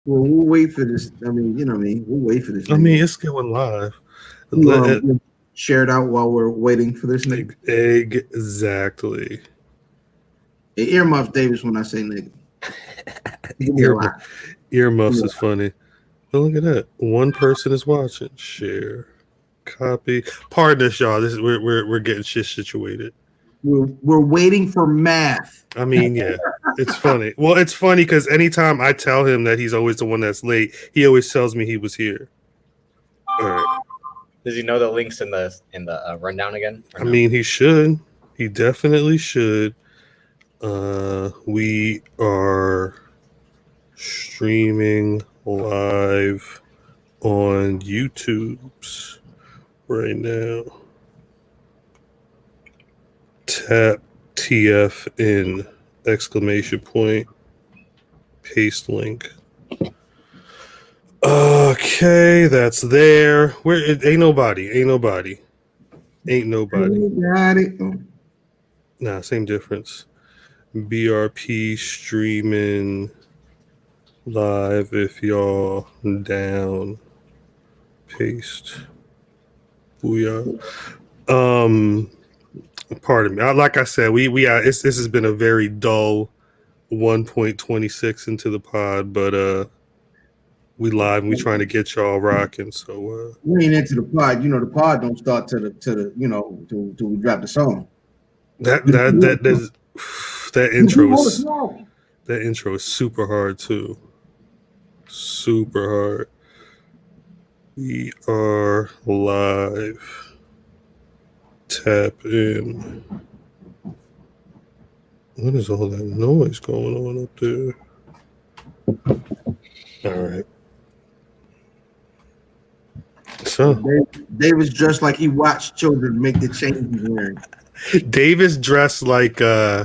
Well, we'll wait for this. I mean, you know what I mean? We'll wait for this. I mean, it's going live. Share it out while we're waiting for this nigga. Exactly. Earmuffs Davis when I say nigga. Earmuffs is funny. But look at that. One person is watching. Share. Copy. Pardon us, y'all. This is we're getting shit situated. We're waiting for math. I mean, yeah, it's funny. Well, it's funny because anytime I tell him that he's always the one that's late, he always tells me he was here. All right. Does he know the links in the rundown again? I mean, he should. He definitely should. We are streaming live on YouTube's right now. Tap TF in exclamation point. Paste link. Okay, that's there. Where ain't nobody. Got it. Nah, same difference. BRP streaming live if y'all down. Paste. Booyah. Pardon me. Like I said, this has been a very dull 1.26 into the pod, but we live and we trying to get y'all rocking. So we ain't into the pod. You know, the pod don't start till we drop the song. That intro is super hard too. Super hard. We are live. Tap in. What is all that noise going on up there? All right. So Dave was dressed like he watched children make the change he's wearing. Davis dressed like damn.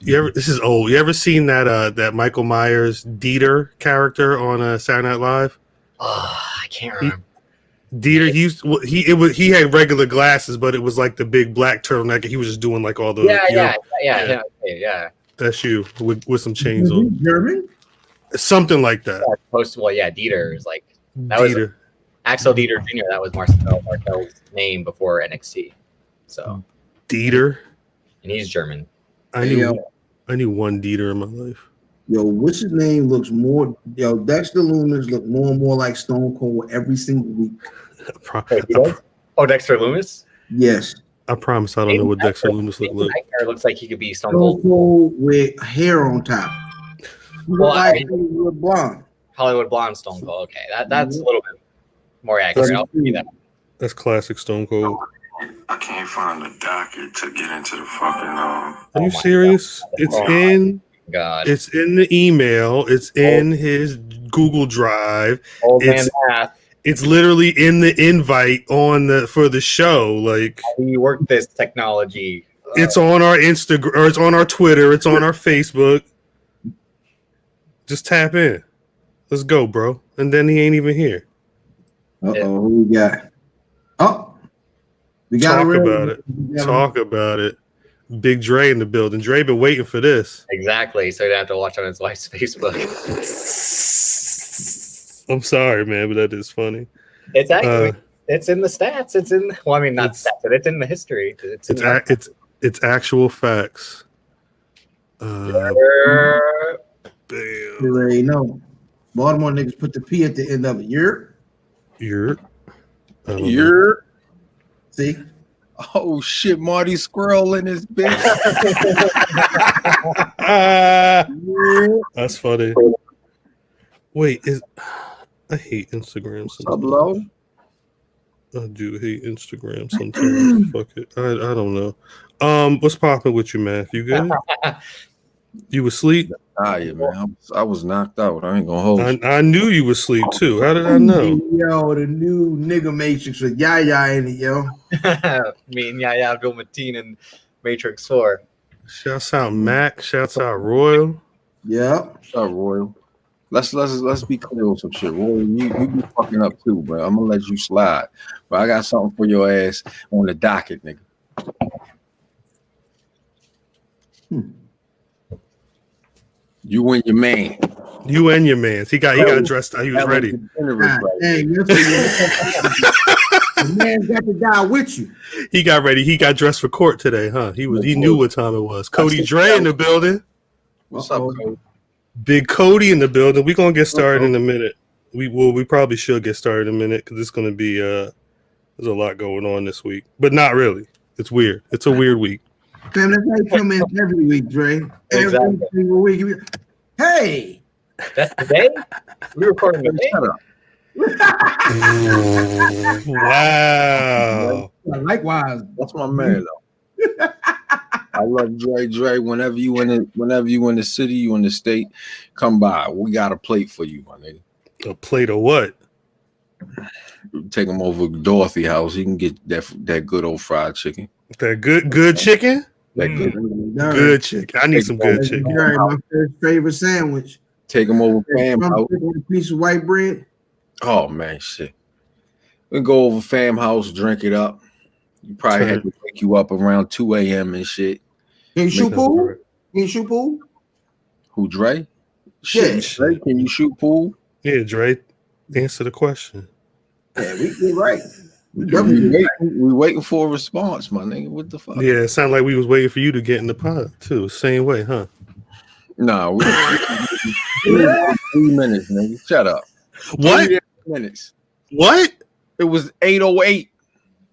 This is old. You ever seen that Michael Myers Dieter character on Saturday Night Live? Oh, I can't remember. Dieter, he had regular glasses, but it was like the big black turtleneck. He was just doing like all the yeah. That's you with some chains on. German, something like that. Dieter is like that Dieter. Was Axel Dieter Jr. That was Marcel's name before NXT. So Dieter, and he's German. I knew one Dieter in my life. Yo, what's his name looks more. Yo, Dexter Lumis look more and more like Stone Cold every single week. Dexter Lumis? Yes. I promise I don't know what Dexter Lumis looks like. It looks like he could be Stone Cold with hair on top. Well, Hollywood blonde. Hollywood blonde Stone Cold. Okay, that's a little bit more accurate. I'll give you that. That's classic Stone Cold. I can't find the docket to get into the fucking. Are you serious? It's in. God. It's in the email. It's in his Google Drive. It's literally in the invite for the show. Like, how do you work this technology? It's on our Instagram, or it's on our Twitter, it's on our Facebook. Just tap in. Let's go, bro. And then he ain't even here. Who we got? Oh, we got Talk about it. Big Dre in the building. Dre been waiting for this. Exactly. So you have to watch on his wife's Facebook. I'm sorry, man, but that is funny. It's actually it's in the stats. It's in not stats, but it's in the history. It's actual facts. You already know. Baltimore niggas put the P at the end of it. You're. See? Oh shit, Marty Squirrel in his bitch. That's funny. Wait, I hate Instagram sometimes. I do hate Instagram sometimes. Fuck it. I don't know. What's popping with you, Math? You good? You asleep? Yeah, man. I was knocked out. I ain't gonna hold you. I knew you was asleep too. How did I know? Yo, the new nigga Matrix with Yaya in it, yo. Me and Yaya Bill Mateen in Matrix 4. Shouts out Mac. Shouts out Royal. Yeah. Shout out Royal. Let's be clear with some shit. Royal, you be fucking up too, bro. I'm gonna let you slide. But I got something for your ass on the docket, nigga. You and your man. You and your man. He got dressed out. He was ready. Hey, the man got to die with you. He got ready. He got dressed for court today, huh? He knew what time it was. Cody Dre in the building. What's up, Cody? Big Cody in the building. We're gonna get started in a minute. We probably should get started in a minute because it's gonna be there's a lot going on this week, but not really. It's weird. It's a weird week. Fam, that's how you come in every week, Dre. Every single week. Hey, That's today? We recording today? Shut up. Wow. Likewise. That's my man, though. I love Dre. Whenever you in the city, you in the state, come by. We got a plate for you, my nigga. A plate of what? Take him over to Dorothy house. He can get that good old fried chicken. That good chicken? That Good chicken. I need some good chicken. My first favorite sandwich. Take him over fam house. A piece of white bread. Oh man, shit. We go over fam house, drink it up. You probably had to wake you up around 2 a.m. and shit. Can you shoot pool? Can you shoot pool? Who, Dre? Shit, Dre, can you shoot pool? Yeah, Dre. Answer the question. Yeah, we get right. We waiting for a response, my nigga. What the fuck? Yeah, it sounded like we was waiting for you to get in the pod too. Same way, huh? No, we 3 minutes, nigga. Shut up. What? 3 minutes. What? It was 8:08.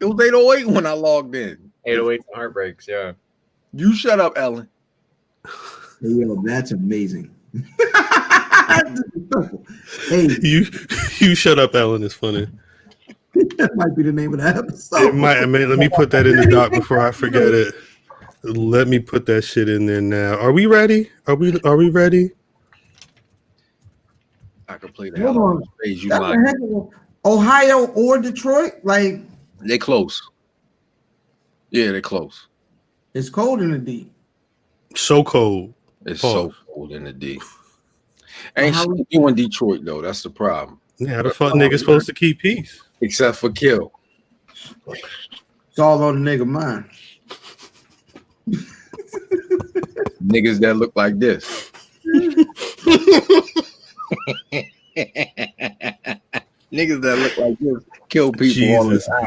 It was 8:08 when I logged in. 808 heartbreaks, yeah. You shut up, Ellen. Yo, that's amazing. Hey, You shut up, Ellen. Is funny. that might be the name of the episode. It might. I mean, let me put that in the doc before I forget it. Let me put that shit in there now. Are we ready? Are we ready? I can play the hell on stage. You like Ohio or Detroit? Like they close. Yeah, they close. it's cold in the D. So cold. It's Pause. so cold in the D. Ain't shit you in Detroit though. That's the problem. Yeah, how the fuck niggas supposed to keep peace? Except for Kill. It's all on the nigga mind. Niggas that look like this. Niggas that look like this kill people all the Jesus. time.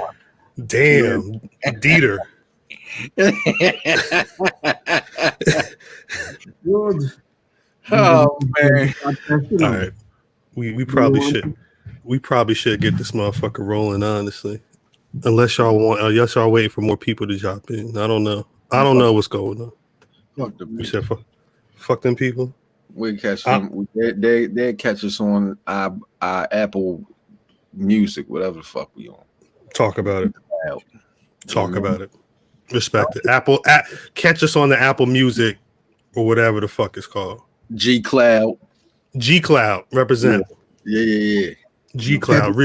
Damn, Dieter. Oh man. All right, we probably should get this motherfucker rolling. Honestly, unless y'all waiting for more people to drop in. I don't know what's going on. Fuck them. You said fuck them people. We catch them. They catch us on our Apple Music, whatever the fuck we on. Talk about it. About it. Respect it. Catch us on the Apple Music or whatever the fuck it's called. G Cloud represent. Yeah. G Cloud,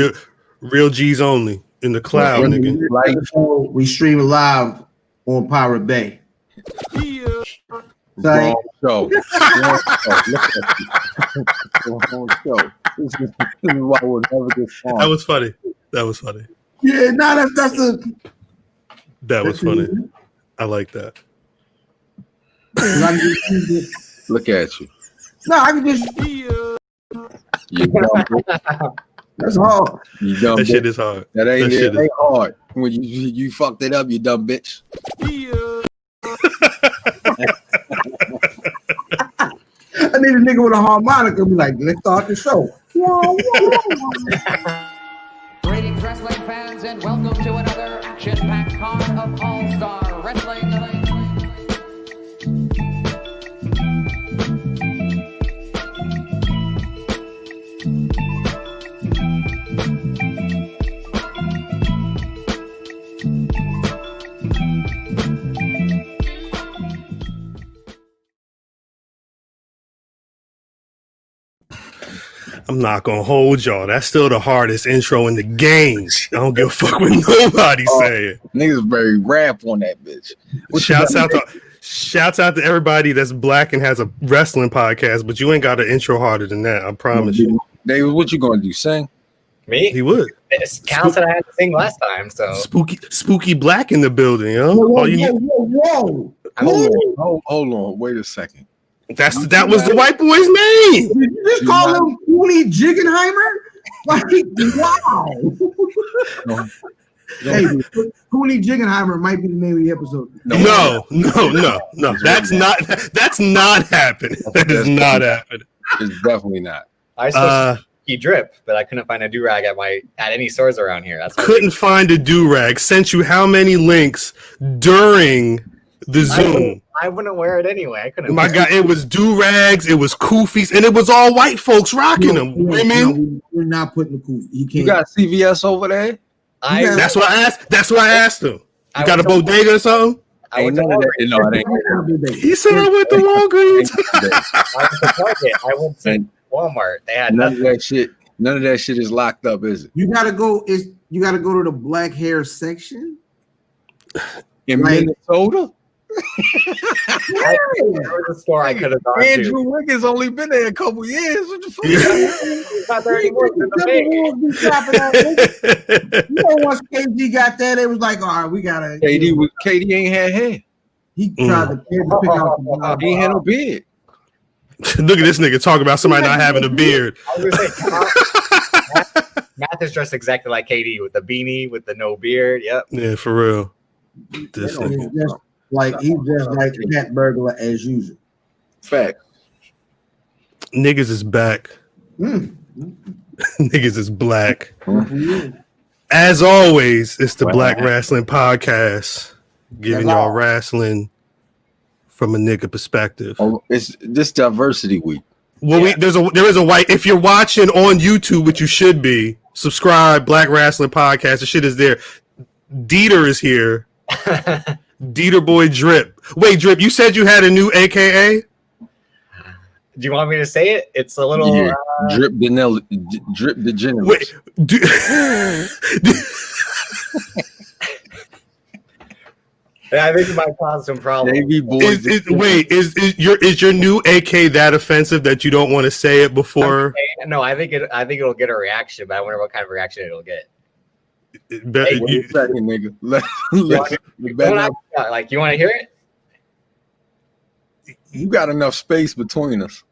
real G's only in the cloud, nigga. We stream live on Pirate Bay. Wrong show. Wrong show. This is why we'll never get far. That was funny. Yeah, that's That was funny. I like that. Look at you. No, I can just. You dumb bitch. That's hard. You dumb That bitch. shit is hard. That ain't hard. When you fucked it up, you dumb bitch. I need a nigga with a harmonica. Be like, let's start the show. Greetings, wrestling fans, and welcome to another action-packed card of All-Star Wrestling. I'm not gonna hold y'all. That's still the hardest intro in the game. I don't give a fuck what nobody's saying. Niggas very rap on that bitch. Shouts out to everybody that's black and has a wrestling podcast, but you ain't got an intro harder than that. I promise you. David, what you gonna do? Sing? Me? He would. It counts that I had to sing last time, so Spooky black in the building, yo. Whoa. Hold on. Wait a second. That was the white boy's name. Did you just call him Cooney Jiggenheimer? Like, wow. Hey, Cooney Jiggenheimer might be the name of the episode. No. That's not happening. That is not happening. It's definitely not. I switched to drip, but I couldn't find a do-rag at any stores around here. That's couldn't find a do-rag. Sent you how many links during the Zoom? I wouldn't wear it anyway. I couldn't. My God, it was do-rags, it was koofies, and it was all white folks rocking them. Women. We're not putting the koofy. You got CVS over there? That's what I asked. That's what I asked him. You got a bodega or something? I went to Walgreens. He said I went to Walgreens. I went to Target. I went to Walmart. They had none of that shit. None of that shit is locked up, is it? You gotta go to the black hair section in Minnesota. There was a store I could have gone to. Andrew Wiggins only been there a couple years. What the fuck? He's not there anymore. You know, once KD got there, they was like, all right, we gotta. KD ain't had hair. He tried to pick out the He ain't had no beard. Look at this nigga talking about somebody not having a beard. I was gonna say, Matt is dressed exactly like KD with the beanie, with the no beard. Yep. Yeah, for real. This nigga. He's just like a cat burglar as usual. Fact. Niggas is back. Niggas is black. As always, it's the Black Rasslin Podcast, giving y'all wrestling from a nigga perspective. Oh, it's this diversity week. Well, there is a white. If you're watching on YouTube, which you should be, subscribe. Black Rasslin Podcast. The shit is there. Dieter is here. Dieter boy Drip. Wait, Drip, you said you had a new AKA? Do you want me to say it? It's a little Drip Degenerate. Wait, I think it might cause some problems. Is your new AK that offensive that you don't want to say it before? No, I think it'll get a reaction, but I wonder what kind of reaction it'll get. Nigga. You want to hear it? You got enough space between us.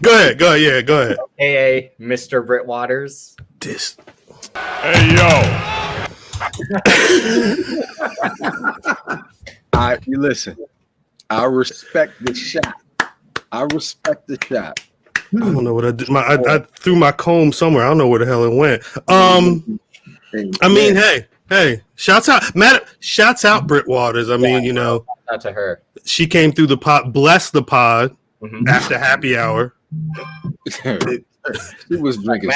Go ahead. Go ahead. AKA Mr. Britt Waters. Hey, yo. You listen. I respect the shot. I don't know what I did. I threw my comb somewhere. I don't know where the hell it went. I mean, hey, shouts out Britt Waters. I mean, you know, shout out to her. She came through the pod, blessed the pod after happy hour. She was drinking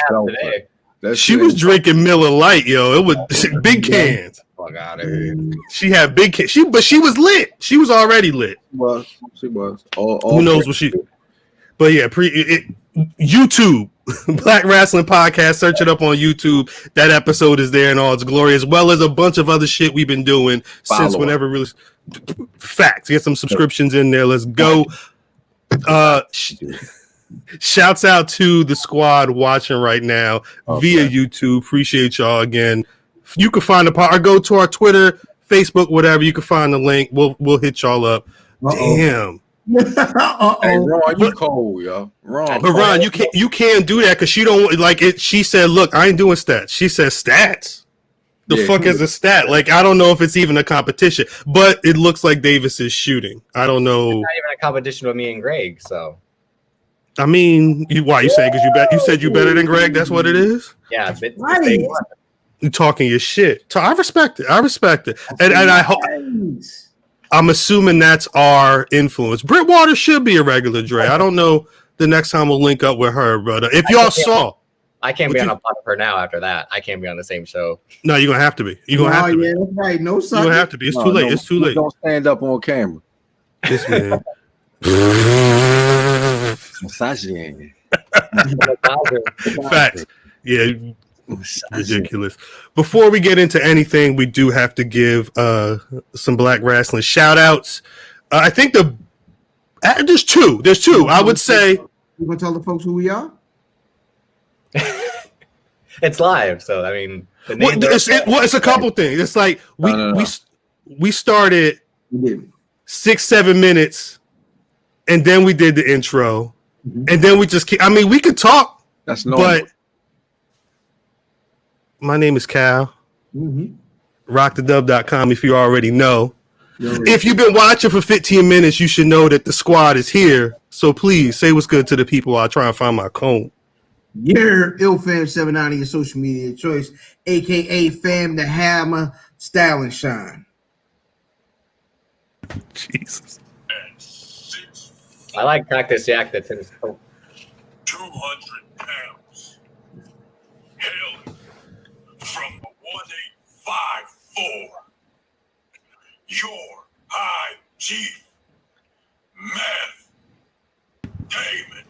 She was drinking Miller Lite, yo. It was big cans. Fuck out of here. She had big cans. But she was lit. She was already lit. She was. Who knows what she? But yeah, YouTube, Black Rasslin Podcast. Search it up on YouTube. That episode is there in all its glory, as well as a bunch of other shit we've been doing since whenever really. Facts. Get some subscriptions in there. Let's go. Shouts out to the squad watching right now via YouTube. Appreciate y'all again. You can find the pod or go to our Twitter, Facebook, whatever. You can find the link. We'll hit y'all up. Damn. Hey, Ron, you cold, yo. But Ron, you can't do that because she don't like it. She said, "Look, I ain't doing stats." She says stats. The fuck is a stat? Like, I don't know if it's even a competition, but it looks like Davis is shooting. I don't know. It's not even a competition with me and Greg, so. I mean, why you saying? Because you said you better than Greg. That's what it is. Yeah, you talking your shit. So I respect it. And I hope. I'm assuming that's our influence. Britt Waters should be a regular Dre. I don't know the next time we'll link up with her, brother. If y'all saw. I can't be on a pod with her now after that. I can't be on the same show. No, you're going to have to be. You're going to have to be. Yeah, that's right. No, you're going to have to be. It's too late. It's too late. Don't stand up on camera. This man. Massaging. Facts. Yeah. Ridiculous. Before we get into anything, we do have to give some Black Rasslin shout outs. I think there's two. I would say. You want to tell the folks who we are? It's live, so I mean, it's a couple things. It's like we started 6-7 minutes and then we did the intro, and then we just. I mean, we could talk. That's normal. But my name is Cal. RockTheDub.com. If you already know. If you've been watching for 15 minutes, you should know that the squad is here. So please say what's good to the people while I try and find my cone. You're IlFam79, your social media choice, aka Fam the Hammer, Style and Shine. Jesus. I like Cactus Jack that's in his coat. 200 pounds. Hailing from the 1854. Your High Chief, Meth Damon.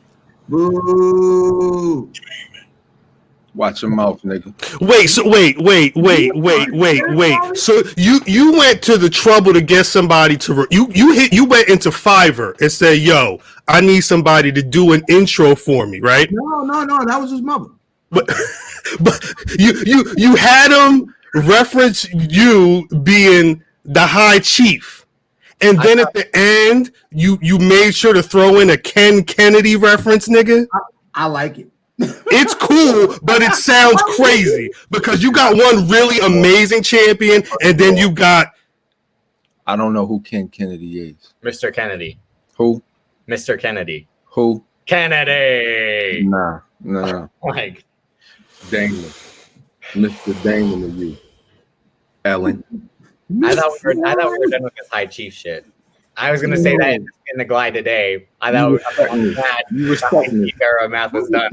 Boo. Watch your mouth, nigga. Wait. So you went to the trouble to get somebody to you went into Fiverr and said, "Yo, I need somebody to do an intro for me," right? No, that was his mother. But you had him reference you being the High Chief, and then at the end you made sure to throw in a Ken Kennedy reference, nigga. I like it. It's cool, but it sounds crazy because you got one really amazing champion, and then you got. I don't know who Ken Kennedy is. Mr. Kennedy. Who? Mr. Kennedy. Who? Kennedy. Nah. Like Damon. Mr. Damon to you. Ellen. I thought we were done with this High Chief shit. I was gonna say that in the glide today. I thought You respect me. Era math was done.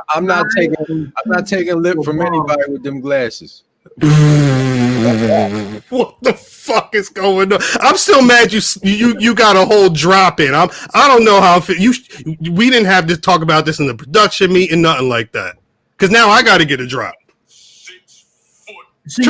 I'm not taking lip from anybody with them glasses. What the fuck is going on? I'm still mad you got a whole drop in. I don't know how we didn't have to talk about this in the production meeting, nothing like that. Because now I got to get a drop. 6 foot. See, I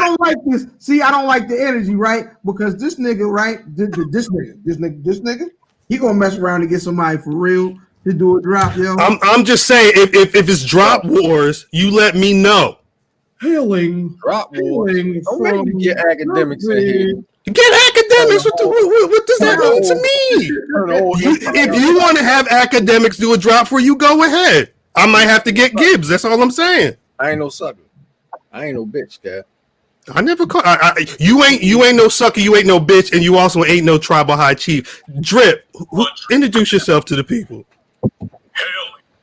don't like this. See, I don't like the energy, right? Because this nigga, right? This nigga, he gonna mess around and get somebody for real to do a drop, yo. I'm just saying, if it's drop wars, you let me know. Hailing Drop wars. hailing Don't make me get academics in here. Get academics. What does that mean to me? If you want to have academics do a drop for you, go ahead. I might have to get Gibbs. That's all I'm saying. I ain't no sucker. I ain't no bitch, guy. I never call you ain't no sucker. You ain't no bitch, and you also ain't no tribal high chief. Drip. Introduce yourself to the people.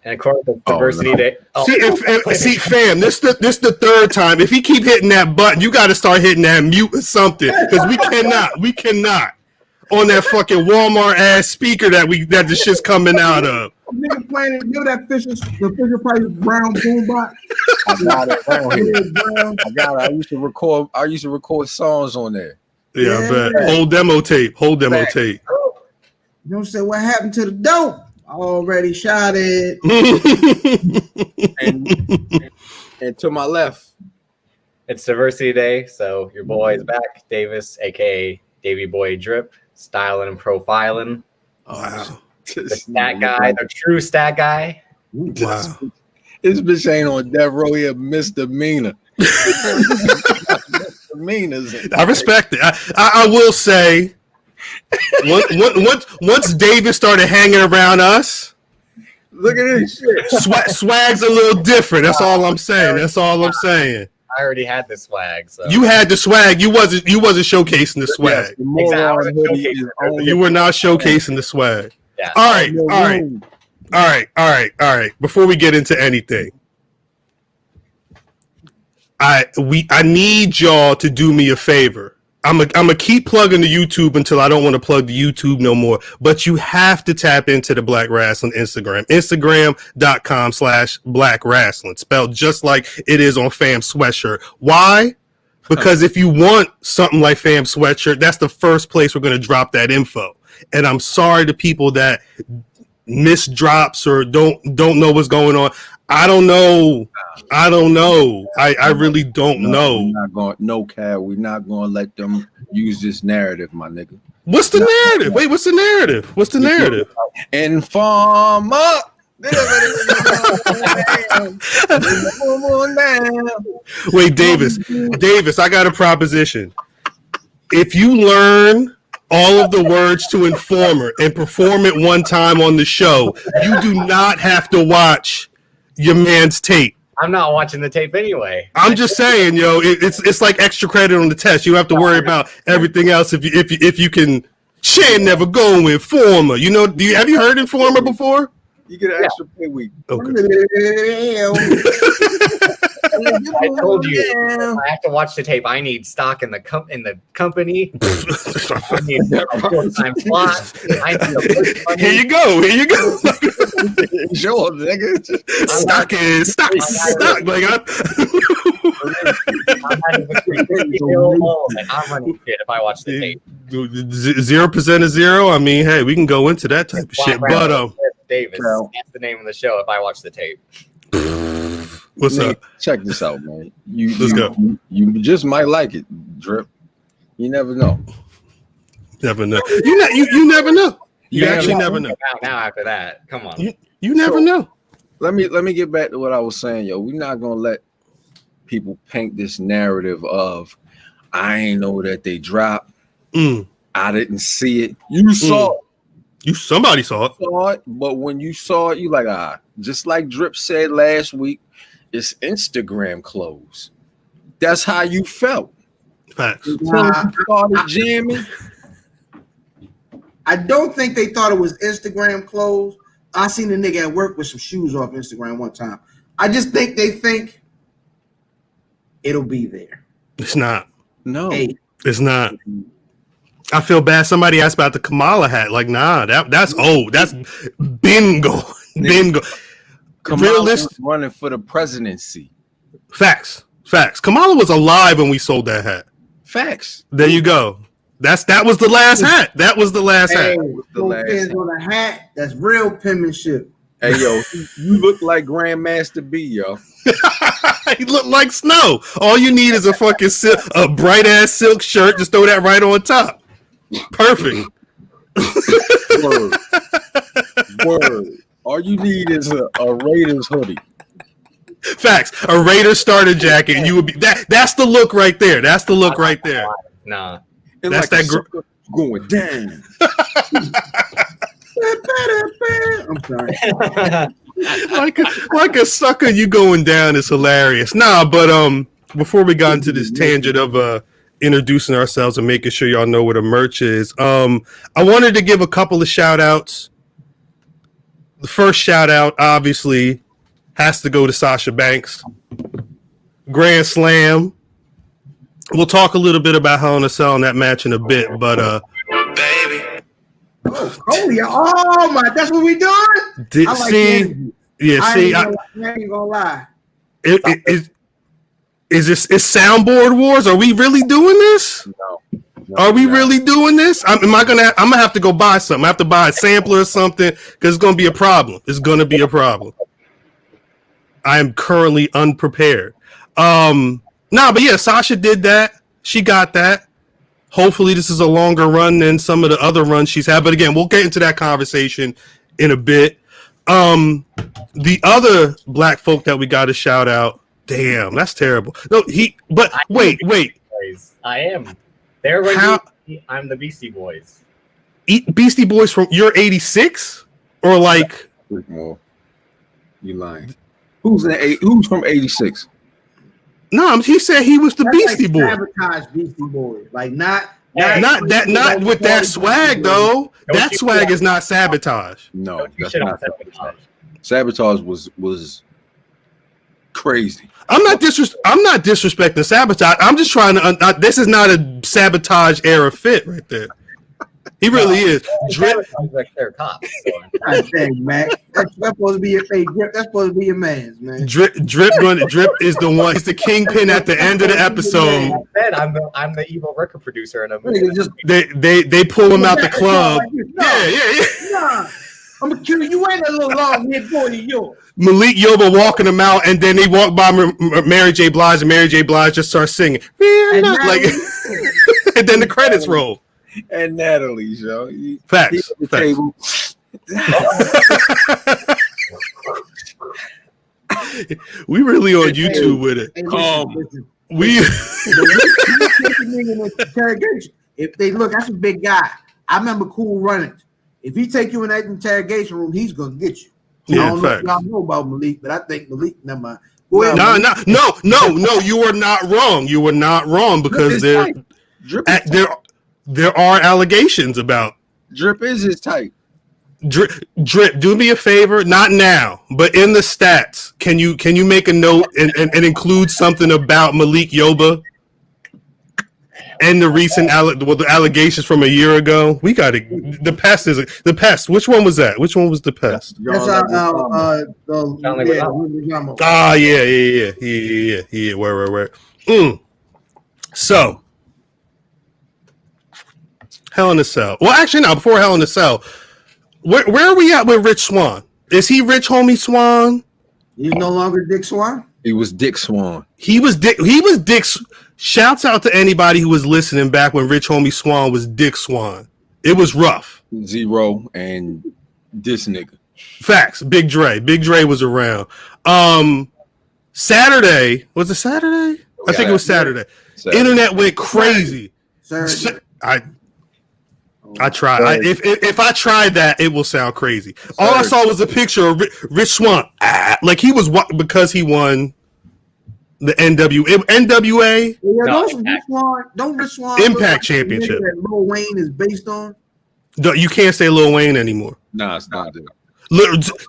And of course, the diversity day. See, fam, this the third time. If he keep hitting that button, you got to start hitting that mute or something, because we cannot on that fucking Walmart ass speaker that the shit's coming out of. Nigga playing, give that the Fisher Price Brown boombox. I got it around here. I got it. I used to record songs on there. Yeah, I bet. Whole demo tape. You don't say what happened to the dope. Already shot it. and to my left, It's Diversity Day, so your boy is back, Davis, aka Davy Boy Drip, styling and profiling. Wow. The stat guy, the true stat guy. Wow. This bitch ain't on death row here, misdemeanor. Misdemeanors. I respect it. I will say, once David started hanging around us, look at this shit. Swag's a little different. That's all I'm saying. I already had the swag, so You had the swag. You wasn't showcasing the swag. Yes, You were not showcasing the swag. yeah. All right. Before we get into anything, I need y'all to do me a favor. I'm gonna keep plugging the YouTube until I don't want to plug the YouTube no more. But you have to tap into the Black Rasslin Instagram. Instagram.com/Black Rasslin, spelled just like it is on Fam Sweatshirt. Why? Because if you want something like Fam Sweatshirt, that's the first place we're gonna drop that info. And I'm sorry to people that miss drops or don't know what's going on. I don't know. I really don't know. We're not gonna let them use this narrative, my nigga. What's the narrative? Wait, what's the narrative? Informer. Wait, Davis, I got a proposition. If you learn all of the words to Informer and perform it one time on the show. You do not have to watch your man's tape. I'm not watching the tape anyway. I'm just saying, yo, it's like extra credit on the test. You have to worry about everything else if you can. Shan never go Informer. You know, have you heard Informer before? You get an extra pay week. Okay. I told you, I have to watch the tape. I need stock in the company. I need a full-time slot. Here you go. Sure, nigga. Stock. Like I'm running shit if I watch the tape. 0% of zero. I mean, hey, we can go into that type of shit. But Davis, that's the name of the show. If I watch the tape. What's up? Check this out, man. Let's go. You just might like it, Drip. You never know. Never know. You never know. You actually never know. Now after that, come on. You never know. Let me get back to what I was saying, yo. We're not gonna let people paint this narrative of I ain't know that they dropped. I didn't see it. You saw it. Somebody saw it. But when you saw it, you like, just like Drip said last week, it's Instagram clothes. That's how you felt. Facts. Until you started jamming. I don't think they thought it was Instagram clothes. I seen a nigga at work with some shoes off Instagram one time. I just think they think it'll be there. It's not. No. Hey. It's not. I feel bad. Somebody asked about the Kamala hat. Like, nah, that's old. That's been going. Kamala was running for the presidency. Facts. Kamala was alive when we sold that hat. Facts. There you go. That was the last hat. That was the last hat. The last hat. On a hat. That's real penmanship. Hey, yo, you look like Grandmaster B, yo. He looked like Snow. All you need is a fucking a bright ass silk shirt. Just throw that right on top. Perfect. Word. All you need is a Raiders hoodie. Facts. A Raiders starter jacket. And you would be that's the look right there. That's the look right there. Nah. And that's like that going down. I'm sorry. like a sucker, you going down is hilarious. Nah, but before we got into this tangent of introducing ourselves and making sure y'all know what a merch is, I wanted to give a couple of shout outs. The first shout out obviously has to go to Sasha Banks. Grand Slam. We'll talk a little bit about Hell in a Cell in that match in a bit, but Baby. Oh my! That's what we doing. I ain't gonna lie. Is this soundboard wars? Are we really doing this? No, Are we really doing this? I'm gonna have to go buy something. I have to buy a sampler or something because it's gonna be a problem. It's gonna be a problem. I am currently unprepared. But yeah, Sasha did that. She got that. Hopefully this is a longer run than some of the other runs she's had. But again, we'll get into that conversation in a bit. The other black folk that we got to shout out. Damn, that's terrible. No, wait. I am. They're ready. I'm the Beastie Boys. Beastie Boys from your 86? Or like more. You lying. Who's from 86? No, he said he was the That's Beastie like Boy. Sabotage Beastie Boy. Like not with that swag though. That swag is not Sabotage. No, that's not Sabotage. Sabotage was crazy. I'm not disrespecting Sabotage. I'm just trying to. This is not a Sabotage era fit right there. He really is. Drip like they're cops. God dang, Mac. That's supposed to be your fake Drip. That's supposed to be your man's, man. Drip is the one. He's the kingpin at the end of the episode. I said I'm the evil record producer, and they pull him out the club. Yeah. Nah, I'm gonna kill you. You ain't a little long head boy of yours. Malik Yoba walking him out, and then they walk by Mary J. Blige, and Mary J. Blige just starts singing. And then the credits roll. And Natalie's, yo. Facts. We really on YouTube with it. If they look, that's a big guy. I remember Cool Runnings. If he take you in that interrogation room, he's gonna get you. Yeah, I don't know if facts. y'all know about Malik, but I think Malik. Never mind. No. You are not wrong. You are not wrong because there are allegations about Drip is his type. Drip. Do me a favor, not now, but in the stats. Can you make a note and include something about Malik Yoba and the recent the allegations from a year ago? We got it. The pest. Which one was that? Which one was the pest? That's Yeah. Where. So, Hell in a Cell. Well, actually, no. Before Hell in a Cell, where are we at with Rich Swann? Is he Rich Homie Swan? He's no longer Dick Swan. He was Dick Swan. He was Dick. Shouts out to anybody who was listening back when Rich Homie Swan was Dick Swan. It was rough. Zero and this nigga. Facts. Big Dre. Big Dre was around. Saturday. Was it Saturday? I think it was Saturday. Internet went crazy. I tried. If I tried that, it will sound crazy. All I saw was a picture of Rich Swann. Like he was because he won the NWA. Don't Rich Swann Impact Championship. That Lil Wayne is based on. You can't say Lil Wayne anymore. Nah, it's not that.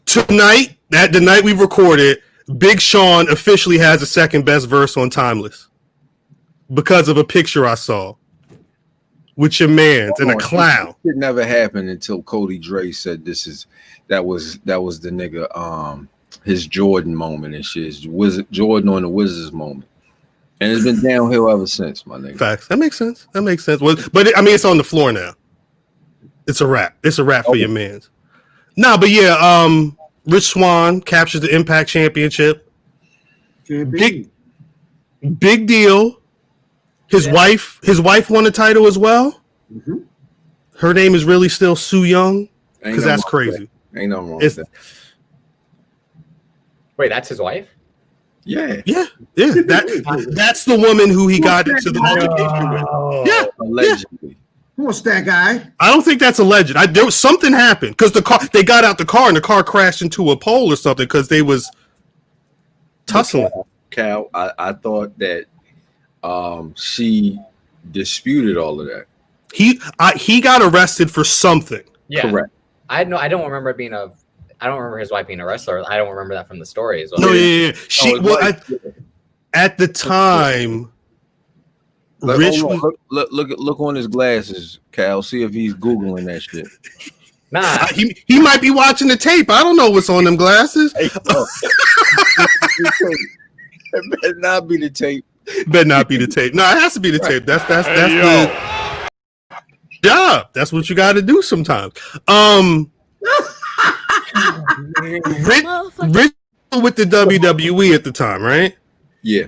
Tonight, at the night we recorded, Big Sean officially has the second best verse on Timeless because of a picture I saw with your man's and a clown. It never happened until Cody Dre said that was the nigga his Jordan moment and shit. Jordan on the Wizards moment. And it's been downhill ever since, my nigga. Facts. That makes sense. Well, but it's on the floor now. It's a wrap. It's a wrap for your mans. But yeah, Rich Swann captures the Impact Championship. Big deal. His wife won the title as well. Mm-hmm. Her name is really still Sue Young because that's crazy. Ain't nothing wrong with that. Wait, that's his wife? Yeah. That's the woman who he got into the altercation with. Yeah, allegedly. What's that guy? I don't think that's alleged. There was something happened because they got out the car and the car crashed into a pole or something because they was tussling. Cal, I thought that she disputed all of that. He got arrested for something. Yeah, correct. I don't remember I don't remember his wife being a wrestler. I don't remember that from the story as well. No, yeah. At the time, Rich look on his glasses, Cal. See if he's Googling that shit. Nah, he might be watching the tape. I don't know what's on them glasses. It better not be the tape. Better not be the tape. No, it has to be the tape. That's the job. That's what you got to do sometimes. Rich with the WWE at the time, right? Yeah.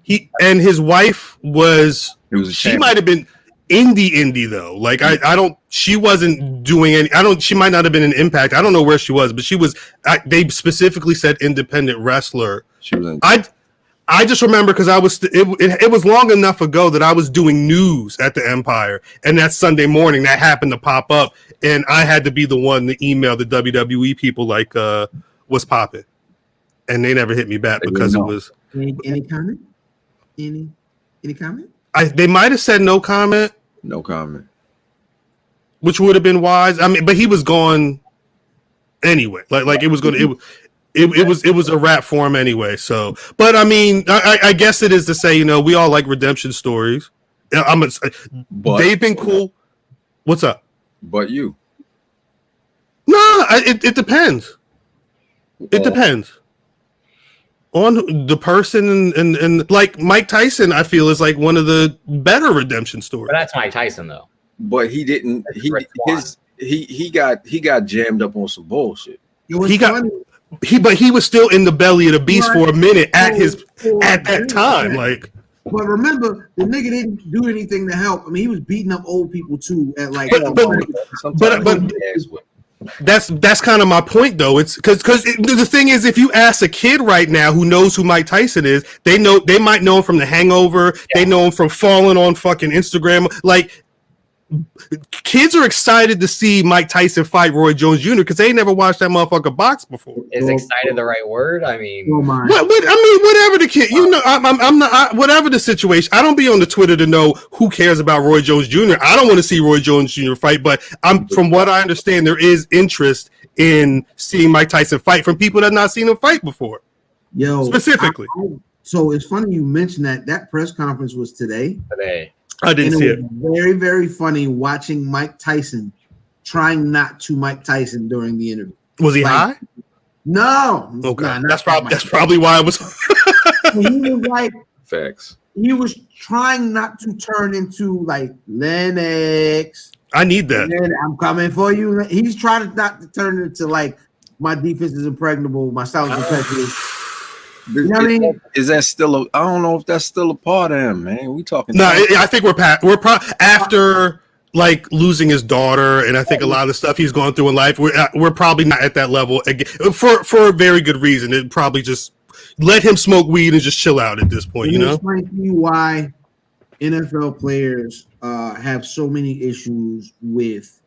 He and his wife was. She might have been indie though. Like I don't. She wasn't doing any. She might not have been an Impact. I don't know where she was, but she was. They specifically said independent wrestler. She was. I just remember because it was long enough ago that I was doing news at the Empire, and that Sunday morning that happened to pop up, and I had to be the one to email the WWE people like, "What's popping?" And they never hit me back because it was. Any comment? Any comment? They might have said no comment. No comment. Which would have been wise. I mean, but he was gone anyway. Like it was going to. It was a wrap for him anyway. So, but I mean, I guess it is to say, we all like redemption stories. They've been cool. What's up? But you? No, it depends. It depends on the person and like Mike Tyson. I feel is like one of the better redemption stories. But that's Mike Tyson though. But he didn't. He got jammed up on some bullshit. But he was still in the belly of the beast for a minute at that time. Like, but remember, the nigga didn't do anything to help. I mean, he was beating up old people too. At like, but that's kind of my point though. It's because the thing is, if you ask a kid right now who knows who Mike Tyson is, they might know him from The Hangover. Yeah. They know him from falling on fucking Instagram. Like, kids are excited to see Mike Tyson fight Roy Jones Jr. because they never watched that motherfucker box before. Is excited the right word? I mean, whatever the kid, I'm not. Whatever the situation, I don't be on the Twitter to know who cares about Roy Jones Jr. I don't want to see Roy Jones Jr. fight, but from what I understand, there is interest in seeing Mike Tyson fight from people that have not seen him fight before. Yo, specifically. So it's funny you mentioned that press conference was today. I didn't see it. Very, very funny watching Mike Tyson trying not to Mike Tyson during the interview. Was he high? No. Okay. Nah, that's probably why it was. He was like, facts. He was trying not to turn into like Lennox. I need that. I'm coming for you. He's trying not to turn into like my defense is impregnable, my style is impeccable. You know what I mean? Is that still I don't know if that's still a part of him, man. We talking. No, I think we're after like losing his daughter, and I think a lot of the stuff he's gone through in life. We're probably not at that level again for a very good reason. It probably just let him smoke weed and just chill out at this point. You know, explain to you why NFL players have so many issues with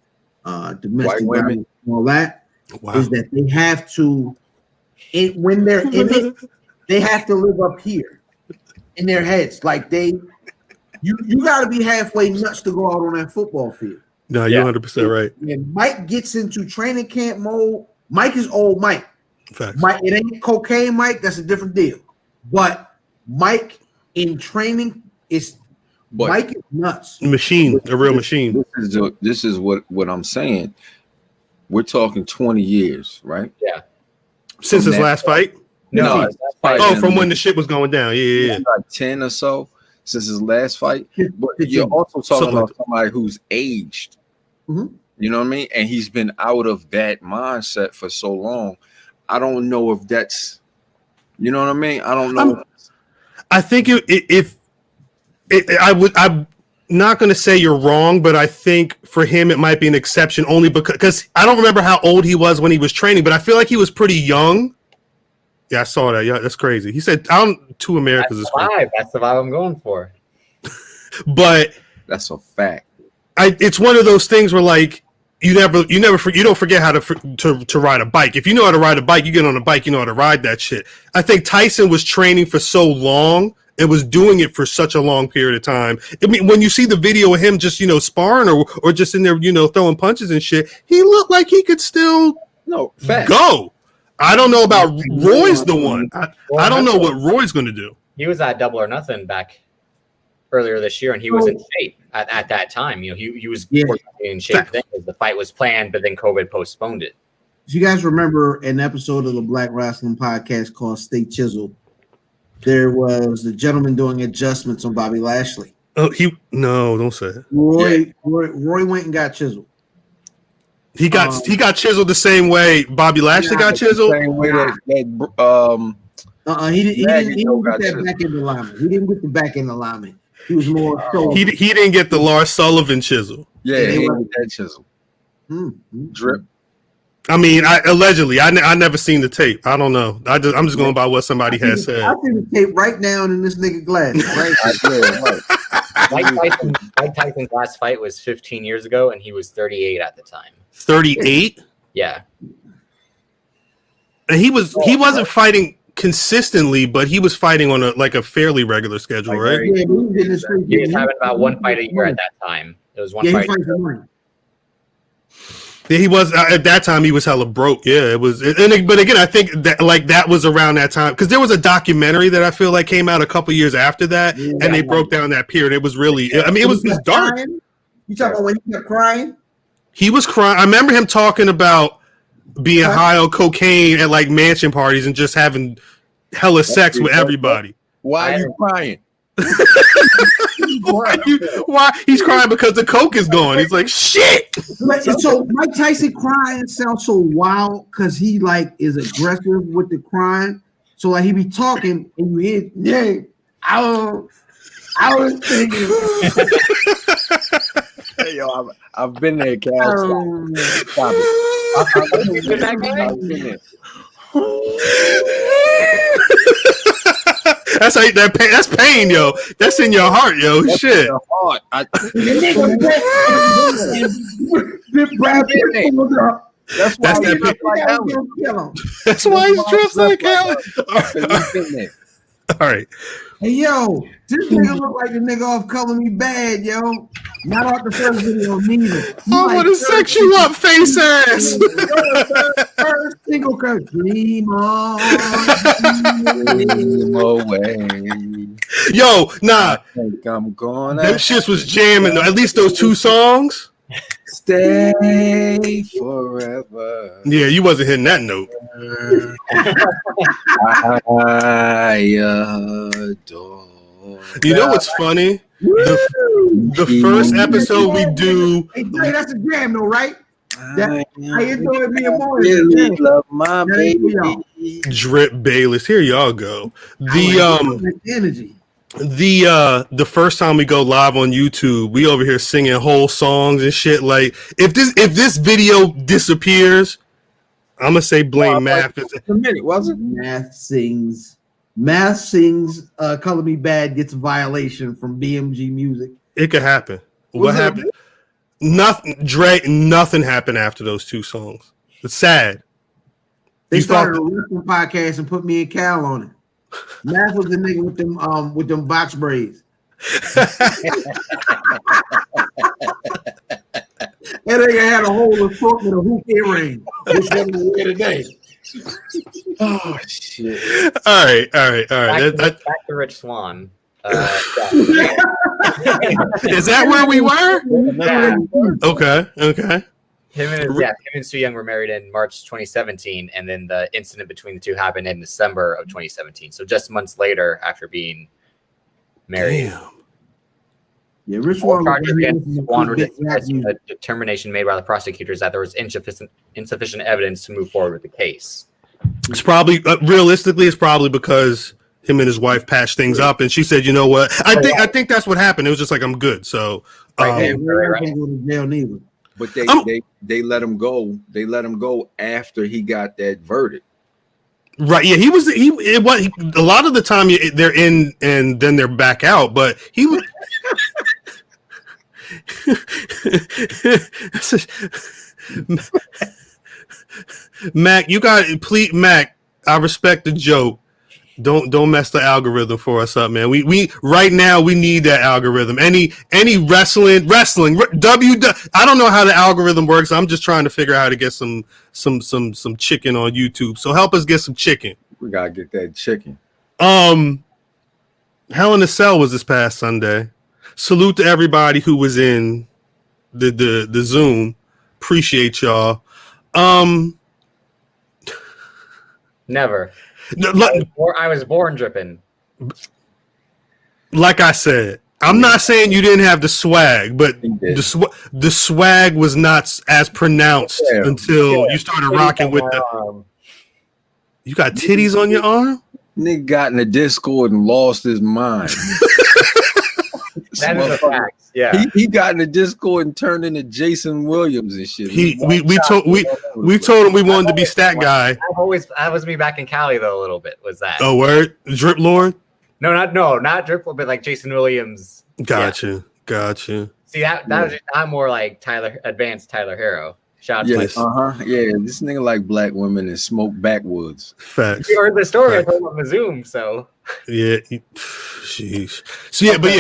domestic violence and all that. Wow. Is that they have to when they're in it. They have to live up here in their heads. Like you got to be halfway nuts to go out on that football field. No, you're 100% right. When Mike gets into training camp mode, Mike is old Mike. Facts. Mike, it ain't cocaine Mike. That's a different deal. But Mike in training Mike is nuts. Machine, a real machine. This is what I'm saying. We're talking 20 years, right? Yeah. Since his last fight? No, from when the shit was going down. Yeah. Like 10 or so since his last fight. But you're also talking about somebody who's aged. Mm-hmm. You know what I mean? And he's been out of that mindset for so long. I don't know if that's, you know what I mean? I don't know. I think I'm not going to say you're wrong, but I think for him it might be an exception only because I don't remember how old he was when he was training, but I feel like he was pretty young. Yeah, I saw that. Yeah, that's crazy. He said, "Two Americas is vibe. That's the vibe I'm going for." But that's a fact. It's one of those things where like you don't forget how to ride a bike. If you know how to ride a bike, you get on a bike, you know how to ride that shit. I think Tyson was training for so long and was doing it for such a long period of time. I mean, when you see the video of him just sparring or just in there throwing punches and shit, he looked like he could still go. I don't know about Roy's the one. I don't know what Roy's going to do. He was at Double or Nothing back earlier this year, and he was in shape at that time. He was in shape then because the fight was planned, but then COVID postponed it. If you guys remember an episode of the Black Rasslin Podcast called Stay Chiseled, there was the gentleman doing adjustments on Bobby Lashley. Oh, don't say it. Roy went and got chiseled. He got chiseled the same way Bobby Lashley got chiseled. Same way he didn't get that back end alignment. He didn't get the back end alignment. He was more. He didn't get the Lars Sullivan chisel. Yeah, he didn't get that chisel. Drip. I mean, allegedly, I never seen the tape. I don't know. I'm just going by what somebody has said. I see the tape right now in this nigga glass. Mike Tyson's last fight was 15 years ago, and he was 38 at the time. 38? Yeah. And he wasn't fighting consistently, but he was fighting on a fairly regular schedule, right? Yeah, he was having about one fight a year at that time. It was one fight. Yeah, he was at that time. He was hella broke. Yeah, it was. But again, I think that was around that time because there was a documentary that I feel like came out a couple years after that, and they broke down that period. It was really. I mean, it was dark. You talking about when he kept crying? He was crying. I remember him talking about being high on cocaine at like mansion parties and just having hella sex with everybody. Why are you crying? Why he's crying because the coke is gone. He's like shit. So Mike Tyson crying sounds so wild because he like is aggressive with the crying. So like he be talking and you hear, yeah, I was thinking. Hey, yo, I've been there, Cal. Stop it. I've been there. That's how that's pain, yo. That's in your heart, yo. That's shit. in your heart. That's why he's dressed like Alan. All right. Hey, yo, this nigga look like the nigga off Color Me Bad, yo. Not off the first video, neither. I'm gonna sex you up, face ass. First single cut. Dream on. Dream away. Yo, nah. I'm going. Them shits was jamming. At least those 2 songs. Stay forever. Yeah, you wasn't hitting that note. I adore. You know what's funny? The first episode we do. Hey, Dre, that's a jam, though, right? I enjoy it being more. Really love my baby. Drip Bayless. Here y'all go. The energy. The first time we go live on YouTube, we over here singing whole songs and shit. Like if this video disappears, I'm gonna say blame Math. A minute, was it? Math sings Color Me Bad gets a violation from BMG Music. It could happen. What happened? Nothing. Dre. Nothing happened after those 2 songs. It's sad. They started a wrestling podcast and put me and Cal on it. Math was the nigga with them box braids. That nigga had a whole assortment of hoop earrings, which I'm wear today. Oh shit! All right. Back to Rich Swann. Is that where we were? Yeah. Okay. Him and Sue Young were married in March 2017, and then the incident between the two happened in December of 2017. So just months later after being married. Damn. Yeah, Rich Swann were the determination made by the prosecutors that there was insufficient evidence to move forward with the case. It's probably realistically, it's probably because him and his wife patched things up, and she said, "You know what? I think that's what happened. It was just like I'm good." So, right. But they let him go. They let him go after he got that verdict. Right? Yeah, it was a lot of the time they're in and then they're back out, but he was. Mac, you got please, Mac. I respect the joke. Don't mess the algorithm for us up, man. We right now we need that algorithm. Any wrestling. I don't know how the algorithm works. I'm just trying to figure out how to get some chicken on YouTube. So help us get some chicken. We gotta get that chicken. Hell in a Cell was this past Sunday. Salute to everybody who was in the Zoom. Appreciate y'all. Never. I was born dripping. Like I said, I'm not saying you didn't have the swag, but the swag was not as pronounced until you started rocking with the. You got titties on your arm? Nigga got in the Discord and lost his mind. That is a fact. Yeah, he got in the Discord and turned into Jason Williams and shit. We told him we wanted to be stat guy. That was me back in Cali though. A little bit was that. Oh, word, Drip Lord. Not Drip Lord, but like Jason Williams. Gotcha. See that was I'm more like advanced Tyler Herro. Shout out to this nigga like black women and smoke backwoods. Facts. You heard the story I told on the Zoom, so yeah. Sheesh. So yeah, but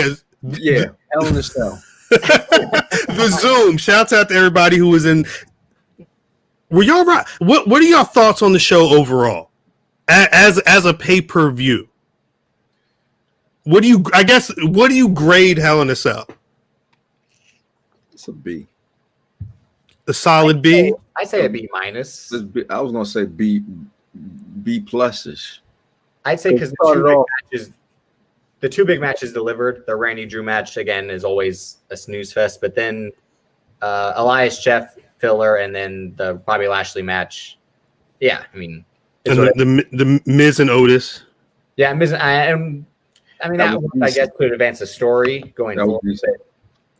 yeah, Hell in a Cell. The Zoom. Shouts out to everybody who was in. Were y'all right? What are y'all thoughts on the show overall, as a pay-per-view? What do you grade Hell in a Cell? It's a B. A solid B. I say a B minus. I was gonna say B plus-ish. I'd say because the two big matches delivered. The Randy Drew match again is always a snooze fest, but then Elias Jeff filler, and then the Bobby Lashley match. Yeah, I mean, and the Miz and Otis. Yeah, Miz. I mean, that I guess could advance the story going forward.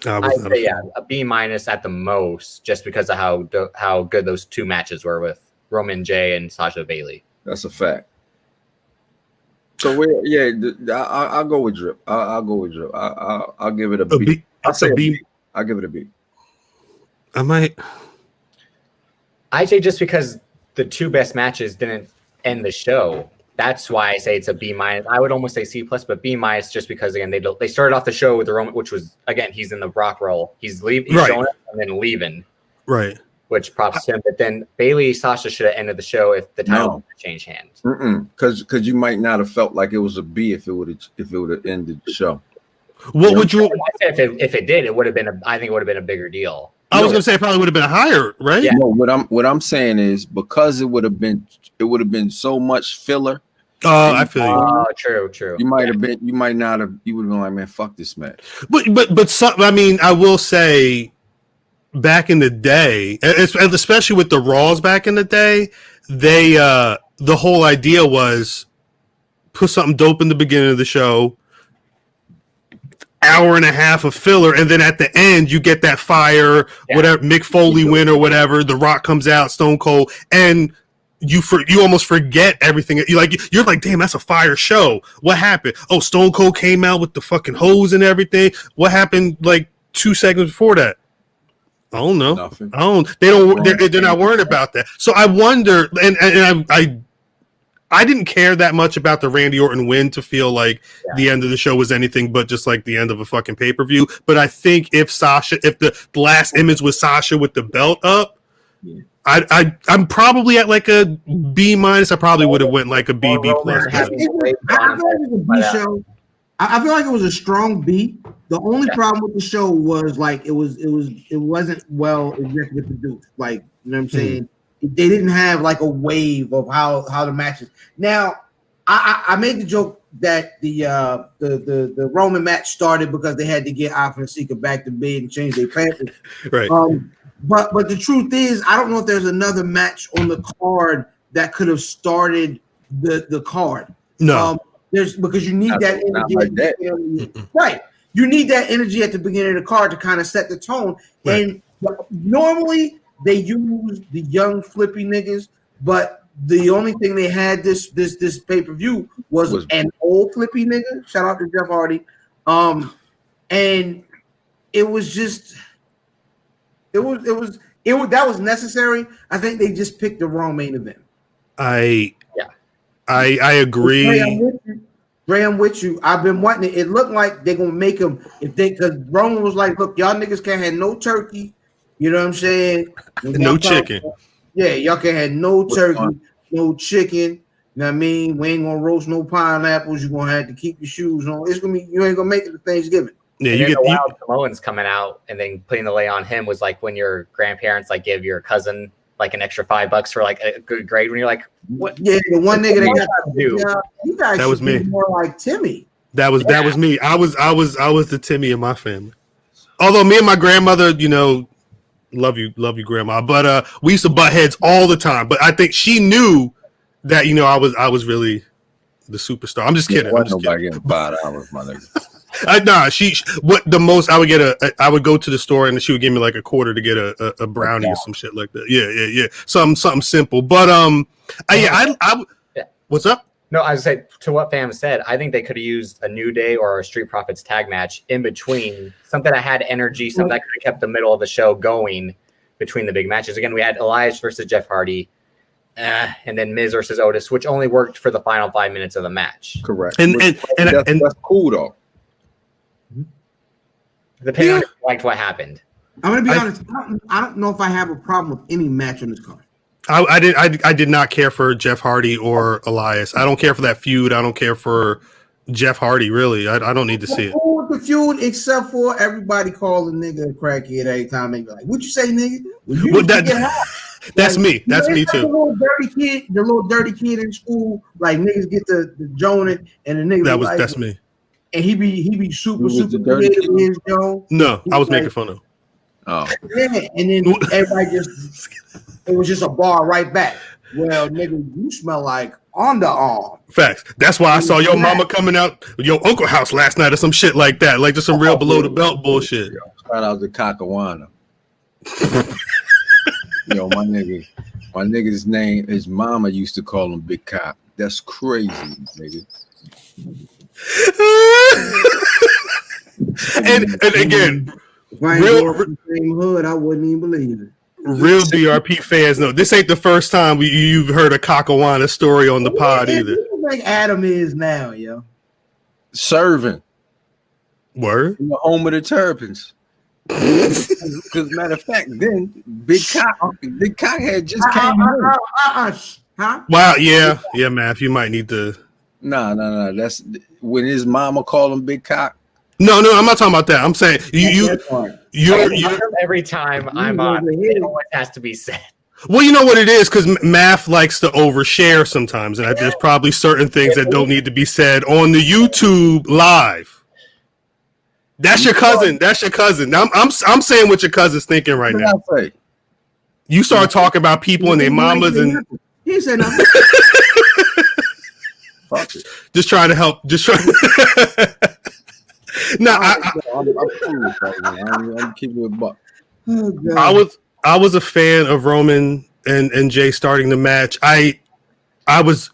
I'd say a B minus at the most, just because of how good those two matches were with Roman J and Sasha Bailey. That's a fact. So I'll go with Drip. I'll go with Drip. I'll give it a B. I'll say a B. I'll give it a B. I might. I say just because the two best matches didn't end the show. That's why I say it's a B-. I would almost say C+, but B- just because again they started off the show with the Roman, which was again he's in the Brock role. He's showing up and then leaving. Right. Which props to him. But then Bayley Sasha should have ended the show if the title changed hands. Because you might not have felt like it was a B if it would have ended the show. What would you? If it did, it would have been. I think it would have been a bigger deal. I was gonna say it probably would have been higher, right? Yeah. No, what I'm saying is because it would have been so much filler. I feel you. Oh, true. You might have been. You might not have. You would have been like, man, fuck this match. But some, I mean, I will say, back in the day, especially with the Raws back in the day, they the whole idea was put something dope in the beginning of the show. Hour and a half of filler, and then at the end you get that fire, whatever Mick Foley win or whatever. The Rock comes out, Stone Cold, and you almost forget everything. You're like, damn, that's a fire show. What happened? Oh, Stone Cold came out with the fucking hose and everything. What happened like 2 seconds before that? I don't know. Nothing. They're not worried about that. So I wonder, and I didn't care that much about the Randy Orton win to feel like the end of the show was anything but just like the end of a fucking pay-per-view. But I think if the last image was Sasha with the belt up, I'm probably at like a B-. I probably would have went like a B+. I feel like it was a B show. I feel like it was a strong B. The only problem with the show was like it wasn't well executive produced. Like, you know what I'm saying? They didn't have like a wave of how the matches. Now, I made the joke that the Roman match started because they had to get Alpha and Sika back to bed and change their Panthers. Right. But the truth is, I don't know if there's another match on the card that could have started the card. No. Because you need that energy. Right. You need that energy at the beginning of the card to kind of set the tone. Right. And normally they use the young flippy niggas, but the only thing they had this pay-per-view was an old flippy nigga. Shout out to Jeff Hardy. And it was just it was that was necessary. I think they just picked the wrong main event. I agree. Ray, I'm with you. I've been wanting it. It looked like they're gonna make him because Roman was like, look, y'all niggas can't have no turkey. You know what I'm saying? No chicken. Yeah, y'all can have no turkey, no chicken. You know what I mean? We ain't gonna roast no pineapples. You're gonna have to keep your shoes on. It's gonna be you ain't gonna make it to Thanksgiving. Yeah, you get the Wild Samoans coming out and then putting the lay on him was like when your grandparents like give your cousin like an extra $5 for like a good grade when you're like, what? Yeah, the one nigga that got to do. You guys that was me. More like Timmy. That was me. I was the Timmy in my family. Although me and my grandmother, you know, love you, grandma. But we used to butt heads all the time. But I think she knew that, you know, I was really the superstar. I'm just kidding. I'm just nobody getting $5, my nigga. I would go to the store and she would give me like a quarter to get a brownie or some shit like that. Yeah. Something simple. But what's up? No, I was saying to what fam said, I think they could have used a New Day or a Street Profits tag match in between, something that had energy, something that could have kept the middle of the show going between the big matches. Again, we had Elias versus Jeff Hardy, and then Miz versus Otis, which only worked for the final 5 minutes of the match. Correct. And that's cool though. Depending on if you liked what happened. I'm gonna be honest. I don't know if I have a problem with any match on this card. I did not care for Jeff Hardy or Elias. I don't care for that feud. I don't care for Jeff Hardy. Really, I don't need to see it. The feud, except for everybody calling nigga a crackhead every time they be like, "What you say, nigga?" That's me. That's me too. The little dirty kid in school, like niggas get the joning, and the nigga that's me. And he be super creative in his show. No, I was making fun of. Oh yeah, and then everybody it was just a bar right back. Well, nigga, you smell like underarm. Facts. That's why I saw your mama coming out your uncle house last night or some shit like that. Like just some real below the belt bullshit. Shout out to Kakawana. Yo, my nigga's name, his mama used to call him Big Cop. That's crazy, nigga. and again, if I ain't from the same hood, I wouldn't even believe it. Real BRP fans know this ain't the first time you've heard a Cockawana story on the pod either. Like Adam is now, yo. Serving. Word? In the home of the Turpins. Because matter of fact, then Big Cock had just came home. Huh? Wow, yeah, Math, you might need to. No. That's when his mama called him Big Cock. No, I'm not talking about that. I'm saying you're every time I'm on, it always has to be said. Well, you know what it is, because Math likes to overshare sometimes, and there's probably certain things that don't need to be said on the YouTube live. That's your cousin. Now, I'm saying what your cousin's thinking right now. You start talking about people and their mamas and he said nothing. Just trying to help. Just trying. No, I'm keeping it buck. I was a fan of Roman and Jay starting the match. I was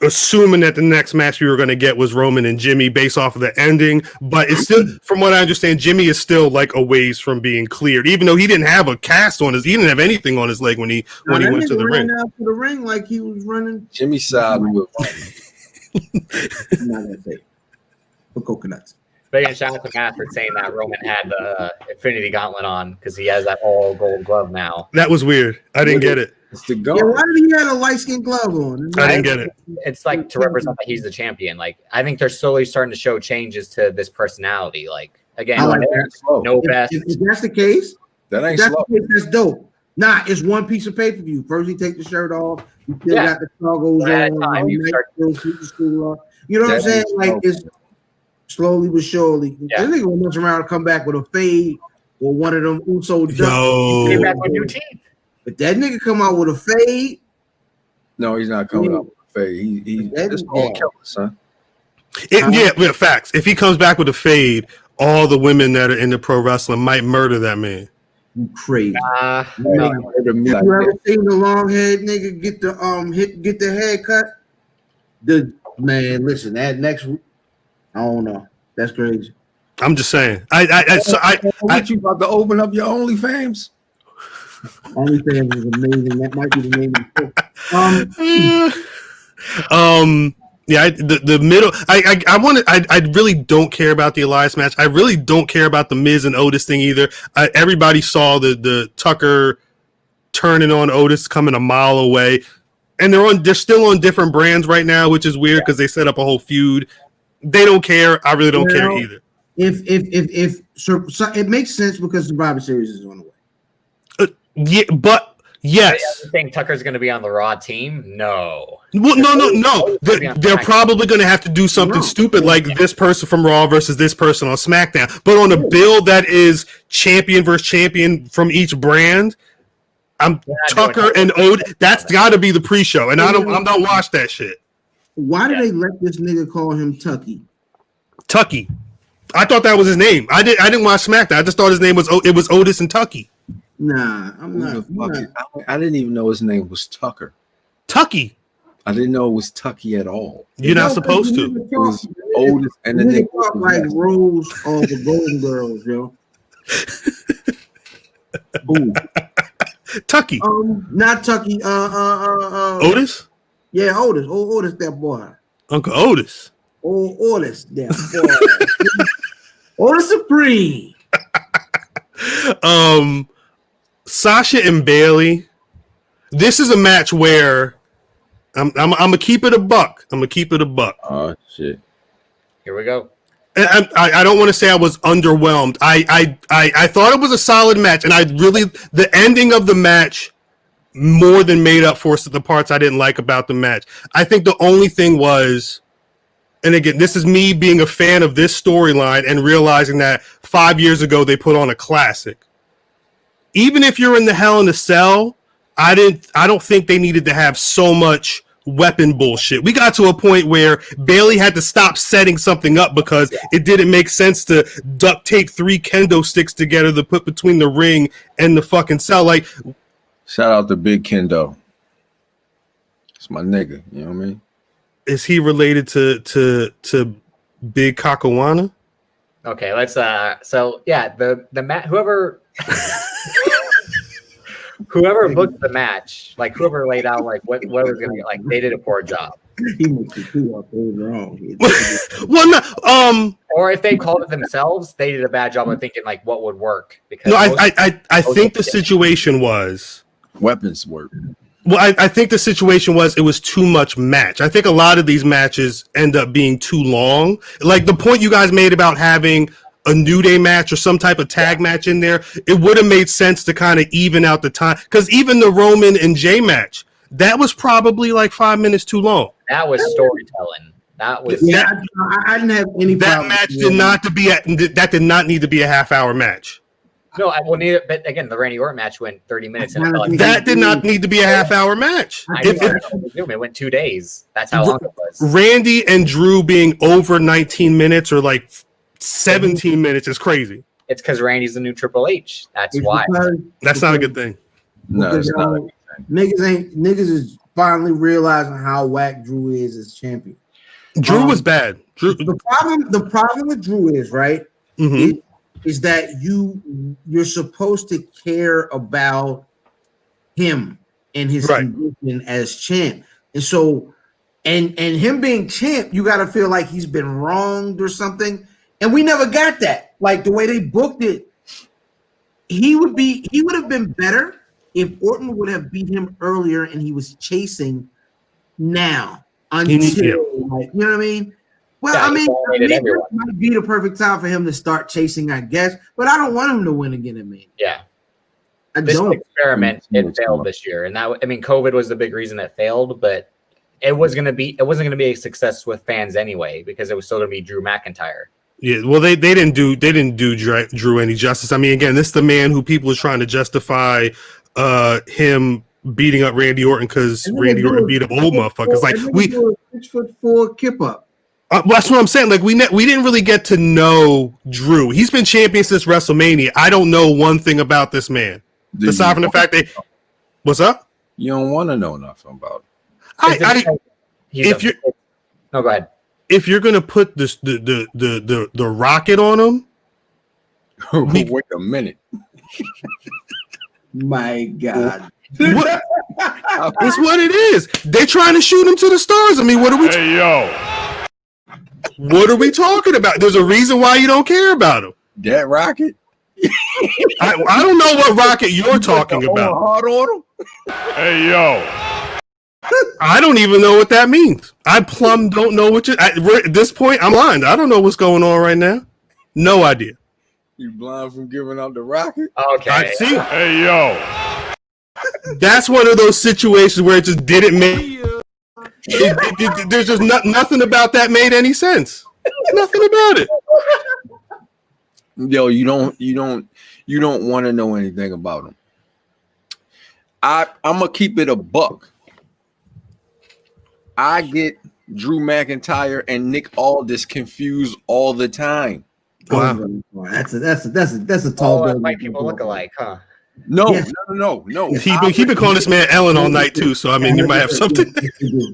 assuming that the next match we were going to get was Roman and Jimmy based off of the ending, but it's still, from what I understand, Jimmy is still like a ways from being cleared, even though he didn't have a cast on he didn't have anything on his leg when he went to the ring. Out to the ring like he was running. Jimmy side with I'm not gonna say for coconuts. But again, shout out to Matt for saying that Roman had the Infinity Gauntlet on because he has that all gold glove now. That was weird. I didn't get it. It's the goat. Yeah, why did he have a light skin glove on? I didn't get it. It's like to represent that he's the champion. Like I think they're slowly starting to show changes to this personality. Like again, no best. If that's the case, that ain't slow. That's dope. Nah, it's one piece of pay per view. First, he take the shirt off. You still got the goggles on. You know what I'm saying? Like it's slowly but surely. Yeah. This nigga will mess around and come back with a fade or one of them Uso jumps. Came back with new teeth. But that nigga come out with a fade. No, he's not coming out with a fade. He's all killer, son. Yeah, facts. If he comes back with a fade, all the women that are into pro wrestling might murder that man. You crazy. No. You ever seen the long head nigga get the haircut? Listen, that next week, I don't know. That's crazy. I'm just saying. You about to open up your OnlyFans? OnlyFans is amazing. That might be the name of the middle. I really don't care about the Elias match. I really don't care about the Miz and Otis thing either. Everybody saw the Tucker turning on Otis coming a mile away, and they're still on different brands right now, which is weird because they set up a whole feud. They don't care. I really don't care either. If so it makes sense because the Survivor Series is on the way. Yeah, but yes. You think Tucker's going to be on the Raw team? No. Well, no. They're probably going to have to do something stupid like this person from Raw versus this person on SmackDown. But on a build that is champion versus champion from each brand, Tucker and Otis. That's got to be the pre-show, and I'm not watch that shit. Why do they let this nigga call him Tucky? Tucky. I thought that was his name. I didn't watch SmackDown. I just thought his name was Otis and Tucky. Nah, I'm not. I didn't even know his name was Tucker. Tucky. I didn't know it was Tucky at all. You're not supposed to. It was Otis and the nigga talk like Rose or the Golden Girls, yo. Tucky. Not Tucky. Otis. Yeah, Otis. Oh, Otis, that boy. Uncle Otis. Oh, Otis, that boy. Otis Supreme. Sasha and Bailey. This is a match where I'm gonna keep it a buck. Oh shit! Here we go. And I don't want to say I was underwhelmed. I thought it was a solid match, and the ending of the match more than made up for the parts I didn't like about the match. I think the only thing was, and again, this is me being a fan of this storyline and realizing that 5 years ago they put on a classic. Even if you're in the Hell in a Cell, I don't think they needed to have so much weapon bullshit. We got to a point where Bailey had to stop setting something up because it didn't make sense to duct tape 3 kendo sticks together to put between the ring and the fucking cell. Like, shout out to Big Kendo. It's my nigga. You know what I mean? Is he related to Big Kakawana? Okay, let's so yeah, the whoever whoever booked the match, like whoever laid out like what was gonna get, like they did a poor job. He must be too up wrong. Well, no, or if they called it themselves, they did a bad job of thinking like what would work. Because no, I think the situation was weapons work. Well, I think the situation was it was too much match. I think a lot of these matches end up being too long. Like the point you guys made about having a New Day match or some type of tag match in there, it would have made sense to kind of even out the time. Because even the Roman and Jay match, that was probably like 5 minutes too long. That was storytelling. That was I didn't have any. That match did not need to be a half-hour match. No, well, neither. But again, the Randy Orton match went 30 minutes, and that did not need to be a half-hour match. It went 2 days. That's how long it was. Randy and Drew being over 19 minutes or like 17 minutes is crazy. It's because Randy's the new Triple H. That's why. That's not a good thing. No, it's not. Niggas is finally realizing how whack Drew is as champion. Drew was bad. The problem with Drew is right. Mm-hmm. Is that you're supposed to care about him and his condition as champ, and so and him being champ, you got to feel like he's been wronged or something, and we never got that. Like the way they booked it, he would have been better if Orton would have beat him earlier and he was chasing now until like, you know what I mean. Well, yeah, I mean, it might be the perfect time for him to start chasing, I guess. But I don't want him to win again at me. Yeah, this experiment it failed this year, and that COVID was the big reason it failed. But it wasn't going to be a success with fans anyway because it was still going to be Drew McIntyre. Yeah, well, they didn't do Drew any justice. I mean, again, this is the man who people are trying to justify him beating up Randy Orton because Randy Orton beat up old motherfuckers. Like 6'4" kip up. Well, that's what I'm saying. Like we didn't really get to know Drew. He's been champion since WrestleMania. I don't know one thing about this man, aside from the fact that what's up. You don't want to know nothing about it. No, go ahead. If you're gonna put this the rocket on him, wait a minute. My God. What? That's what it is. They're trying to shoot him to the stars. I mean, what are we? Hey, yo. What are we talking about? There's a reason why you don't care about him. That rocket? I don't know what rocket you're talking about. Hard on him? Hey, yo. I don't even know what that means. I plumb don't know what at this point, I'm blind. I don't know what's going on right now. No idea. You blind from giving out the rocket? Okay. I see. Hey, yo. That's one of those situations where it just didn't make. There's just nothing about that made any sense. Nothing about it. Yo, you don't want to know anything about him. I'm gonna keep it a buck. I get Drew McIntyre and Nick Aldis confused all the time. Wow, that's a tall building. White people look alike, huh? No. He been calling this man Ellen all night too. So I mean, you might have something.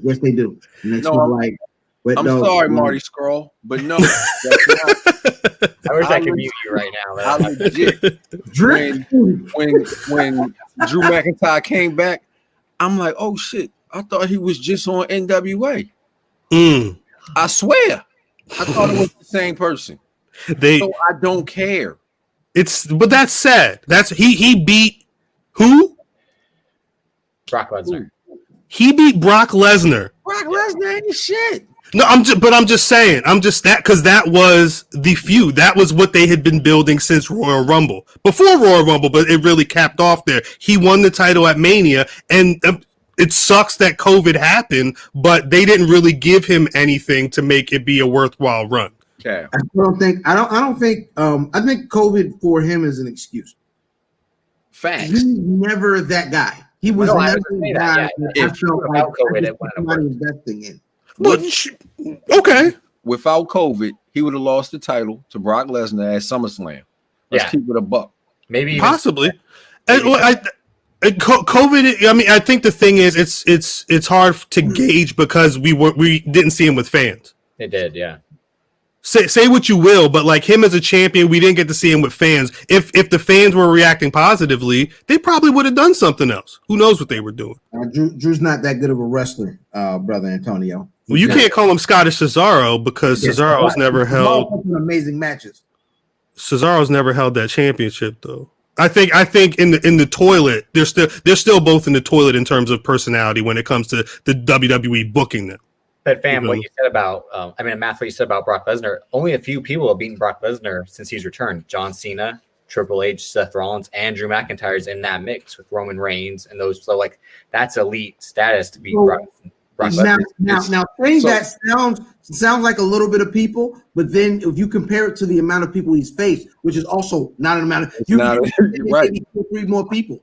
Yes, they do. I'm sorry, Marty Scurll, but no. That's not. I wish I could mute you right now. I legit. When Drew McIntyre came back, I'm like, oh shit! I thought he was just on NWA. I swear, I thought it was the same person. So I don't care. But that's sad. That's he beat who? Brock Lesnar. He beat Brock Lesnar. Brock Lesnar ain't shit. No, I'm just saying. Because that was the feud. That was what they had been building since Royal Rumble. Before Royal Rumble, but it really capped off there. He won the title at Mania, and it sucks that COVID happened, but they didn't really give him anything to make it be a worthwhile run. Okay. I think COVID for him is an excuse. Facts. He's never that guy. He was never the guy that I felt like somebody investing in. But okay. Without COVID, he would have lost the title to Brock Lesnar at SummerSlam. Let's keep it a buck. Maybe possibly. And COVID. I mean, I think the thing is, it's hard to gauge because we didn't see him with fans. It did, yeah. Say what you will, but like him as a champion, we didn't get to see him with fans. If the fans were reacting positively, they probably would have done something else. Who knows what they were doing? Drew's not that good of a wrestler, brother Antonio. Well, you can't call him Scottish Cesaro because Cesaro's never held amazing matches. Cesaro's never held that championship though. I think in the toilet, they're still both in the toilet in terms of personality when it comes to the WWE booking them. But fam, what you said about, Matt, what you said about Brock Lesnar, only a few people have beaten Brock Lesnar since he's returned. John Cena, Triple H, Seth Rollins, and Drew McIntyre's in that mix with Roman Reigns and those. So like that's elite status to beat Brock Lesnar. Now saying that sounds like a little bit of people, but then if you compare it to the amount of people he's faced, which is also not an amount of right. 3 more people.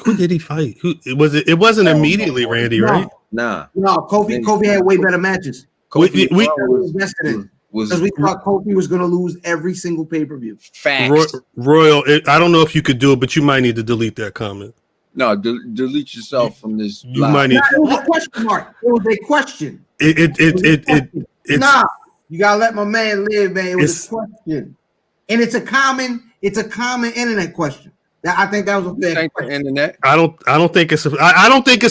Who did he fight? Who was it? It wasn't immediately Randy, right? No, Kofi had way better matches. We invested in because we thought Kofi was going to lose every single pay-per-view. Facts. Royal, I don't know if you could do it, but you might need to delete that comment. No, delete yourself from this. You might need. It was a question mark. It was a question. It's you gotta let my man live, man. It was a question, and it's a common internet question. I think that was a fair question. Internet. I don't think it's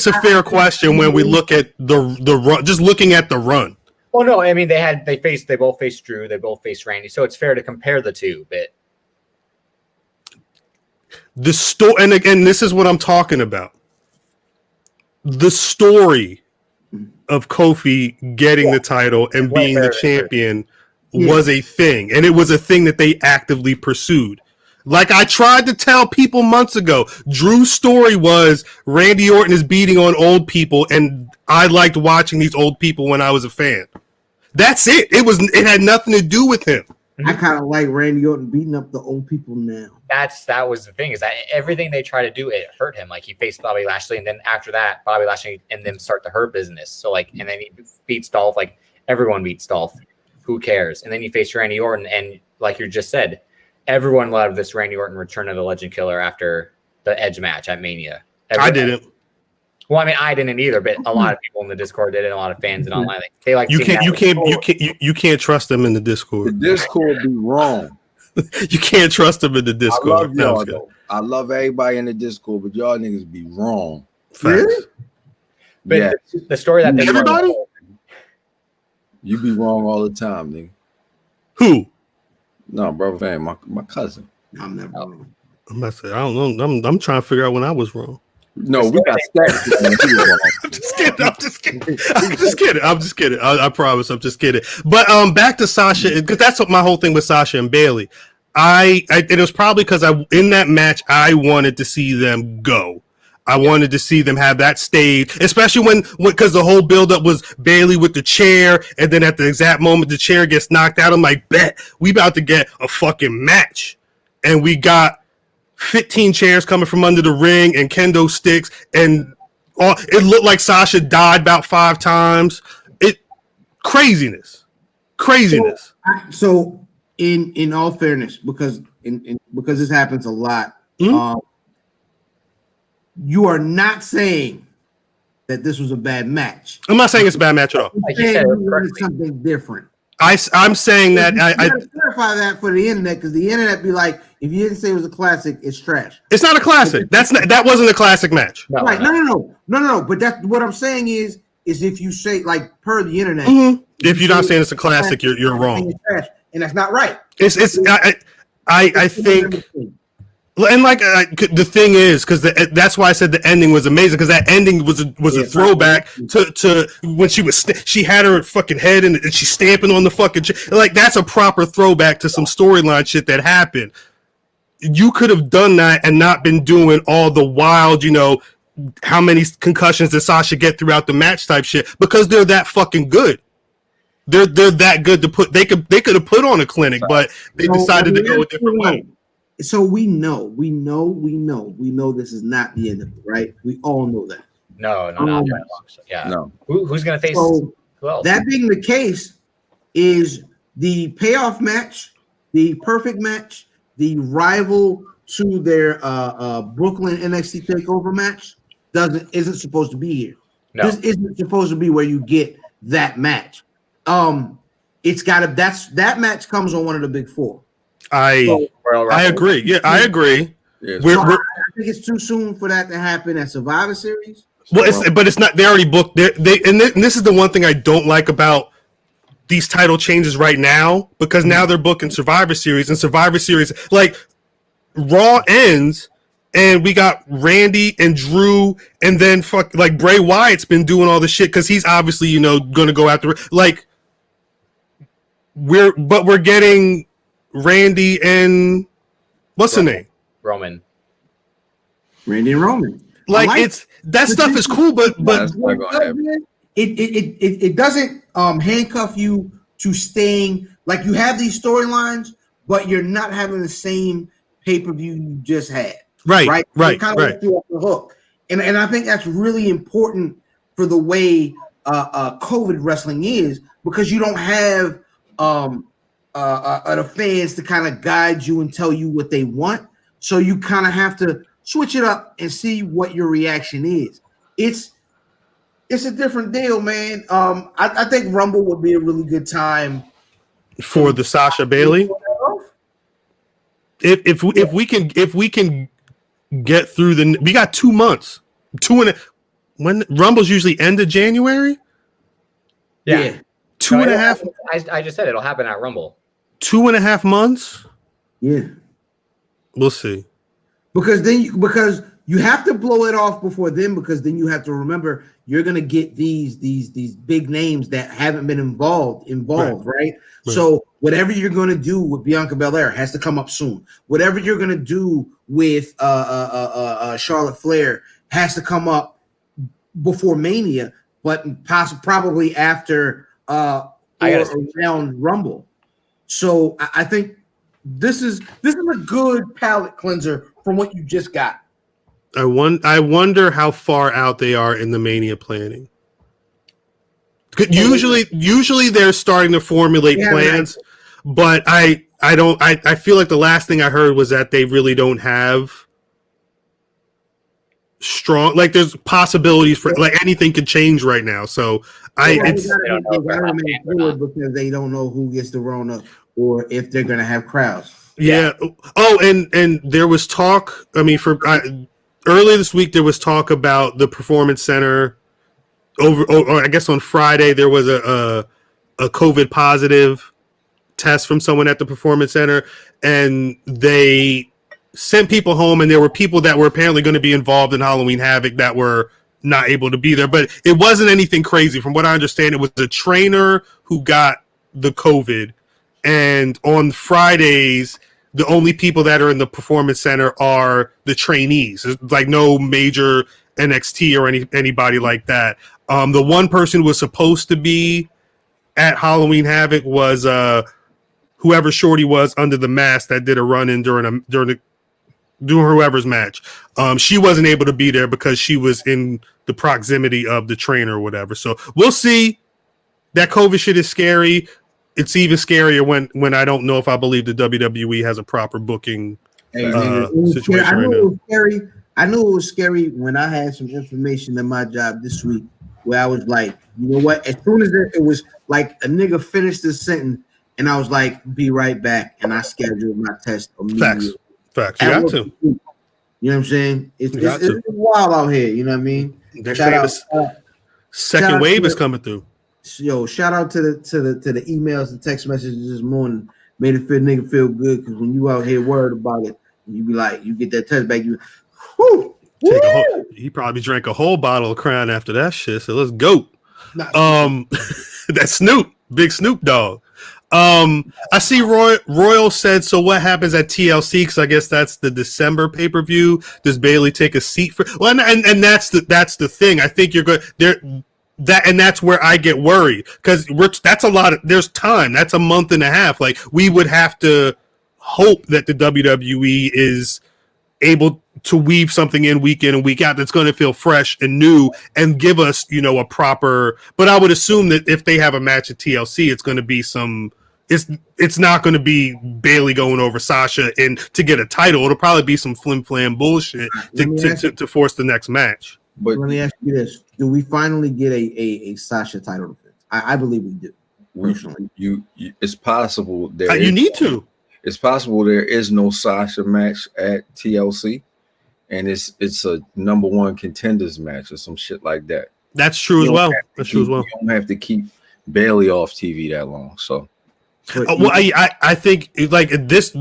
a fair question when we look at the run. Just looking at the run. Well, no, I mean they both faced Drew, they both faced Randy, so it's fair to compare the two. But the story, and again, this is what I'm talking about. The story of Kofi getting the title and being the champion was a thing, and it was a thing that they actively pursued. Like I tried to tell people months ago, Drew's story was Randy Orton is beating on old people, and I liked watching these old people when I was a fan. That's it. It had nothing to do with him. I kind of like Randy Orton beating up the old people now. That was the thing, is that everything they try to do, it hurt him. Like he faced Bobby Lashley, and then after that, Bobby Lashley and them start the Hurt Business. So like, and then he beats Dolph. Like everyone beats Dolph. Who cares? And then you face Randy Orton, and like you just said, everyone loved this Randy Orton return of the Legend Killer after the Edge match at Mania. I didn't. Well, I mean, I didn't either, but a lot of people in the Discord did it. A lot of fans and online, they like. You can't trust them in the Discord. The Discord be wrong. You can't trust them in the Discord. I love everybody in the Discord, but y'all niggas be wrong. Really? But the story that everybody, you be wrong all the time, nigga. Who? No, brother, Van, my cousin. I'm never wrong. I'm about to say, I don't know. I'm trying to figure out when I was wrong. No, we got stats. I'm just kidding. I promise. I'm just kidding. But back to Sasha, because that's what my whole thing with Sasha and Bayley. It was probably because in that match I wanted to see them go. I wanted to see them have that stage, especially because the whole buildup was Bayley with the chair, and then at the exact moment the chair gets knocked out, I'm like, bet we about to get a fucking match, and we got 15 chairs coming from under the ring and kendo sticks, and it looked like Sasha died about 5 times. Craziness. So in all fairness, because this happens a lot, you are not saying that this was a bad match. I'm not saying it's a bad match at all. Like you said, something different. I'm saying that I clarify that for the internet, because the internet be like, if you didn't say it was a classic, it's trash. It's not a classic. That wasn't a classic match. No, right? No. But that's what I'm saying is if you say, like, per the internet, if you're not saying it's a classic, you're wrong. It's trash, and that's not right. I think. And like the thing is, because that's why I said the ending was amazing, because that ending was a throwback to when she had her fucking head and she's stamping on the fucking like, that's a proper throwback to some storyline shit that happened. You could have done that and not been doing all the wild, how many concussions did Sasha get throughout the match type shit, because they're that fucking good. They're that good to put. They could have put on a clinic, but they decided to go a different way. So we know this is not the end of it, right? We all know that. No, not that long. Yeah. No. Who's going to face who else? That being the case, is the payoff match, the perfect match, the rival to their Brooklyn NXT Takeover match isn't supposed to be here. No. This isn't supposed to be where you get that match. It's got to. That match comes on one of the big four. I agree. Yeah, I agree. Yes. I think it's too soon for that to happen at Survivor Series. Well, it's not. They already booked. And this is the one thing I don't like about these title changes right now, because now they're booking Survivor Series, and Survivor Series, like, Raw ends, and we got Randy and Drew, and then Bray Wyatt's been doing all the shit because he's obviously going to go after, like, we're getting Randy and what's the name? Roman. Randy and Roman. Like that stuff is cool, but it doesn't handcuff you to staying. Like, you have these storylines, but you're not having the same pay-per-view you just had. Right. Kind of you off the hook, and I think that's really important for the way COVID wrestling is, because you don't have the fans to kind of guide you and tell you what they want. So you kind of have to switch it up and see what your reaction is. It's a different deal, man. I think Rumble would be a really good time for the Sasha Bailey. If we can get through we got 2 months, when Rumble's usually end of January. Yeah. 2.5. I just said it'll happen at Rumble. 2.5 months. Yeah. We'll see. Because you have to blow it off before then, because then you have to remember you're gonna get these big names that haven't been involved, right? So whatever you're gonna do with Bianca Belair has to come up soon. Whatever you're gonna do with Charlotte Flair has to come up before Mania, but probably after around Rumble. So I think this is a good palate cleanser from what you just got. I wonder how far out they are in the Mania planning. Usually they're starting to formulate plans, but I feel like the last thing I heard was that they really don't have strong, like, there's possibilities for, like, anything could change right now. So because they don't know who gets to run up or if they're gonna have crowds. Yeah. Oh, and there was talk. I mean, earlier this week there was talk about the Performance Center. Or I guess on Friday there was a COVID positive test from someone at the Performance Center, and they sent people home, and there were people that were apparently going to be involved in Halloween Havoc that were not able to be there. But it wasn't anything crazy. From what I understand, it was a trainer who got the COVID, and on Fridays the only people that are in the Performance Center are the trainees. There's like no major NXT or anybody like that. The one person who was supposed to be at Halloween Havoc was whoever Shorty was under the mask that did a run-in during whoever's match. She wasn't able to be there because she was in the proximity of the trainer or whatever. So we'll see. That COVID shit is scary. It's even scarier when I don't know if I believe the WWE has a proper booking situation right now. I knew it was scary when I had some information in my job this week where I was like, you know what? As soon as it was like a nigga finished the sentence, and I was like, be right back, and I scheduled my test immediately. Facts. You have to. You know what I'm saying? It's wild out here. You know what I mean? Second wave is coming through. Yo, shout out to the emails and text messages this morning. Made it nigga feel good, because when you out here worried about it, you be like, you get that test back, you whoo. He probably drank a whole bottle of Crown after that shit. So let's go. That's Snoop, big Snoop Dogg. I see Royal said, so what happens at TLC? Because I guess that's the December pay-per-view. Does Bailey take a seat for? Well, and that's the thing. I think you're good there. And that's where I get worried, because that's a lot of, there's time. That's a month and a half. Like, we would have to hope that the WWE is able to weave something in and week out that's going to feel fresh and new and give us, a proper. But I would assume that if they have a match at TLC, it's going to be some, it's not going to be Bayley going over Sasha and to get a title. It'll probably be some flim flam bullshit to force the next match. But let me ask you this: do we finally get a Sasha title defense? I believe we do. Personally, you it's possible you need to. It's possible there is no Sasha match at TLC, and it's a number one contenders match or some shit like that. That's true as well. That's true as well. You don't have to keep Bayley off TV that long. So, well, I think like this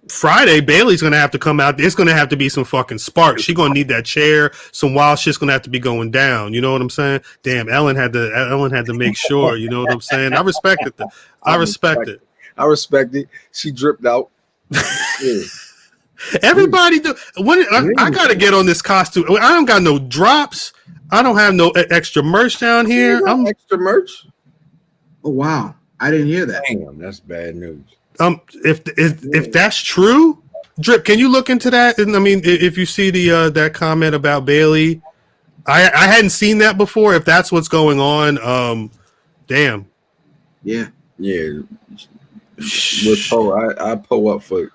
Friday, Bayley's gonna have to come out. It's gonna have to be some fucking sparks. She's gonna need that chair. Some wild shit's gonna have to be going down. You know what I'm saying? Damn, Ellen had to make sure. You know what I'm saying? I respect it. I respect it. I respect it. She dripped out. Yeah. Everybody do. I gotta get on this costume. I don't got no drops. I don't have no extra merch down here. I'm extra merch. Oh wow, I didn't hear that. Damn, that's bad news. If that's true, Drip, can you look into that? And I mean, if you see the that comment about Bayley, I hadn't seen that before. If that's what's going on, damn. Yeah. I pull up for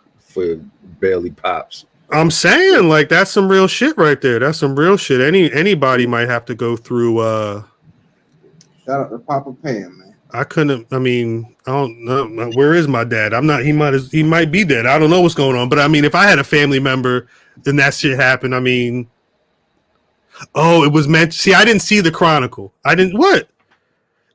Bayley pops. I'm saying, like, that's some real shit right there. That's some real shit. Anybody might have to go through. Shout out to Papa Pam, man. I don't know. Where is my dad? I'm not. He might be dead. I don't know what's going on. But I mean, if I had a family member, then that shit happened. I mean, it was meant. See, I didn't see the Chronicle. I didn't. What?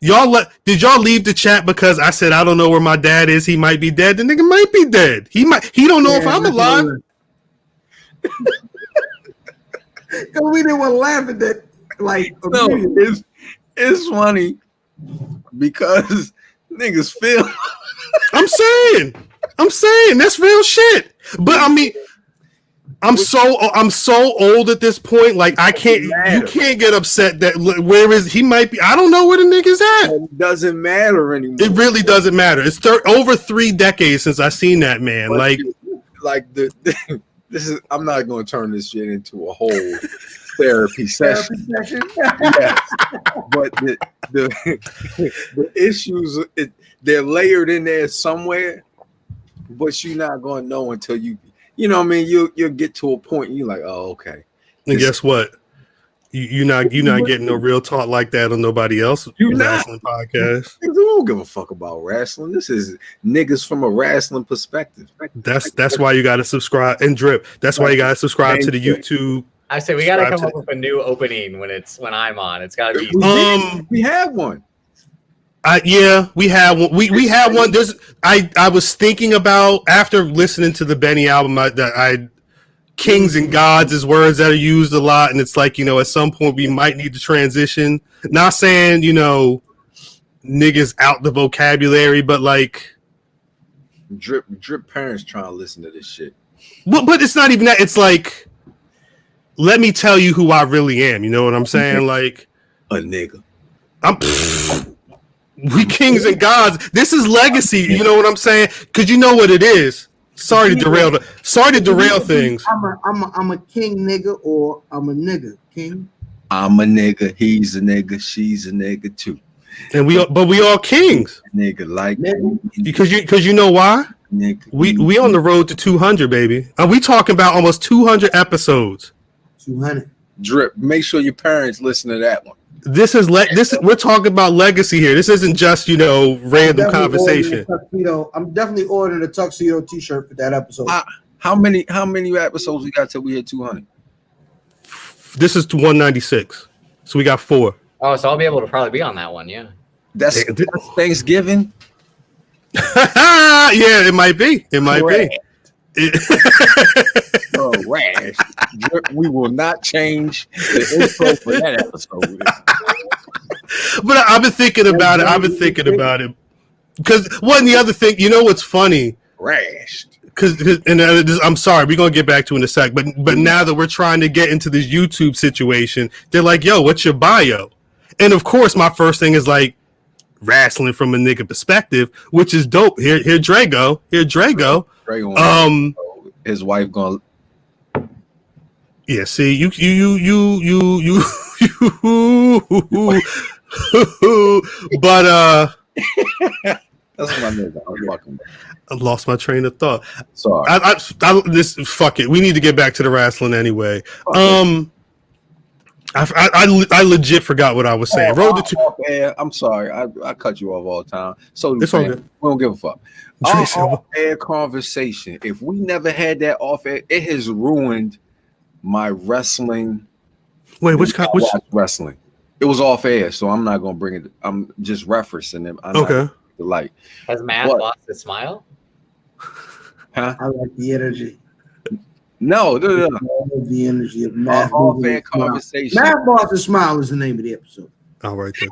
Did y'all leave the chat because I said I don't know where my dad is? He might be dead. The nigga might be dead. He don't know if I'm alive. Because we didn't want to laugh at that. Like, no, it's funny because niggas feel. I'm saying that's real shit. But I mean, I'm so old at this point. Like, I can't. You can't get upset that where is he? Might be. I don't know where the nigga's at. It doesn't matter anymore. It really doesn't matter. It's over 3 decades since I seen that man. This is. I'm not going to turn this shit into a whole therapy session. Yes. But the issues, they're layered in there somewhere, but you're not going to know until you know what I mean? You'll get to a point and you're like, oh, okay. And guess what? You're not getting no real talk like that on nobody else's wrestling podcast. I don't give a fuck about wrestling. This is niggas from a wrestling perspective. That's why you got to subscribe and Drip. That's why you got to subscribe to the YouTube. I say we got to come up with a new opening when I'm on. It's got to be. We have one. We have one. We have one. I was thinking about after listening to the Benny album that Kings and Gods is words that are used a lot, and it's like, at some point we might need to transition. Not saying, niggas out the vocabulary, but like Drip parents trying to listen to this shit. But it's not even that. It's like, let me tell you who I really am. You know what I'm saying? Like a nigga. We Kings and Gods. This is legacy. You know what I'm saying? Because you know what it is. Sorry to derail things. I'm a king nigga, or I'm a nigga king. I'm a nigga. He's a nigga. She's a nigga too. And we all kings. Nigga like because you know why? Nigga. We on the road to 200, baby. And we talking about almost 200 episodes. 200. Drip. Make sure your parents listen to that one. We're talking about legacy here. This isn't just random conversation. I'm definitely ordering a tuxedo T-shirt for that episode. How many episodes we got till we hit 200? This is 196, so we got 4. Oh, so I'll be able to probably be on that one. Yeah, that's Thanksgiving. Yeah, it might be. It might be. Oh, rash. We will not change the intro for that episode. But I've been thinking about it. Because the other thing, what's funny? Rash. I'm sorry, we're gonna get back to it in a sec. But now that we're trying to get into this YouTube situation, they're like, "Yo, what's your bio?" And of course, my first thing is like, wrestling from a nigga perspective, which is dope. Here, Drago. His wife gonna. Yeah, see, you but That's my nigga. I'm fucking. I lost my train of thought. Sorry. Fuck it. We need to get back to the wrestling anyway. I legit forgot what I was saying. I'm sorry. I cut you off all the time. So it's all good. We don't give a fuck. Off-air conversation. If we never had that off-air, it has ruined my wrestling. Wait, which wrestling? It was off-air, so I'm not gonna bring it. I'm just referencing them. Okay. The light. Has Matt lost his smile? Huh? I like the energy. No. The energy of Matt. Off-air conversation. Matt lost his smile is the name of the episode. I'll write that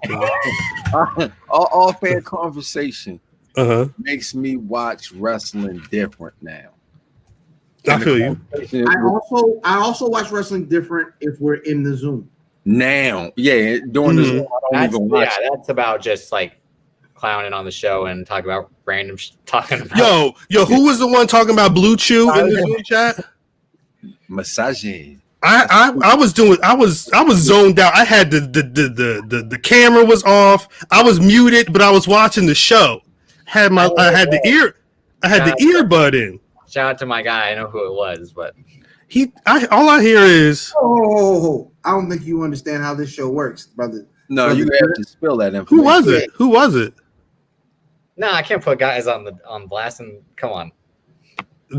down. Off-air conversation makes me watch wrestling different now. I feel you. I also watch wrestling different if we're in the Zoom. Now, yeah, during the Zoom, I don't even watch. Yeah, that's about just like clowning on the show and talking about random talking about. Yo, who was the one talking about Blue Chew in the Zoom chat? Massaging. I was zoned out. I had the camera was off. I was muted, but I was watching the show. I had the earbud in. Shout out to my guy. I know who it was, but all I hear is I don't think you understand how this show works, brother. No, you have to spill that information. Who was it? No, I can't put guys on blast. And come on.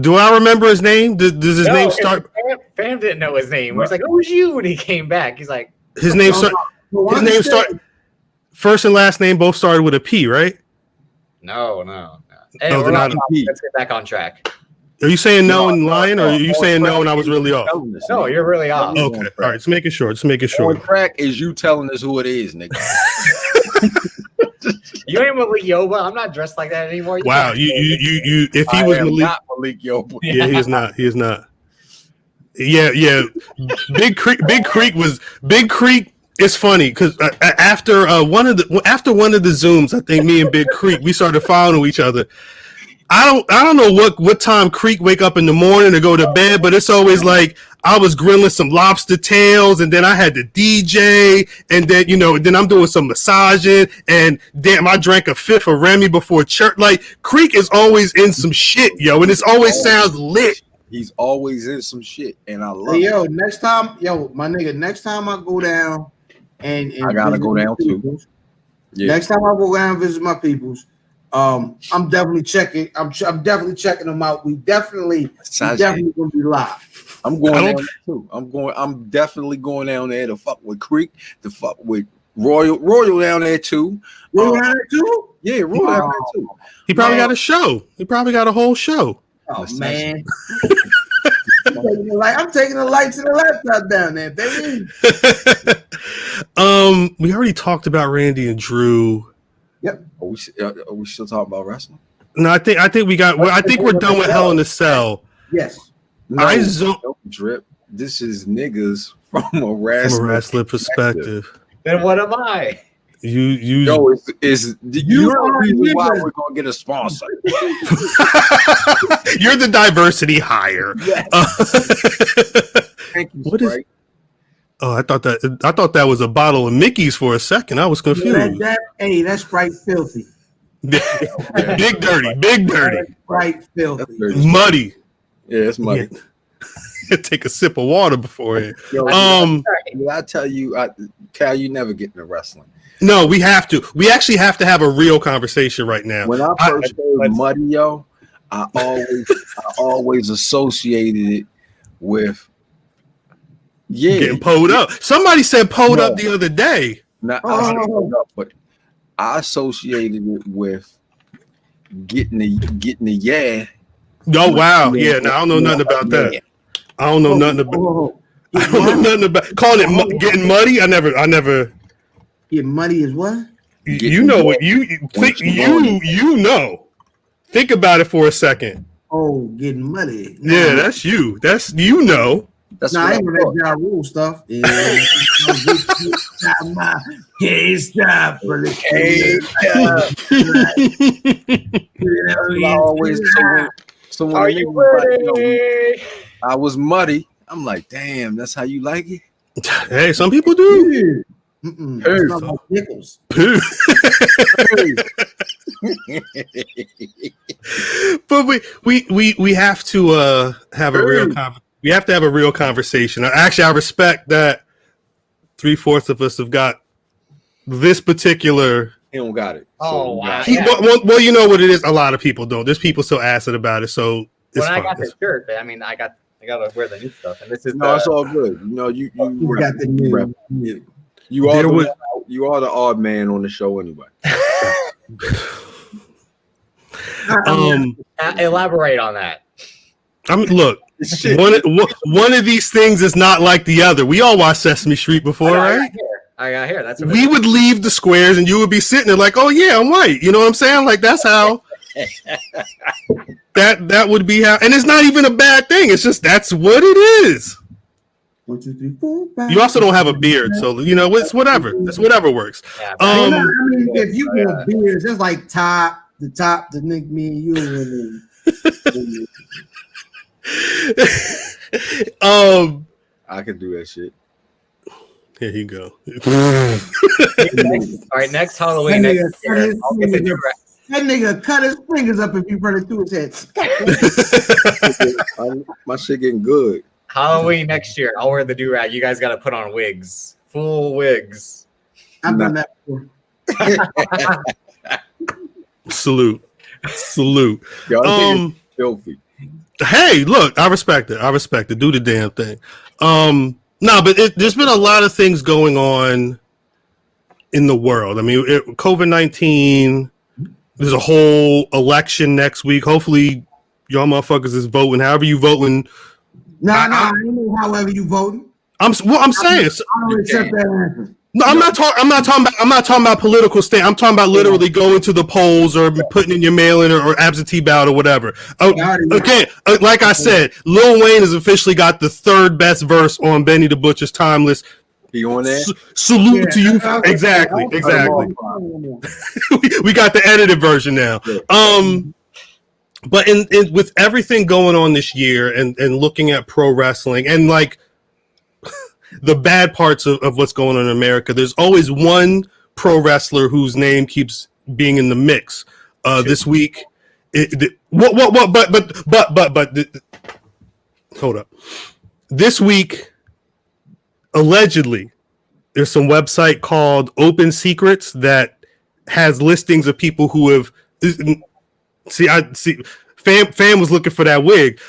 Do I remember his name? Does his name start? Fam didn't know his name. He was like, "Who's you?" When he came back, he's like, "His name start. First and last name both started with a P, right?" No. Anyway, let's get back on track. Are you saying no and lying, or are you saying no and I was really off? No, you're really off. Okay, all right. Just making sure. On track is you telling us who it is, nigga. You ain't Malik Yoba. I'm not dressed like that anymore. Wow, you. If he was Malik Yoba, yeah, he is not. He is not. Yeah. Big Creek is funny because after one of the Zooms, I think me and Big Creek we started following each other. I don't know what time Creek wake up in the morning to go to bed, but it's always like I was grilling some lobster tails, and then I had the DJ, and then then I'm doing some massaging, and damn, I drank a fifth of Remy before church. Like Creek is always in some shit, yo, and it always sounds lit. He's always in some shit, and I love it. Next time I go down and I gotta go down too. Yeah. Next time I go down and visit my peoples. I'm definitely checking. I'm definitely checking them out. We definitely gonna be live. I'm going down there too. I'm definitely going down there to fuck with Creek, to fuck with Royal down there too. Royal down there too? Yeah, Royal down there too. He probably got a show. He probably got a whole show. Oh man. I'm taking the lights and the laptop down there, baby. We already talked about Randy and Drew. Yep. Are we still talking about wrestling? No, I think we got. I think we're done with Hell in a Cell. Yes. Drip. This is niggas from a wrestling perspective. Then what am I? You're the reason why we're gonna get a sponsor. You're the diversity hire. Yes. Thank you. What is? Oh, I thought that was a bottle of Mickey's for a second. I was confused. That's Sprite filthy. Big dirty. Sprite filthy. Muddy. Yeah, it's muddy. Yeah. Take a sip of water beforehand. I tell you, Cal, you never get into wrestling. No, we have to. We actually have to have a real conversation right now. When I first heard muddy, yo, I always associated it with getting pulled up. Somebody said pulled up the other day. Not but I associated it with getting the yeah. Oh wow, yeah. Now I don't know nothing about that. I don't know nothing about. I don't know nothing about calling it getting muddy. I never. Get muddy is what? You know what you think? You know. Think about it for a second. Oh, getting muddy. Yeah, that's you. That's That's I ain't that Ja Rule stuff. Can't stop for the someone are you ready? I was muddy. I'm like, damn, that's how you like it? Hey, some people do. It's not like nickels. But we have to have a real we have to have a real conversation. Actually, I respect that 3/4 of us have got this particular. He don't got it. Oh, wow. Well, you know what it is. A lot of people don't. There's people so acid about it. So when I got the shirt, I mean, I got to wear the new stuff, and this is it's all good. You know, you got the new. You are the odd man on the show anyway. Elaborate on that. I mean, look, one of these things is not like the other. We all watched Sesame Street before, right? I got here. That's we would leave the squares, and you would be sitting there like, "Oh yeah, I'm white." You know what I'm saying? Like that's how. that would be how, and it's not even a bad thing. It's just that's what it is. 1, 2, 3, 4, 5. You also don't have a beard, so you know it's whatever. It's whatever works. Yeah, I mean, if you want beards, it's like the top to nick me and you. I can do that shit. Here you go. All right, next Halloween. Next year, I'll get the new that nigga cut his fingers up if you run it through his head. My shit getting good. Halloween next year, I'll wear the do-rag. You guys got to put on wigs. Full wigs. I've done that before. Salute. Y'all filthy. Hey, look, I respect it. Do the damn thing. No, but there's been a lot of things going on in the world. I mean, COVID-19, there's a whole election next week. Hopefully, y'all motherfuckers is voting. However you voting. I don't know however you voting. I'm saying. I don't accept that answer. No, I'm not talking about political stand. I'm talking about literally going to the polls or putting in your mail-in or absentee ballot or whatever. Again, like I said, Lil Wayne has officially got the 3rd best verse on Benny the Butcher's Timeless. Be on that. Salute to you. Exactly. We got the edited version now. But in with everything going on this year and looking at pro wrestling and like the bad parts of what's going on in America, there's always one pro wrestler whose name keeps being in the mix. This week, hold up. This week, allegedly, there's some website called Open Secrets that has listings of people who have. Fam was looking for that wig.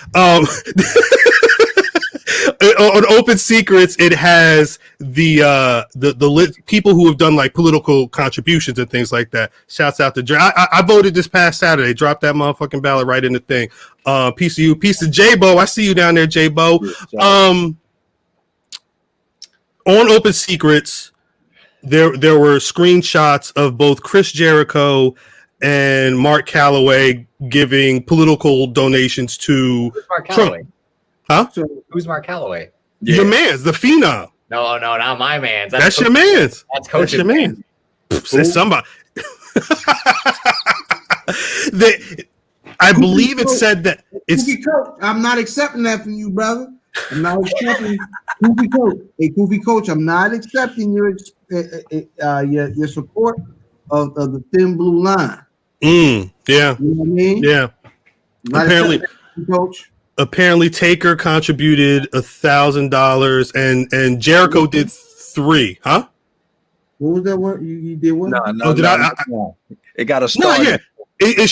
On Open Secrets, it has the people who have done like political contributions and things like that. Shouts out to I voted this past Saturday. Dropped that motherfucking ballot right in the thing. Peace to you, peace to J-Bo. I see you down there, J-Bo. On Open Secrets, there were screenshots of both Chris Jericho and Mark Calloway giving political donations to Trump. Huh? So, who's Mark Calloway? Your man's the Phenom. No, not my man's. That's your man's. That's Coach's your man. Says somebody. I believe it said that it's. Coach, I'm not accepting that from you, brother. I'm not accepting Goofy Coach. Hey, Goofy Coach, I'm not accepting your support of the Thin Blue Line. Yeah. You know what I mean? Yeah. Apparently Taker contributed $1,000 and Jericho did $3. Huh? What was that word? You did what? No. It got a star. No, yeah. It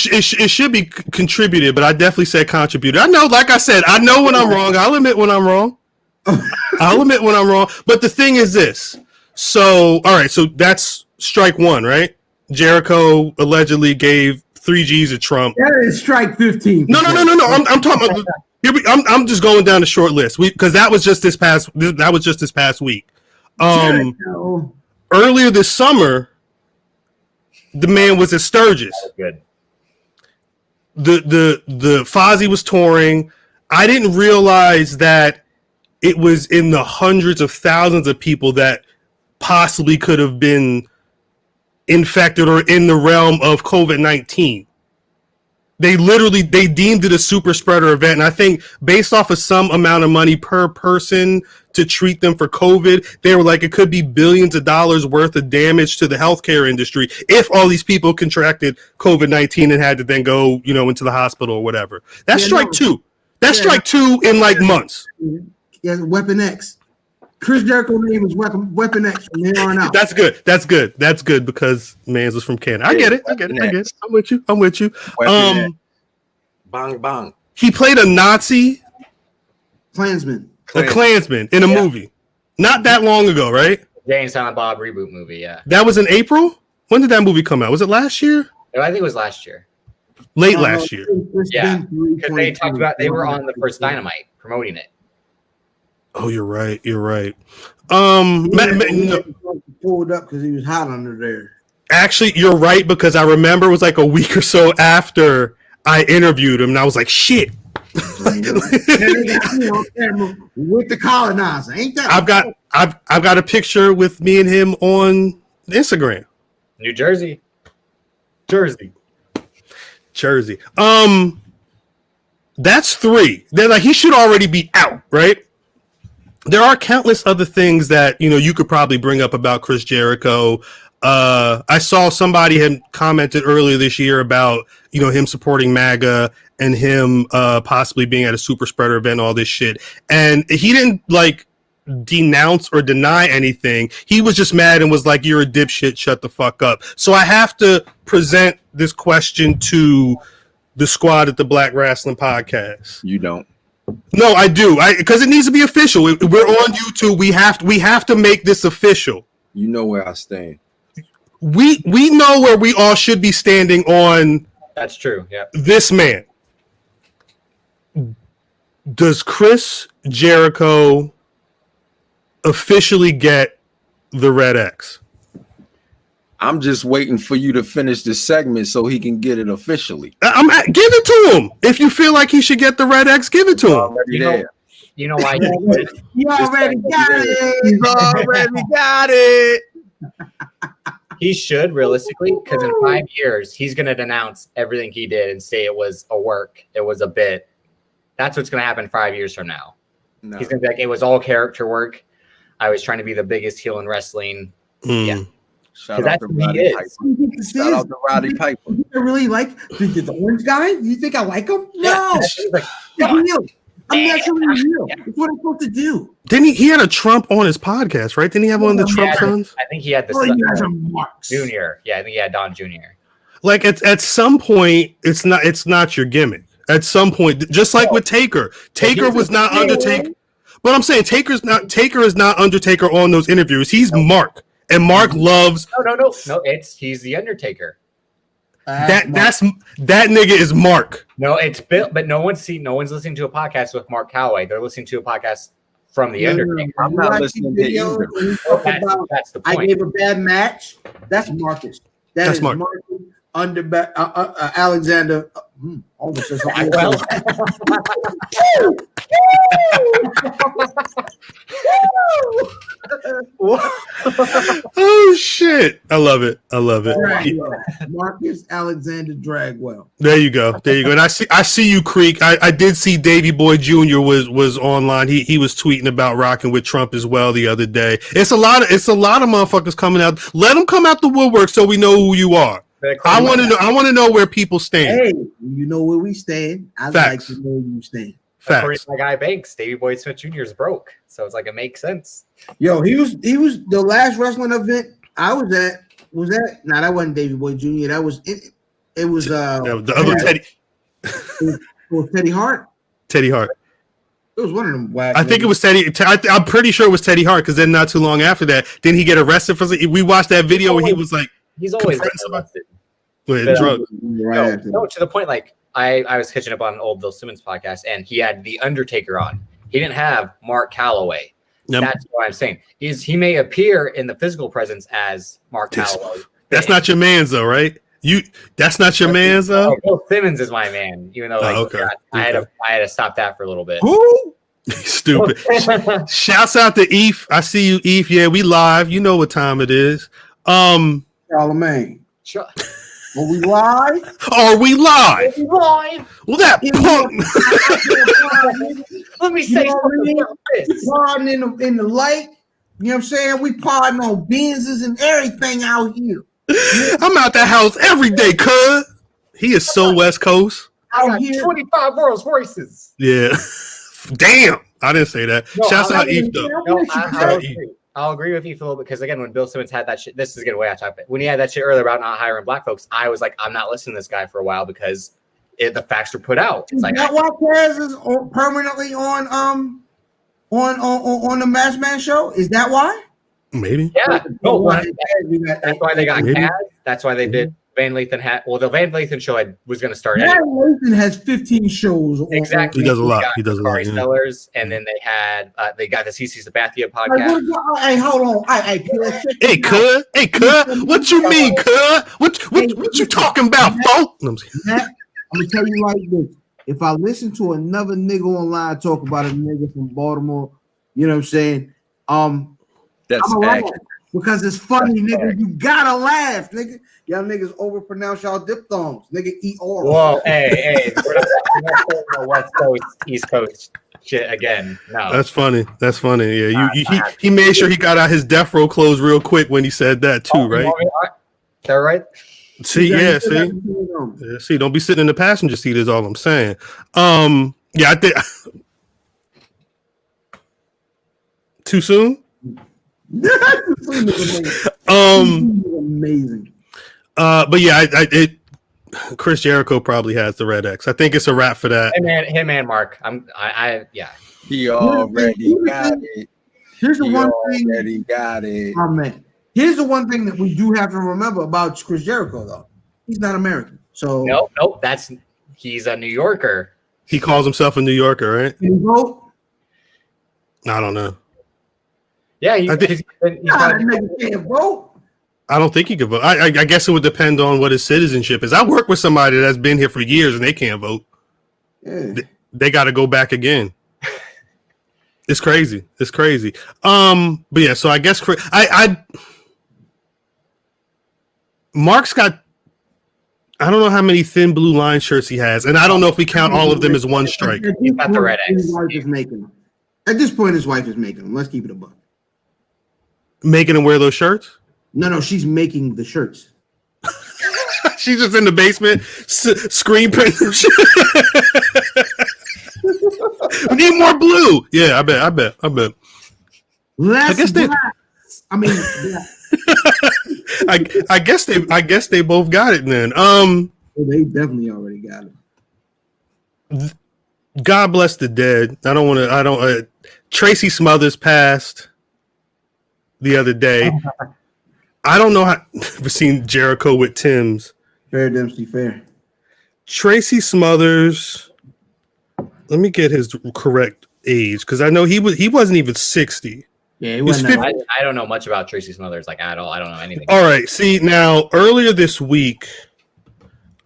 should be contributed, but I definitely said contributed. I know, like I said, I know when I'm wrong. I'll admit when I'm wrong. But the thing is this. So, all right. So that's strike one, right? Jericho allegedly gave 3 G's to Trump. That is strike 15. No. I'm talking about. I'm just going down the short list because that was just this past week. Earlier this summer, the man was at Sturgis. Good. The Fozzy was touring. I didn't realize that it was in the hundreds of thousands of people that possibly could have been infected or in the realm of COVID-19. They deemed it a super spreader event, and I think based off of some amount of money per person to treat them for COVID. They were like, it could be billions of dollars worth of damage to the healthcare industry if all these people contracted COVID-19 and had to then go, into the hospital or whatever. That's strike two. That's strike two in like months. Yeah, Weapon X. Chris Jericho's name was Weapon X from here on out. That's good. That's good because Mans was from Canada. I get it. I'm with you. Bang bang. He played a Nazi, Klansman. a Klansman in a movie not that long ago, right? Jay and Silent Bob reboot movie. Yeah, that was in April. When did that movie come out? Was it last year? I think it was last year. Late last year. Yeah, because they talked about they were on the first Dynamite promoting it. Oh, you're right. Pulled up because he was hot under there. Actually, you're right because I remember it was like a week or so after I interviewed him, and I was like, "Shit." With the colonizer, ain't that? I've got a picture with me and him on Instagram. New Jersey. That's three. They're like, he should already be out, right? There are countless other things that you could probably bring up about Chris Jericho. I saw somebody had commented earlier this year about him supporting MAGA and him possibly being at a super spreader event, all this shit, and he didn't like denounce or deny anything. He was just mad and was like, "You're a dipshit, shut the fuck up." So I have to present this question to the squad at the Black Rasslin Podcast. You don't. No, I do. Because it needs to be official. We're on YouTube. We have to make this official. You know where I stand. We know where we all should be standing on. That's true. Yeah. This man. Does Chris Jericho officially get the Red X? I'm just waiting for you to finish the segment so he can get it officially. Give it to him. If you feel like he should get the Red X, give it to him. You know why? You already got it. He's already got it. He should realistically, because in 5 years he's going to denounce everything he did and say it was a work, it was a bit. That's what's going to happen 5 years from now. No. He's going to be like, it was all character work. I was trying to be the biggest heel in wrestling. Yeah. Shout out to Roddy Piper. Shout out to Roddy Piper. You really like the orange guy? You think I like him? No. Like, I'm naturally real. It's what I'm supposed to do. Didn't he had a Trump on his podcast, right? Didn't he have one of the Trump sons? I think he had the son, Junior. Yeah, I think he had Don Jr. Like at some point, it's not your gimmick. At some point, just like with Taker. Taker was not Undertaker. But I'm saying Taker is not Undertaker on those interviews. He's Mark. And Mark loves No. He's the Undertaker. That nigga is Mark. No, it's Bill, but no one's listening to a podcast with Mark Calloway. They're listening to a podcast from the Undertaker. I'm not listening to either. That's the point. I gave a bad match. That's Marcus. That's Marcus Alexander. Almost said something. Oh shit! I love it. Marcus Alexander Dragwell. There you go. And I see you, Creek. I did see Davey Boy Jr. was online. He was tweeting about rocking with Trump as well the other day. It's a lot of motherfuckers coming out. Let them come out the woodwork so we know who you are. I want to know where people stand. Hey, you know where we stand. I'd like to know where you stand. According to my guy Banks, Davey Boy Smith Jr. is broke, so it's like it makes sense. Yo, he was the last wrestling event I was at. Was that? No, that wasn't Davey Boy Jr. That was it. It was the other Teddy. It was Teddy Hart. Teddy Hart. It was one of them. I think it was Teddy. I'm pretty sure it was Teddy Hart because then not too long after that, didn't he get arrested for? We watched that video where he was like, he's always arrested. Drugs. No, to the point like. I was catching up on an old Bill Simmons podcast, and he had the Undertaker on. He didn't have Mark Calloway. Yep. That's what I'm saying. He may appear in the physical presence as Mark Calloway. That's not your man's though, right? That's not your man's though. Bill Simmons is my man, even though I had to stop that for a little bit. Who? Stupid. Shouts out to Eve. I see you, Eve. Yeah, we live. You know what time it is. Charlemagne. Are we live? Are we live? Live. Well, that punk. Let me say something about this. Podding in the lake. You know what I'm saying? We podding on Benzes and everything out here. I'm out the house every day, cuz. He is so West Coast. I got 25 Rolls Royces. Yeah. Damn. I didn't say that. No, Shouts out Eve, though. No, I'll agree with you, Phil, because again, when Bill Simmons had that shit, this is getting way off topic. When he had that shit earlier about not hiring black folks, I was like, I'm not listening to this guy for a while because the facts were put out. It's like, that why Taz is permanently on the Masked Man show? Is that why? Maybe. Yeah. No, that's why they got Maybe. Kaz. That's why they did Van Lathan the Van Lathan show was going to start. Van Anyway. Lathan has 15 shows. Exactly. He does a lot. He does a lot. Sellers, and then they had they got the CC Sabathia podcast. Hey, hold on. Hey, cuz. Hey, cuz. What you mean, cuz? What you talking about, folks? I'm gonna tell you like this. If I listen to another nigga online talk about a nigga from Baltimore, you know what I'm saying? That's accurate. Because it's funny, nigga. You gotta laugh, nigga. Y'all niggas overpronounce y'all diphthongs. Nigga, E-R. Whoa, hey. We're not talking about West Coast, East Coast shit again. No. That's funny. Yeah, he made sure he got out his death row clothes real quick when he said that too, right? They're right. See, see, don't be sitting in the passenger seat is all I'm saying. Yeah, I think too soon. Amazing. But yeah, Chris Jericho probably has the Red X. I think it's a wrap for that. Him and Mark. Yeah. He already got it. Here's the one thing. Already got it. Oh man. Here's the one thing that we do have to remember about Chris Jericho, though. He's not American. So nope. He's a New Yorker. He calls himself a New Yorker, right? Can he vote? I don't know. Yeah, Nigga can't vote. I don't think he could vote. I guess it would depend on what his citizenship is. I work with somebody that's been here for years and they can't vote. Yeah. They got to go back again. It's crazy. But yeah, so I guess Mark's got, I don't know how many thin blue line shirts he has, and I don't know if we count all of them as one strike. He's got the Red X. At this point, his wife is making them. Let's keep it a buck. Making him wear those shirts? No, she's making the shirts. She's just in the basement, screen printing shit. We need more blue. Yeah, I bet. I guess they both got it then. They definitely already got it. God bless the dead. Tracie Smothers passed the other day. I don't know how I've seen Jericho with Tim's. Fair Dempsey, fair. Tracie Smothers. Let me get his correct age because I know he wasn't even 60. Yeah, he wasn't. I don't know much about Tracie Smothers like at all. I don't know anything. All right. See, now earlier this week,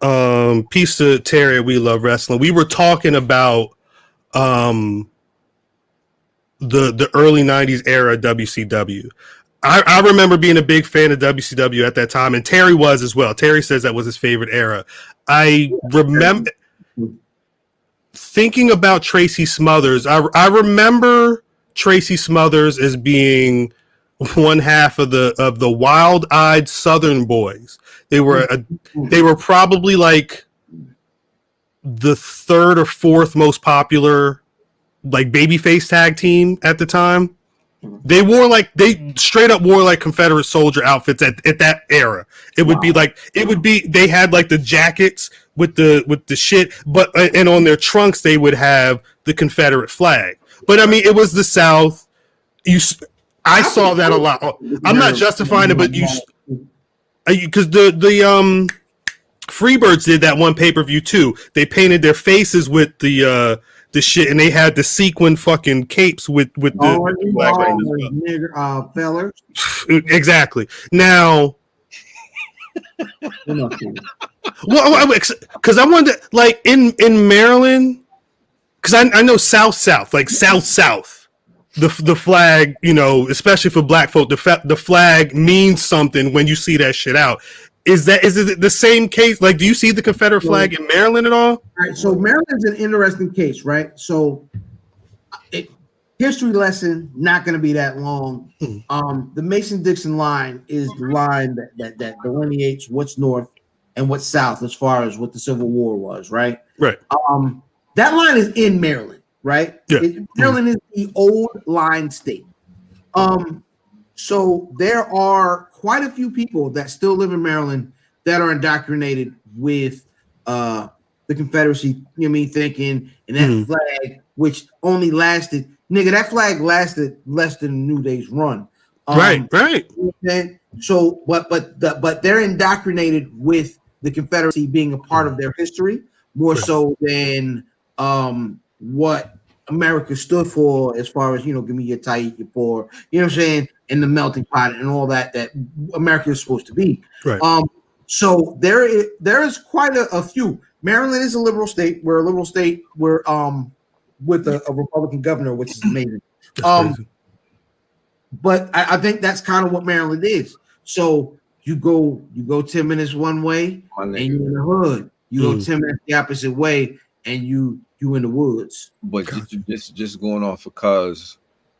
peace to Terry, We Love Wrestling. We were talking about the early 90s era WCW. I remember being a big fan of WCW at that time, and Terry was as well. Terry says that was his favorite era. I remember thinking about Tracie Smothers. I remember Tracie Smothers as being one half of the Wild-Eyed Southern Boys. They were probably like the third or fourth most popular like babyface tag team at the time. They straight up wore like Confederate soldier outfits at that era. It would be they had like the jackets with the shit, but and on their trunks they would have the Confederate flag. But I mean, it was the South. I saw that a lot. I'm not justifying it, but because the Freebirds did that one pay-per-view too. They painted their faces with the shit, and they had the sequin fucking capes with the black fellers. Exactly. Now, well, because I wonder, like in Maryland, because I know South, like South, the flag, you know, especially for black folk, the flag means something when you see that shit out. is it the same case? Like, do you see the Confederate flag in Maryland at all? All right, so Maryland's an interesting case, right? So, history lesson, not going to be that long. The Mason-Dixon line is the line that delineates what's north and what's south as far as what the Civil War was, right? Right. That line is in Maryland, right? Yeah. Maryland is the old line state. So there are quite a few people that still live in Maryland that are indoctrinated with the Confederacy, you know what I mean, thinking, and that flag, which only lasted, nigga, that flag lasted less than a New Day's run. Right. You know, so, but they're indoctrinated with the Confederacy being a part of their history more so than what America stood for, as far as, you know, give me your tight, your poor, you know what I'm saying, and the melting pot and all that America is supposed to be. Right. So there is quite a few. Maryland is a liberal state. We're a liberal state. We're with a Republican governor, which is amazing. But I think that's kind of what Maryland is. So you go 10 minutes one way and you're in the hood. You go 10 minutes the opposite way and you in the woods. But just going off of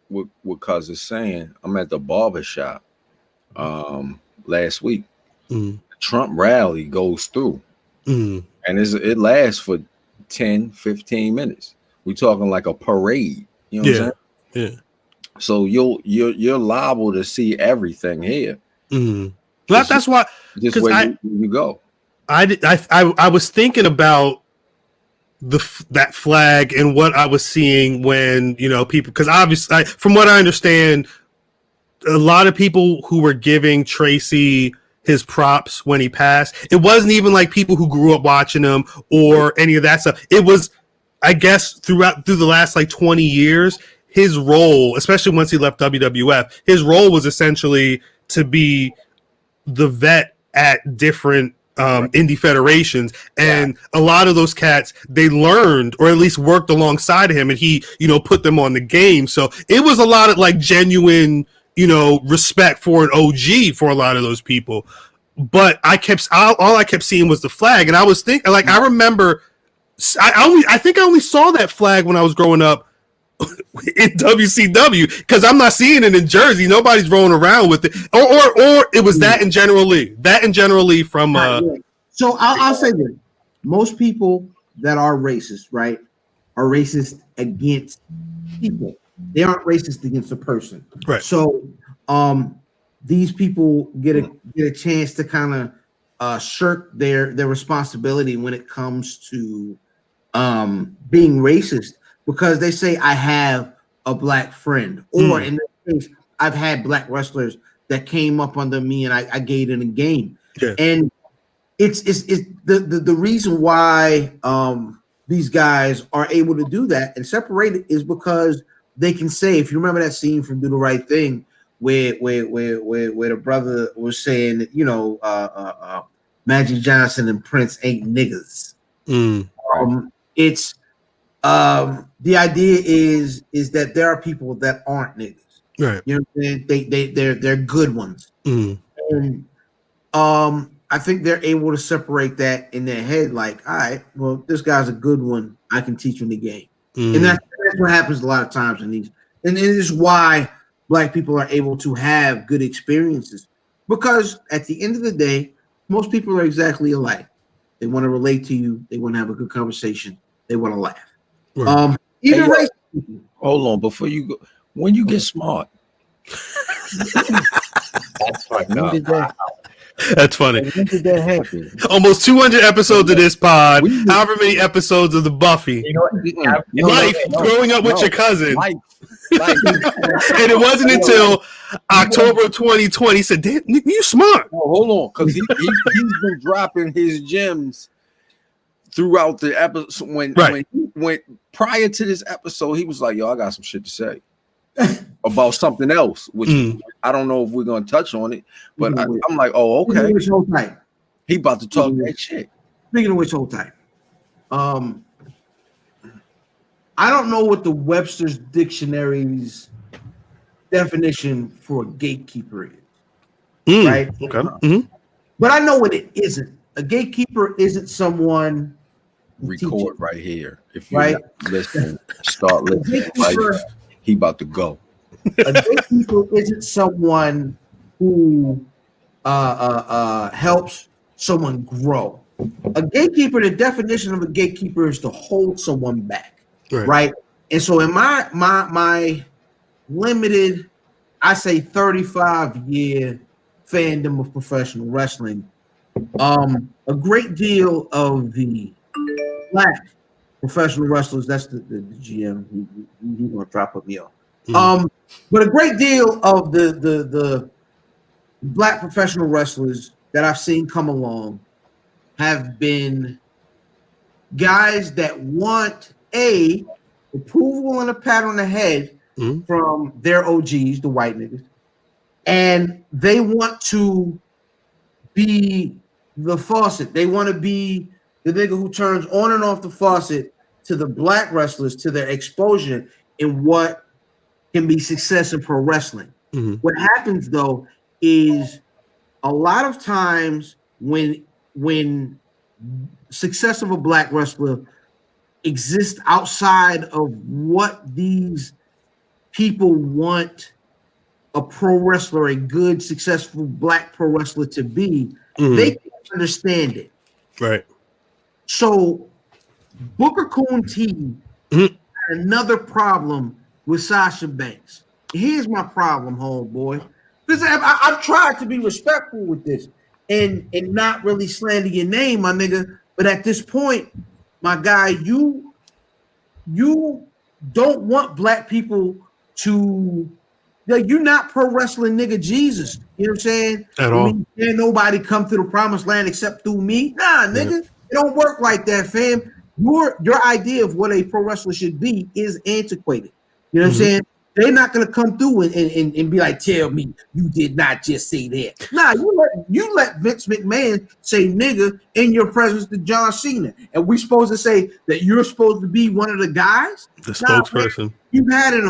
what Cuz is saying, I'm at the barber shop last week. The Trump rally goes through. And it lasts for 10, 15 minutes. We're talking like a parade. You know what I'm saying? Yeah. So you're liable to see everything here. That's why. Just where you go. I was thinking about that flag and what I was seeing when, you know, people, because obviously, from what I understand, a lot of people who were giving Tracie his props when he passed, it wasn't even like people who grew up watching him or any of that stuff. It was, I guess, through the last like 20 years, his role, especially once he left WWF, his role was essentially to be the vet at different indie federations, and a lot of those cats, they learned or at least worked alongside him, and he, you know, put them on the game. So it was a lot of like genuine, you know, respect for an OG for a lot of those people. But all I kept seeing was the flag, and I was thinking, like, I remember, I think I only saw that flag when I was growing up in WCW, because I'm not seeing it in Jersey. Nobody's rolling around with it, or it was that in General Lee from. So I'll say this: most people that are racist, right, are racist against people. They aren't racist against a person, right? So, these people get a chance to kind of shirk their responsibility when it comes to being racist, because they say, I have a black friend, or in this case, I've had black wrestlers that came up under me and I gave in a game. Yeah. And it's the reason why these guys are able to do that and separate it is because they can say, if you remember that scene from Do the Right Thing, where the brother was saying that, you know, Magic Johnson and Prince ain't niggas. It's the idea is that there are people that aren't niggas, right? You know what I'm saying? They're good ones, and I think they're able to separate that in their head. Like, all right, well, this guy's a good one. I can teach him the game, and that's what happens a lot of times in these. And it is why black people are able to have good experiences, because at the end of the day, most people are exactly alike. They want to relate to you. They want to have a good conversation. They want to laugh. Right. Even hey, hold on, before you go, when you get smart. That's fucked up. That's funny. When did that happen? Almost 200 episodes of this pod, however many episodes of the Buffy. You know what? Growing up with your cousin. Life. And it wasn't until October of 2020 he said, damn, you smart. Oh, hold on, because he's been dropping his gems throughout the episode. When he went prior to this episode, he was like, yo, I got some shit to say about something else, which I don't know if we're going to touch on it, but I'm like, oh, okay. He about to talk that shit. Speaking of which, hold tight. I don't know what the Webster's Dictionary's definition for a gatekeeper is. Right? Okay. But I know what it isn't. A gatekeeper isn't someone. Record right here. If you right? listen, start listening. Right, he about to go. A gatekeeper isn't someone who helps someone grow. A gatekeeper, the definition of a gatekeeper is to hold someone back, right? And so in my limited, I say 35-year fandom of professional wrestling, a great deal of the Black professional wrestlers, that's the GM, he's gonna drop a meal. But a great deal of the Black professional wrestlers that I've seen come along have been guys that want approval and a pat on the head from their OGs, the white niggas, and they want to be the faucet. They want to be the nigga who turns on and off the faucet to the Black wrestlers, to their exposure in what can be success in pro wrestling. What happens though is a lot of times when success of a Black wrestler exists outside of what these people want a pro wrestler, a good, successful Black pro wrestler to be, they can't understand it. Right. So Booker Coon T had another problem with Sasha Banks. Here's my problem, homeboy. Because I've tried to be respectful with this and not really slander your name, my nigga. But at this point, my guy, you don't want Black people to, like, you're not pro wrestling nigga Jesus. You know what I'm saying? At all. Can't nobody come to the promised land except through me. Nah, nigga, it don't work like that, fam. Your idea of what a pro wrestler should be is antiquated. You know what I'm saying? They're not gonna come through and be like, tell me you did not just say that. Nah, you let Vince McMahon say nigga in your presence to John Cena, and we supposed to say that you're supposed to be one of the guys, the spokesperson. Man, you've had an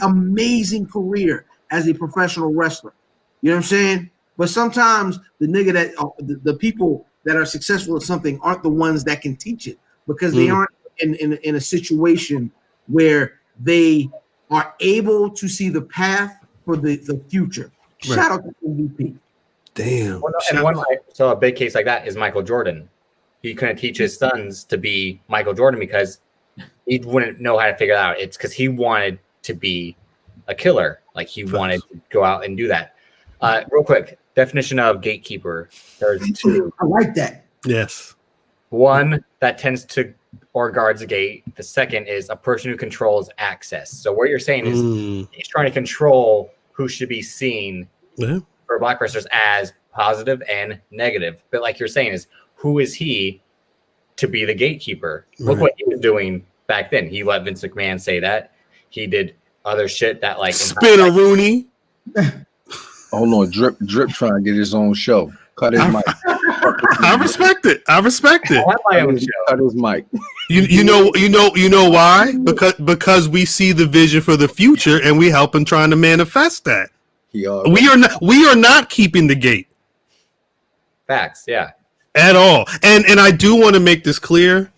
amazing career as a professional wrestler. You know what I'm saying? But sometimes the nigga that the people that are successful at something aren't the ones that can teach it because they aren't in a situation where they are able to see the path for the future. Right. Shout out to MVP. Damn. So a big case like that is Michael Jordan. He couldn't teach his sons to be Michael Jordan because he wouldn't know how to figure it out. It's because he wanted to be a killer. Like he wanted to go out and do that. Real quick, definition of gatekeeper. There's two. I like that. Yes. One that tends to or guards a gate. The second is a person who controls access. So what you're saying is he's trying to control who should be seen for Black wrestlers as positive and negative. But like you're saying is, who is he to be the gatekeeper? Look what he was doing back then. He let Vince McMahon say that. He did other shit that like Spinneroonie. Hold on, Drip trying to get his own show. Cut his mic. I respect it. I respect it. I want my own show. Cut his mic. You know why? Because we see the vision for the future and we help him trying to manifest that. We are not keeping the gate. Facts, yeah. At all. And I do want to make this clear.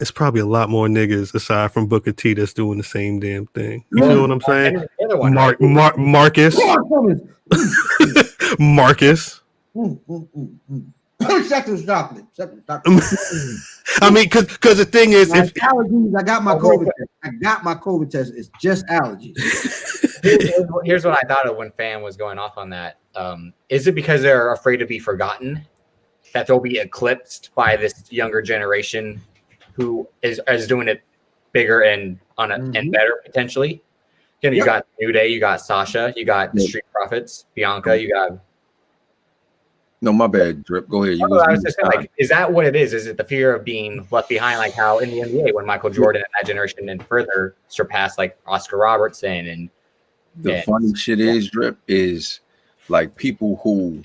It's probably a lot more niggas aside from Booker T that's doing the same damn thing. You feel what I'm saying? Marcus. Marcus. Second chocolate. I mean, because the thing is, if allergies, I got my COVID test. It's just allergies. Here's what I thought of when Fan was going off on that. Is it because they're afraid to be forgotten, that they'll be eclipsed by this younger generation who is doing it bigger and and better potentially? Again, you got New Day, you got Sasha, you got the Street Profits, Bianca, you got. No, my bad, Drip. Go ahead. I was just saying, like, is that what it is? Is it the fear of being left behind, like how in the NBA when Michael Jordan and that generation and further surpassed like Oscar Robertson and the funny shit is, Drip, is like people who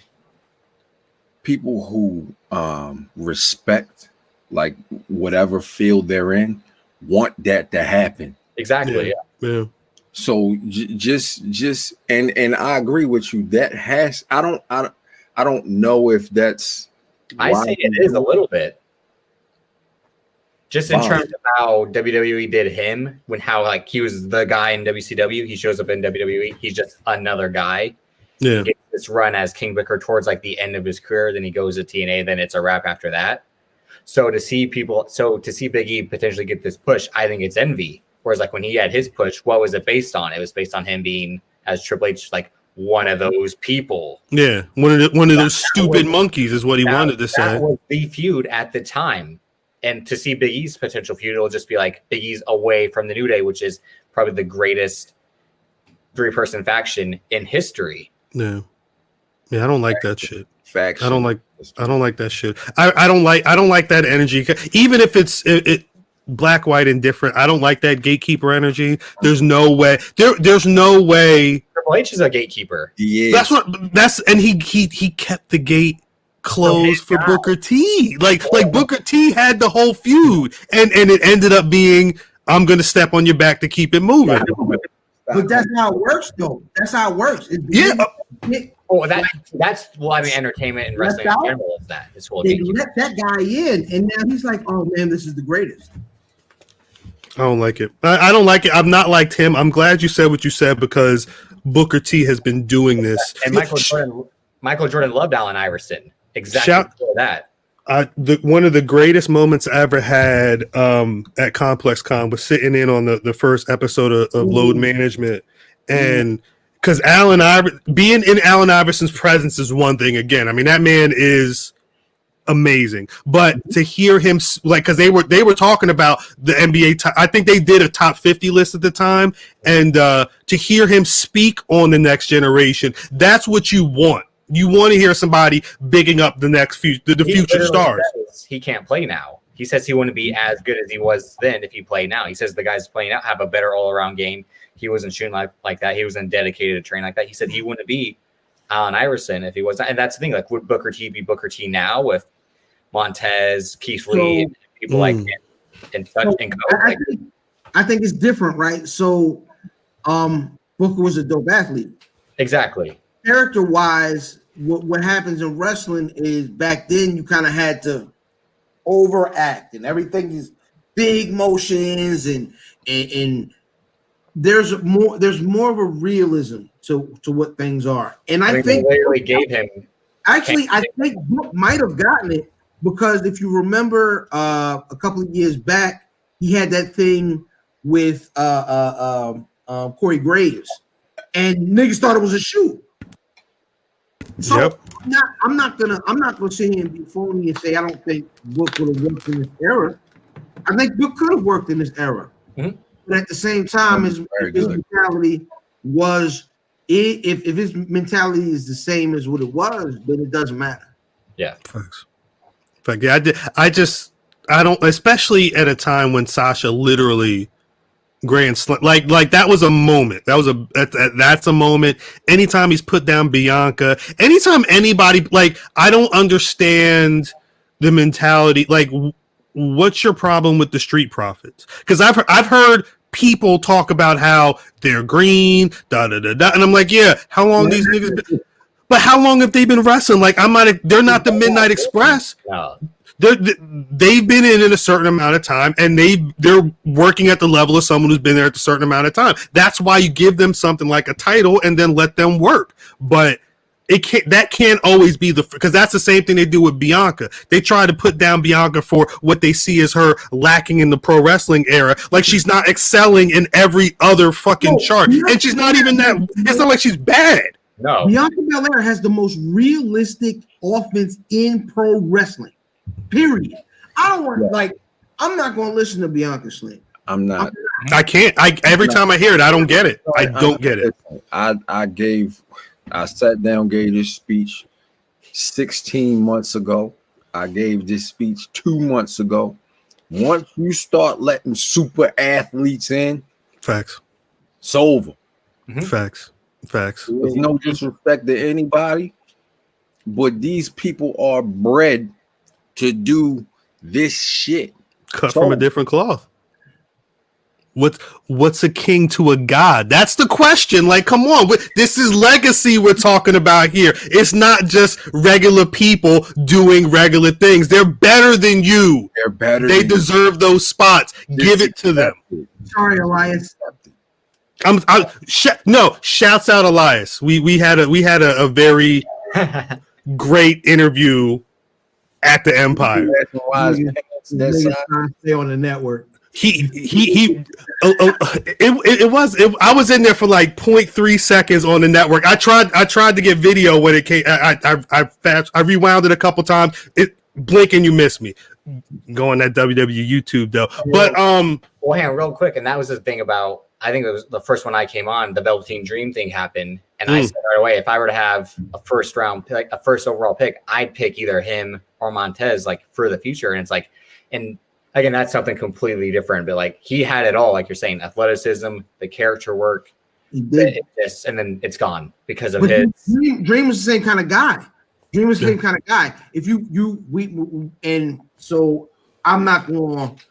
respect like whatever field they're in want that to happen. Exactly. Yeah. So just and I agree with you. That has I I don't know if that's. I say it is a little bit. Just in terms of how WWE did him, how like he was the guy in WCW, he shows up in WWE, he's just another guy. Yeah. He gets this run as King Booker towards like the end of his career, then he goes to TNA, then it's a wrap after that. So to see Big E potentially get this push, I think it's envy. Whereas like when he had his push, what was it based on? It was based on him being, as Triple H, like one of those people. Yeah, one of those stupid monkeys is what he wanted to say. That was the feud at the time. And to see Big E's potential feud, it'll just be like Big E's away from the New Day, which is probably the greatest 3-person faction in history. Yeah, I don't like that shit. Faction. I don't like that shit. I don't like that energy. Even if it's black, white, and different, I don't like that gatekeeper energy. There's no way. There's no way. Triple H is a gatekeeper. Yeah, and he kept the gate closed for Booker T. Like Booker T had the whole feud, and it ended up being, I'm gonna step on your back to keep it moving. But that's how it works, though. That's how it works. That's entertainment and wrestling in general is that. This whole they let that guy in, and now he's like, oh man, this is the greatest. I don't like it. I don't like it. I've not liked him. I'm glad you said what you said, because Booker T has been doing this. And Michael Jordan loved Allen Iverson. Exactly for that. One of the greatest moments I ever had at Complex Con was sitting in on the first episode of Load Management, and because being in Allen Iverson's presence is one thing. Again, I mean, that man is amazing, but to hear him, like, because they were talking about the NBA I think they did a top 50 list at the time, and to hear him speak on the next generation, that's what you want. You want to hear somebody bigging up the next the future stars. He can't play now. He says he wouldn't be as good as he was then if he played now. He says the guys playing out have a better all-around game. He wasn't shooting like that. He wasn't dedicated to train like that. He said he wouldn't be Allen Iverson if he was not. And that's the thing. Like, would Booker T be Booker T now with Montez, Keith Lee, and people like him and such? I think it's different, right? So, Booker was a dope athlete. Exactly. Character-wise, what happens in wrestling is back then you kind of had to overact, and everything is big motions, and there's more of a realism to what things are. And I think they really gave him. Actually, I think Book might have gotten it, because if you remember a couple of years back, he had that thing with Corey Graves, and niggas thought it was a shoot. So I'm not gonna sit here and be phony and say I don't think Book would have worked in this era. I think Book could have worked in this era, but at the same time, his mentality was, if his mentality is the same as what it was, then it doesn't matter. Yeah, thanks. Yeah, I don't, especially at a time when Sasha literally grand slam, like that was a moment. That's a moment. Anytime he's put down Bianca, anytime anybody, like, I don't understand the mentality. Like, what's your problem with the Street Profits? Because I've heard people talk about how they're green, and I'm like, yeah, how long these niggas been, but how long have they been wrestling? Like, they're not the Midnight Express. No. They've been in a certain amount of time, and they're working at the level of someone who's been there at a certain amount of time. That's why you give them something like a title and then let them work. But that can't always be because that's the same thing they do with Bianca. They try to put down Bianca for what they see as her lacking in the pro wrestling era. Like, she's not excelling in every other fucking chart, and she's not even that. It's not like she's bad. No, Bianca Belair has the most realistic offense in pro wrestling. Period. I don't want I'm not going to listen to Bianca Slim. I'm not. I can't. Every time I hear it, I don't get it. I don't get it. I sat down, gave this speech 16 months ago. I gave this speech 2 months ago. Once you start letting super athletes in, facts, it's over. Facts. There's no disrespect to anybody, but these people are bred to do this shit. Cut from a different cloth. What's a king to a god? That's the question. Like, come on, this is legacy we're talking about here. It's not just regular people doing regular things. They're better than you. They're better. They deserve those spots. Give it to them. Sorry, Elias. Shouts out Elias. We had a very great interview at the Empire. Stay on the network. I was in there for like 0.3 seconds on the network. I tried to get video when it came. I rewound it a couple times. Blink and you miss me. Go on that WWE YouTube though. But well, hang on real quick, and that was the thing about. I think it was the first one I came on. The Velveteen Dream thing happened, and I said right away, if I were to have a first round pick, a first overall pick, I'd pick either him or Montez, like for the future. And it's like, and again, that's something completely different. But like he had it all, like you're saying, athleticism, the character work, he did this, and then it's gone because of his. Dream was the same kind of guy. Dream was the same kind of guy. If we and so I'm not going to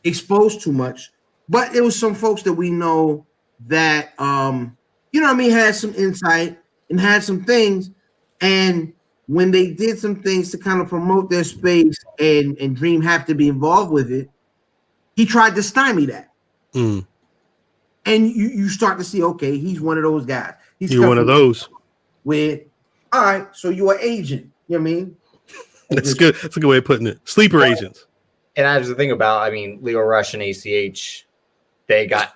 expose too much. But there was some folks that we know that, had some insight and had some things. And when they did some things to kind of promote their space and Dream have to be involved with it, he tried to stymie that. And you start to see, okay, he's one of those guys. You're one of those. With, all right, so you're an agent. You know what I mean? That's good. That's a good way of putting it. Sleeper agents. And that's the thing about, Leo Rush and ACH. They got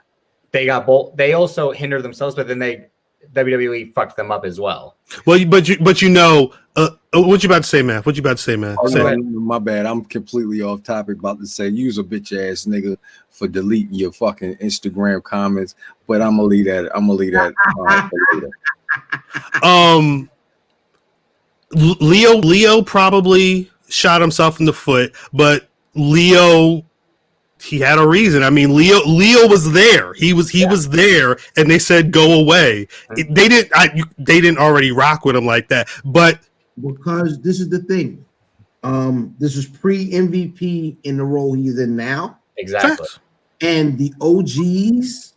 both. They also hindered themselves, but then WWE fucked them up as well. Well, what you about to say, man? What you about to say, man? My bad. I'm completely off topic. About to say, use a bitch ass nigga for deleting your fucking Instagram comments, but I'm gonna leave that. For later. Leo probably shot himself in the foot, but Leo. He had a reason. Leo was there. He was there, and they said go away. They didn't already rock with him like that. But because this is the thing, this is pre-MVP in the role he's in now. Exactly. And the OGs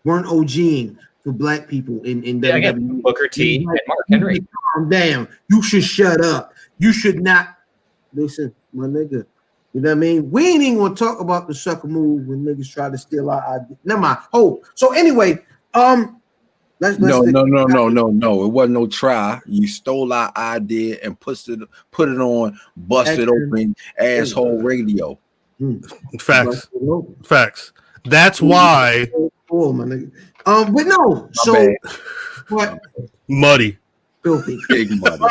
weren't OGing for black people in WWE. Again, Booker T and Mark Henry. Calm down. You should shut up. You should not listen, my nigga. You know what I mean? We ain't even gonna talk about the sucker move when niggas try to steal our idea. Never mind. So anyway, let's no. It wasn't no try. You stole our idea and put it on busted open asshole radio. Facts. That's why. My nigga. But no. So what? Muddy. Filthy. Big muddy.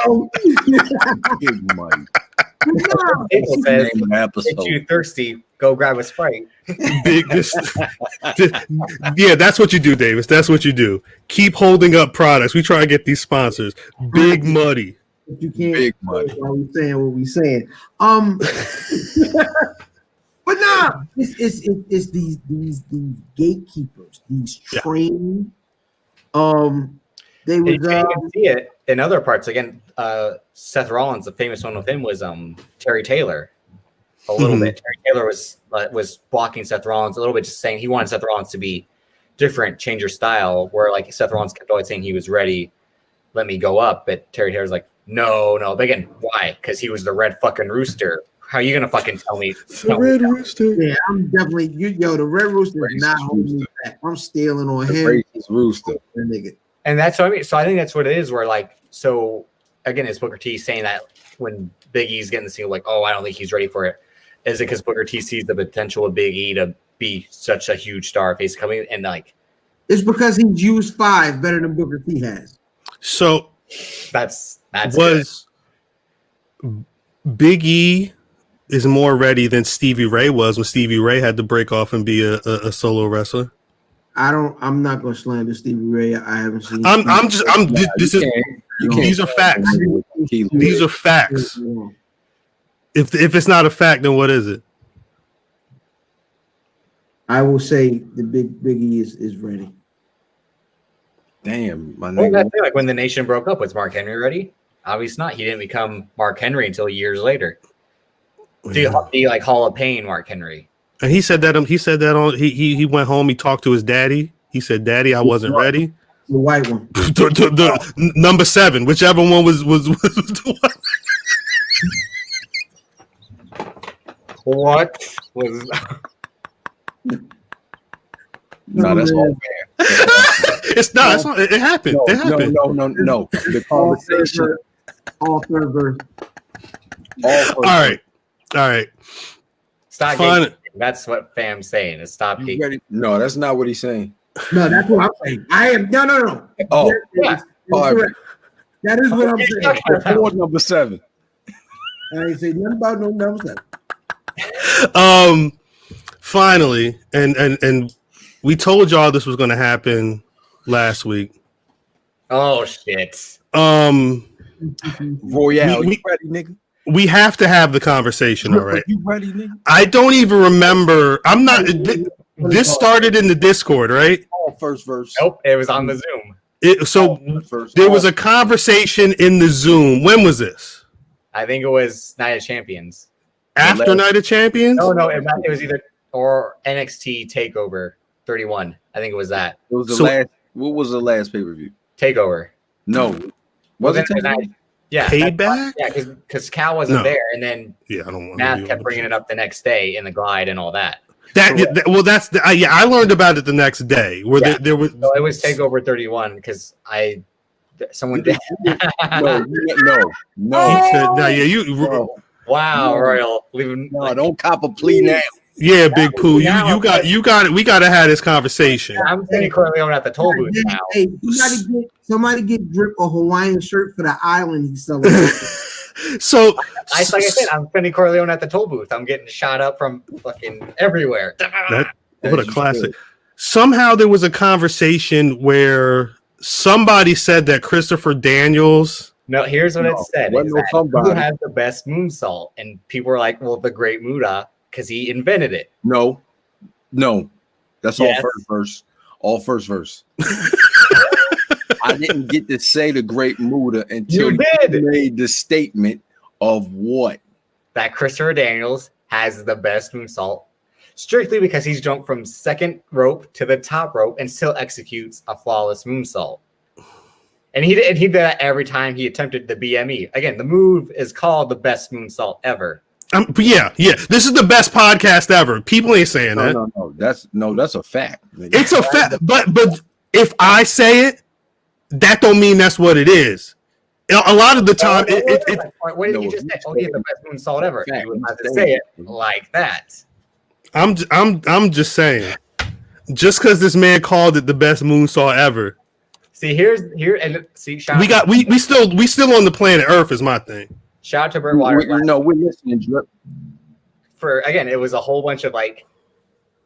Big muddy. If you thirsty, go grab a Sprite. Yeah, that's what you do, Davis. That's what you do. Keep holding up products. We try to get these sponsors. Big Muddy. You can't. Big Muddy. Why we saying what we saying? But nah, it's these gatekeepers, these trained. They was. You can see it in other parts. Again, Seth Rollins, the famous one with him was Terry Taylor. A little bit. Terry Taylor was blocking Seth Rollins a little bit, just saying he wanted Seth Rollins to be different, change your style. Where like Seth Rollins kept always saying he was ready, let me go up. But Terry Taylor's like, no. But again, why? Because he was the red fucking rooster. How are you gonna fucking tell me? The red rooster. Yeah, I'm definitely the red rooster is not holding me back. I'm stealing on him. Racist rooster. Nigga. And that's what I mean. So I think that's what it is. Where like, so again, is Booker T saying that when Big E's getting the single, like, oh, I don't think he's ready for it. Is it because Booker T sees the potential of Big E to be such a huge star face coming and like? It's because he's used 5 better than Booker T has. So that's was good. Big E is more ready than Stevie Ray was when Stevie Ray had to break off and be a solo wrestler. I'm not gonna slander Stevie Ray. I haven't seen. These are facts. These are facts. If it's not a fact, then what is it? I will say the Big E is ready. Damn, my nigga. Well, like when the Nation broke up, was Mark Henry ready? Obviously not. He didn't become Mark Henry until years later. The like Hall of Pain Mark Henry. And he said that he went home. He talked to his daddy. He said, "Daddy, I wasn't ready." The white one. the number 7, whichever one was the one. What was? No, that's all fair. It's not. It's not. It happened. No, it happened. No. The conversation. All third verse. All right. Stop. Fine. That's what fam's saying. Is stop. No, that's not what he's saying. No, that's what I'm saying. I am no. Oh, Yes, all right. that is what I'm saying. Before number 7. I ain't say nothing about no number 7. Finally, and we told y'all this was going to happen last week. Oh shit. Royale, you ready, nigga? We have to have the conversation, all right? You ready, nigga? I don't even remember. I'm not. This started in the Discord, right? First verse. Nope, it was on the Zoom. There was a conversation in the Zoom. When was this? I think it was Night of Champions. After Night of Champions? No, it was either or NXT Takeover 31. I think it was that. It was the last. What was the last pay-per-view? Takeover. No. Was it Takeover? Yeah. Payback? Yeah, because Cal wasn't there, and then I don't want Matt kept bringing it up the next day in the glide and all that. I learned about it the next day. There was. So it was Takeover 31 because someone did. No. Wow, Royal. No, don't cop a plea now. Yeah, Big Pooh, you got it. We got to have this conversation. I'm thinking Corleone at the toll booth now. Hey, somebody get Drip a Hawaiian shirt for the island he's selling. So, like I said, I'm spending Corleone at the toll booth. I'm getting shot up from fucking everywhere. What a classic. Somehow there was a conversation where somebody said that Christopher Daniels. No, here's what it said. Who has the best moonsault? And people were like, well, the Great Muta, because he invented it. No. That's all first verse. All first verse. I didn't get to say the Great Muta until you made the statement of what? That Christopher Daniels has the best moonsault, strictly because he's jumped from second rope to the top rope and still executes a flawless moonsault. And he did that every time he attempted the BME. Again, the move is called the best moonsault ever. Yeah. This is the best podcast ever. People ain't saying that. No. That's a fact. It's a fact. But if I say it, that don't mean that's what it is. A lot of the time, what did you just say? Oh, he's the best moonsault ever. You would have to say it like that. I'm just saying. Just because this man called it the best moonsault ever. See, we still on the planet Earth is my thing. Shout out to Burt Water. We're listening, Drip. It was a whole bunch of like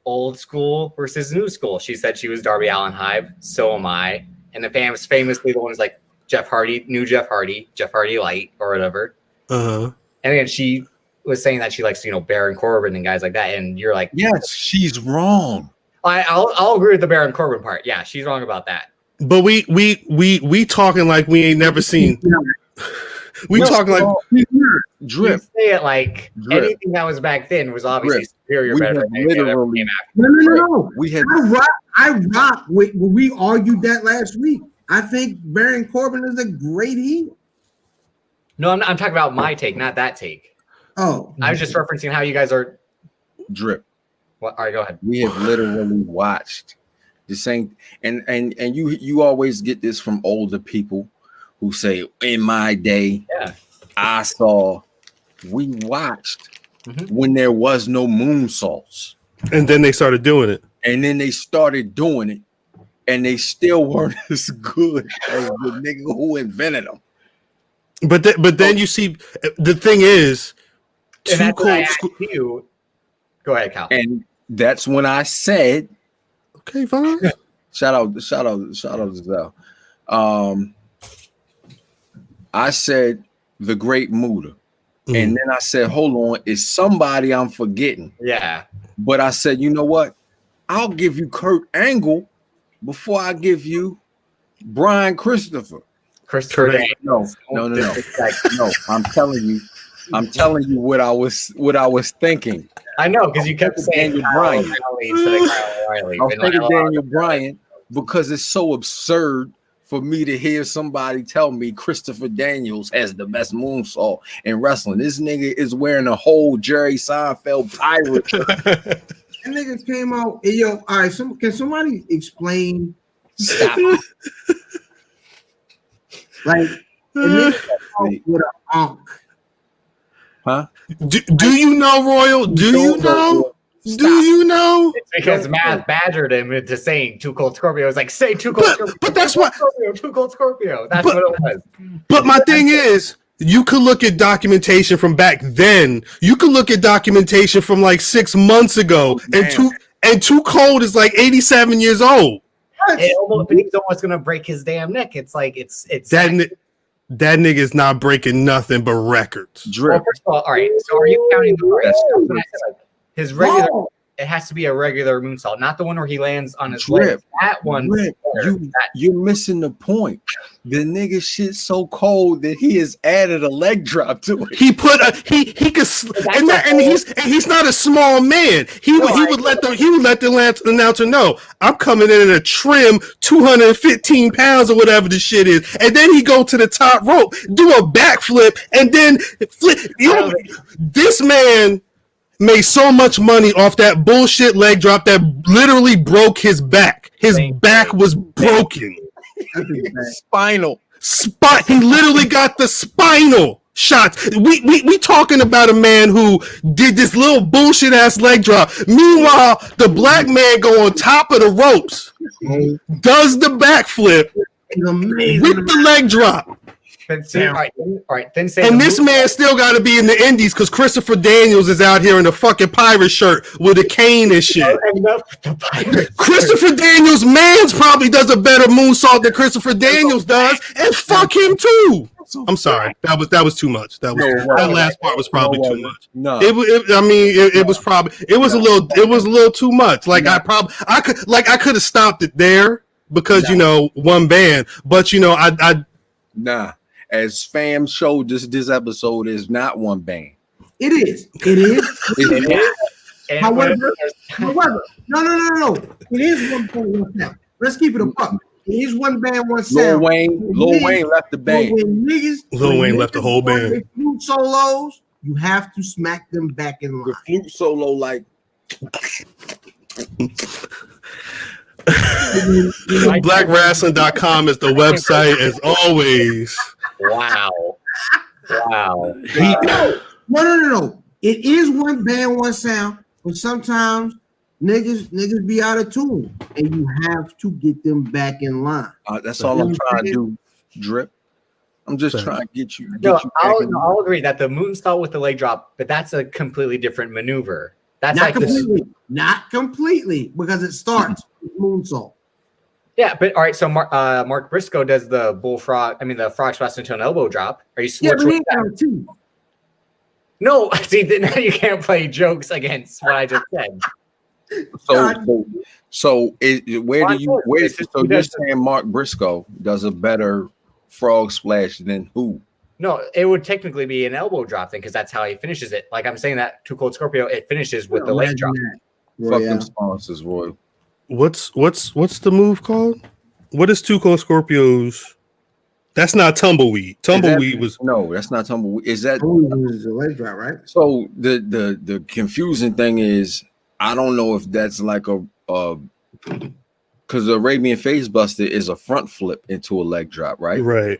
old school versus new school. She said she was Darby Allin Hive. So am I. And the fans famously the one is like Jeff Hardy Light or whatever. Uh-huh. And again, she was saying that she likes, Baron Corbin and guys like that. And you're like, yes, she's wrong. I'll agree with the Baron Corbin part. Yeah, she's wrong about that. But we talking like we ain't never seen. Talking like Drip. You say it like Drip. Anything that was back then was obviously superior. Better. No. I rock with. We argued that last week. I think Baron Corbin is a great heel. No, I'm talking about my take, not that take. Oh, I was just referencing how you guys are. Drip. What? All right, go ahead. We have literally watched the same, and you always get this from older people who say, "In my day, we watched when there was no moonsaults, and then they started doing it, and they still weren't as good as the nigga who invented them." But then you see, the thing is, too cold. Go ahead, Cal. And that's when I said, "Okay, fine." Shout out to Zell. I said the Great Muta. And then I said, hold on, is somebody I'm forgetting? Yeah. But I said, you know what? I'll give you Kurt Angle before I give you Brian Christopher. No. No. I'm telling you, I'm telling you what I was thinking. I know, because you kept saying Daniel Bryan. instead of Kyle O'Reilly. I was thinking Daniel Bryan because it's so absurd for me to hear somebody tell me Christopher Daniels has the best moonsault in wrestling. This nigga is wearing a whole Jerry Seinfeld pirate shirt. That nigga came out. Hey, yo, all right. Can somebody explain? Stop. Like, with an onk. Huh? Do you know, Royal? Do you know? Stop. Do you know? It's because Matt badgered him into saying Too Cold Scorpio. It's like, say Too Cold Scorpio. But that's what Too Cold Scorpio. That's what it was. But my thing is, you could look at documentation from back then. You could look at documentation from like 6 months ago, and Too Cold is like 87 years old. He's almost gonna break his damn neck. It's like it's that nigga is not breaking nothing but records. Well, first of all right. So are you counting his regular? It has to be a regular moonsault, not the one where he lands on his leg. That one, you're missing the point. The nigga shit so cold that he has added a leg drop to it. He put he could, and he's not a small man. He would let the announcer know, I'm coming in at a trim 215 pounds or whatever the shit is, and then he go to the top rope, do a backflip, and then flip. This man made so much money off that bullshit leg drop that literally broke his back. His back was broken. Spinal. He literally got the spinal shots. We talking about a man who did this little bullshit ass leg drop. Meanwhile, the black man go on top of the ropes, does the backflip with the leg drop. All right. Then say. And this man still got to be in the Indies because Christopher Daniels is out here in a fucking pirate shirt with a cane and shit. Christopher Daniels' man's probably does a better moonsault than Christopher Daniels does, and fuck him too. I'm sorry, that was too much. That last part was probably too much. No, it was a little too much. Like I could have stopped it there because one band, but nah. As Fam showed this episode is not one band. It is. However, no. It is one band, one sound. Let's keep it a buck. It is one band, one sound. Lil Wayne left the band. Lil Wayne left the whole band. Flute solos, you have to smack them back in line. The flute solo, like. BlackRasslin.com is the website as always. Wow. No. It is one band, one sound, but sometimes niggas be out of tune, and you have to get them back in line. That's all I'm trying to do, Drip. I'm just trying to get you. I'll agree that the moonsault with the leg drop, but that's a completely different maneuver. That's not completely, because it starts with moonsault. Yeah, but all right. So Mark Briscoe does the the frog splash into an elbow drop. Are you switching? Too. No, see, now you can't play jokes against what I just said. So you're saying Mark Briscoe does a better frog splash than who? No, it would technically be an elbow drop then, because that's how he finishes it. Like I'm saying that Too Cold Scorpio, it finishes with the leg drop. Fuck them sponsors, Roy. What's the move called? What is Too Cold Scorpio's? That's not tumbleweed. Tumbleweed was that's not tumbleweed. Is that the leg drop, right? So the confusing thing is I don't know if that's like a because the Arabian Face Buster is a front flip into a leg drop, right? Right.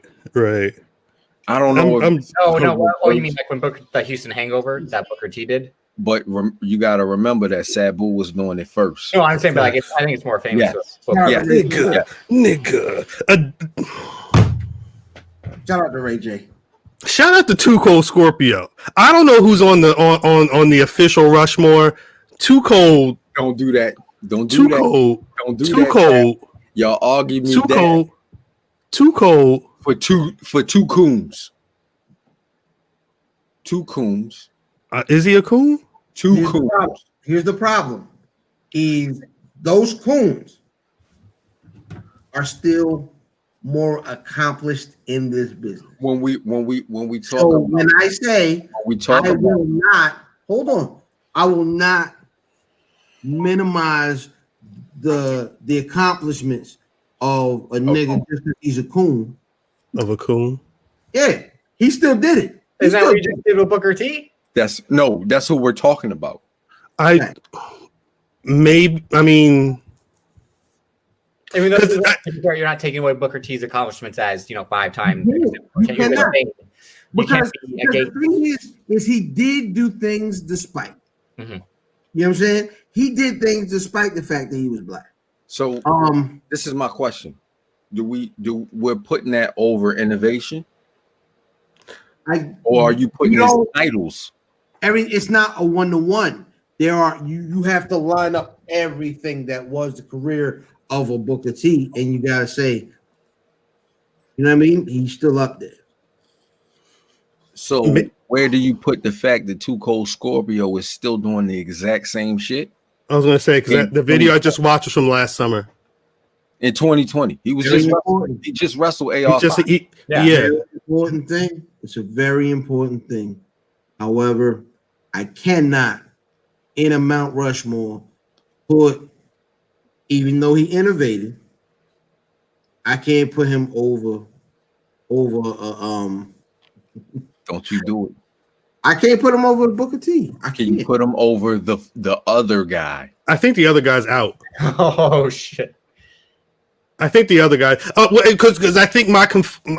I don't know. You mean like when the Houston Hangover that Booker T did? But you got to remember that Sabu was doing it first. No, I'm saying, but I think it's more famous. Nigga. Shout out to Ray J. Shout out to Too Cold Scorpio. I don't know who's on the official Rushmore. Too Cold. Don't do that. Don't do that. Cold. Don't do Too that. Cold. Y'all argue me Too that. Cold. Too Cold. For two coons. Two coons. Is he a coon? Here's the problem. Is those coons are still more accomplished in this business. When we talk So about, when I say I will not minimize the accomplishments of a nigga just because he's a coon. Of a coon? Yeah, he still did it. Is that what you just did with Booker T? that's what we're talking about. Even though you're not taking away Booker T's accomplishments as 5-time. Because the thing is he did do things despite. Mm-hmm. You know what I'm saying? He did things despite the fact that he was black. So this is my question: we're putting that over innovation, or are you putting his titles? It's not a 1-to-1. There are you have to line up everything that was the career of a Booker T, and you gotta say, you know what I mean? He's still up there. So where do you put the fact that Too Cold Scorpio is still doing the exact same shit? I was gonna say because the video I just watched was from last summer. In 2020, he just wrestled AR. Important thing. It's a very important thing. However, I cannot in a Mount Rushmore put, even though he innovated, I can't put him over. Don't you do it? I can't put him over Booker T. Can you put him over the other guy? I think the other guy's out. Oh shit! I think the other guy. Because I think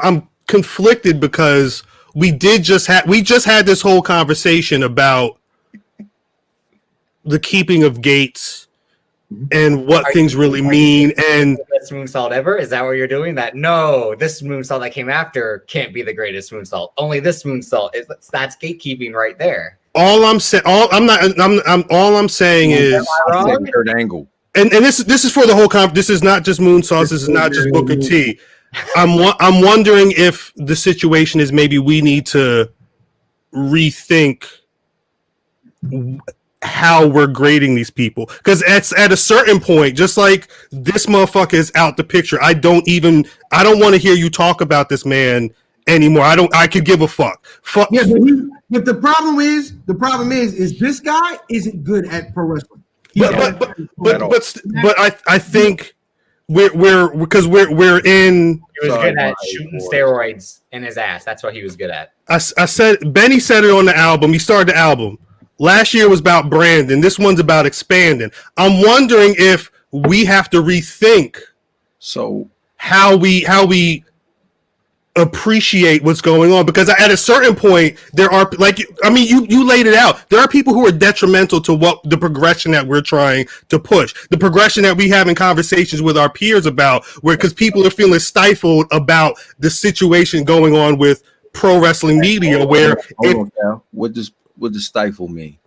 I'm conflicted because we just had this whole conversation about the keeping of Gates and what things really mean. And best moonsault ever? Is that what you're doing? That no, this moonsault that came after can't be the greatest moonsault. Only this moonsault that's gatekeeping right there. All I'm saying is third angle. And this is for the whole this is not just moonsaults. This is not just Booker T. I'm wondering if the situation is maybe we need to rethink how we're grading these people, because at a certain point, just like this motherfucker is out the picture, I don't want to hear you talk about this man anymore. I could give a fuck. Yeah, but the problem is this guy isn't good at pro wrestling. But I think we're in. He was good at shooting steroids in his ass. That's what he was good at. I said Benny said it on the album. He started the album. Last year was about branding. This one's about expanding. I'm wondering if we have to rethink how we appreciate what's going on, because at a certain point there are you laid it out. There are people who are detrimental to what the progression that we're trying to push, the progression that we have in conversations with our peers about, because people are feeling stifled about the situation going on with pro wrestling media. What does stifle mean?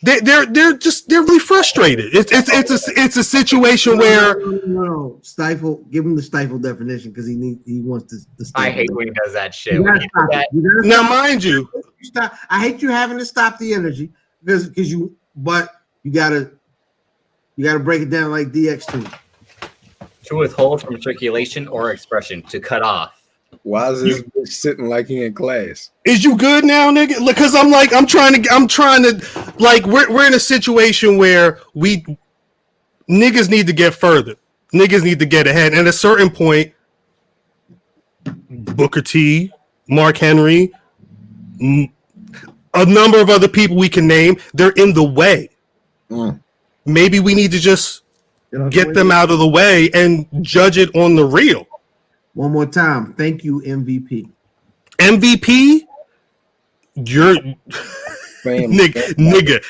They're really frustrated. It's a situation where no stifle. Give him the stifle definition, because he wants to stifle. I hate when he does that shit. Now, mind you, I hate you having to stop the energy because you gotta break it down like DX2. To withhold from circulation or expression, to cut off. Why is this bitch sitting like he in class? Is you good now, nigga? Because I'm trying to like we're in a situation where niggas need to get further. Niggas need to get ahead. And at a certain point, Booker T, Mark Henry, a number of other people we can name, they're in the way. Maybe we need to just get them out of the way and judge it on the real. One more time. Thank you, MVP. MVP? You're nigga.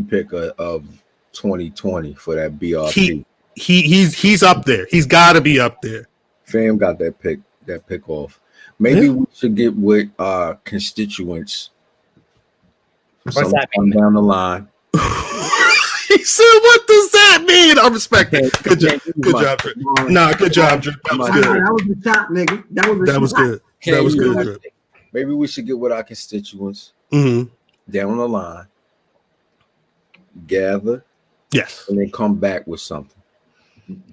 Pick of 2020 for that BRP. He's up there. He's got to be up there. Fam got that pick off. Maybe we should get with our constituents. What's that mean? Down the line. He said, "What does that mean?" I respect it. Good job, Drip. Good job, Drip. That was good. That was a shot, nigga. That was good. That was good, Drip. Maybe we should get with our constituents down the line, gather, yes, and then come back with something.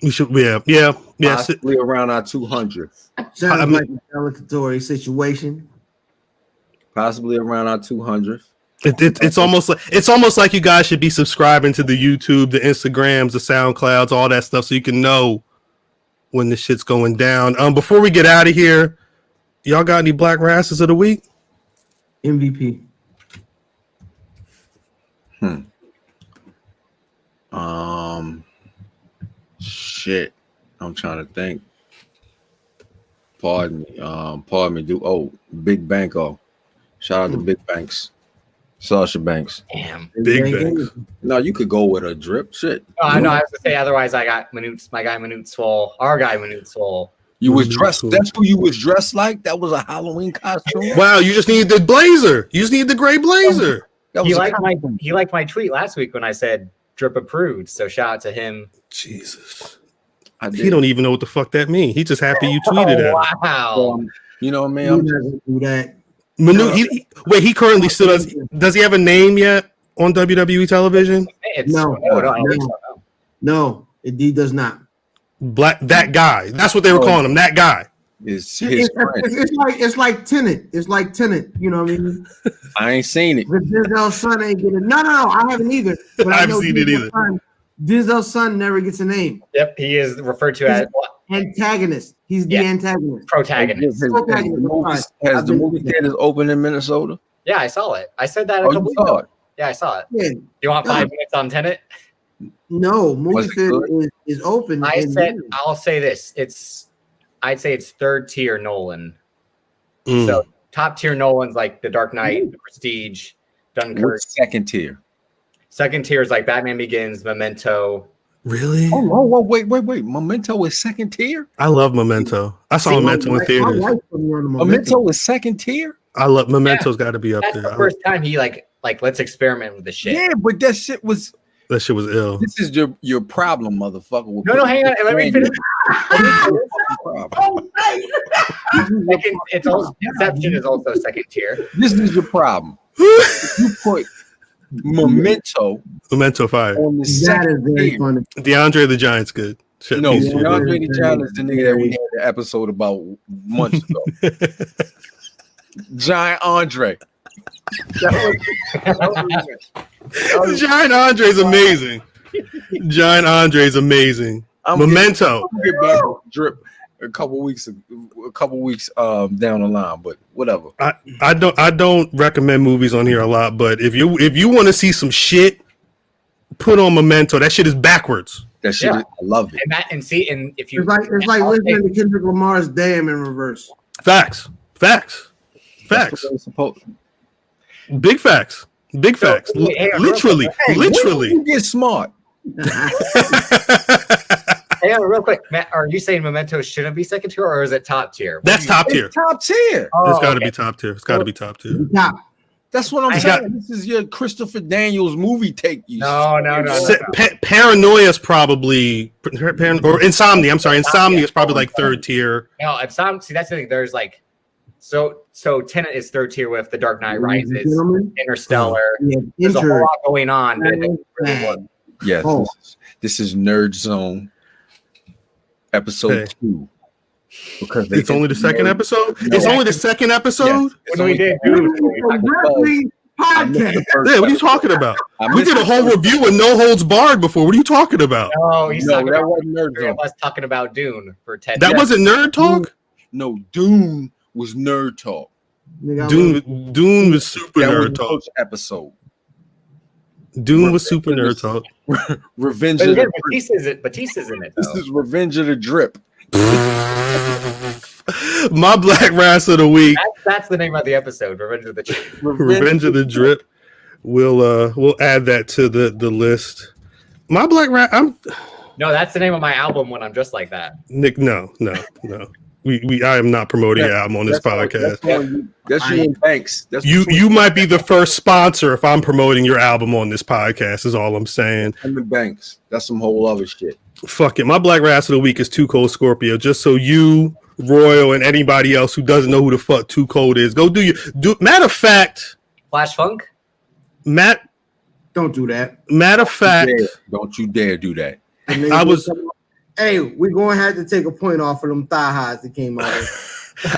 We should, yeah. Possibly around our 200th. Sounds like a delicatory situation. Possibly around our 200th. It's almost like you guys should be subscribing to the YouTube, the Instagrams, the SoundClouds, all that stuff, so you can know when the shit's going down. Before we get out of here, y'all got any Black Rasslins of the week? MVP. Shit. I'm trying to think. Pardon me. Big Banko. Shout out to Big Banks. Sasha Banks. Damn. Big Banks. No, you could go with a drip. Shit. Oh, I know. I was gonna say otherwise. I got my guy Manute Swole. Our guy Manute Swole. You was dressed. That's who you was dressed like. That was a Halloween costume. Wow, you just needed the blazer. You just needed the gray blazer. He liked my tweet last week when I said drip approved. So shout out to him. Jesus. He don't even know what the fuck that means. He just happy you tweeted it. Wow. You know what I mean? He doesn't do that. Manute, he currently still does he have a name yet on WWE television? No, he does not. That guy. That's what they were calling him. That guy. It's like Tenet. It's like Tenet. You know what I mean? I ain't seen it. But Denzel's son ain't getting. No, I haven't either. But I haven't seen it either. Denzel's son never gets a name. Yep, he is referred to as what? Antagonist. He's the antagonist. Protagonist. Has the movie theaters open in Minnesota? Yeah, I saw it. I said that a couple weeks ago. Yeah, I saw it. Yeah. You want 5 minutes on Tenet? No, movie theater is open. I'll say this. I'd say it's third tier Nolan. So top tier Nolan's like The Dark Knight, The Prestige, Dunkirk. What's second tier? Second tier is like Batman Begins, Memento. Really? Oh, wait. Memento is second tier? I love Memento. I saw Memento in theaters. Memento is second tier? I love Memento's got to be up there. That's the first time he like let's experiment with the shit. Yeah, but that shit was ill. This is your problem, motherfucker. No, hang on. Let me finish. Inception is also second tier. This is your problem. You put Memento fire on the second tier. DeAndre the Giant's good. No, DeAndre the Giant is the nigga that we had the episode about months ago. Giant Andre. Giant Andre's amazing. Giant Andre's amazing. Memento. I'll get back on drip a couple weeks down the line, but whatever. I don't recommend movies on here a lot, but if you want to see some shit, put on Memento. That shit is backwards. That shit, I love it. And if you, it's like listening to Kendrick Lamar's "Damn" in reverse. Facts. Big facts. Literally. You get smart. Hey, real quick, Matt, are you saying Memento shouldn't be second tier or is it top tier? That's top tier. Top tier. It's got to be top tier. It's got to be top tier. That's what I'm saying. This is your Christopher Daniels movie take. No. Paranoia is probably or Insomnia. I'm sorry, Insomnia is probably like third tier. No, Insomnia. See, that's the thing. There's like so Tenet is third tier with The Dark Knight Rises, Interstellar. There's a whole lot going on. Yes, this is Nerd Zone episode 2. Because it's only the second episode. No. It's only the second episode. Yes, we did. Podcast. Yeah, what are you talking about? We did a whole review with No Holds Barred before. What are you talking about? No, that wasn't Nerd Zone. I was talking about Dune for 10. That wasn't Nerd Talk. No, Dune was Nerd Talk. Dune was super Nerd Talk episode. Dune was super Nerd Talk. Revenge of the Batista's in it. This is Revenge of the Drip. My Black Rasslin of the week. That's the name of the episode. Revenge of the Drip. Revenge of the Drip. We'll add that to the list. My Black Rasslin. No, that's the name of my album when I'm just like that. Nick, no. I am not promoting your album on this podcast. That's you and Banks. You might be the first sponsor if I'm promoting your album on this podcast. Is all I'm saying. And the Banks. That's some whole other shit. Fuck it. My Black Rasslin of the week is Too Cold Scorpio. Just so you, Royal, and anybody else who doesn't know who the fuck Too Cold is, go do. Matter of fact, Flash Funk. Don't do that. Matter of fact, don't you dare do that. I was Hey, we're going to have to take a point off of them thigh highs that came out.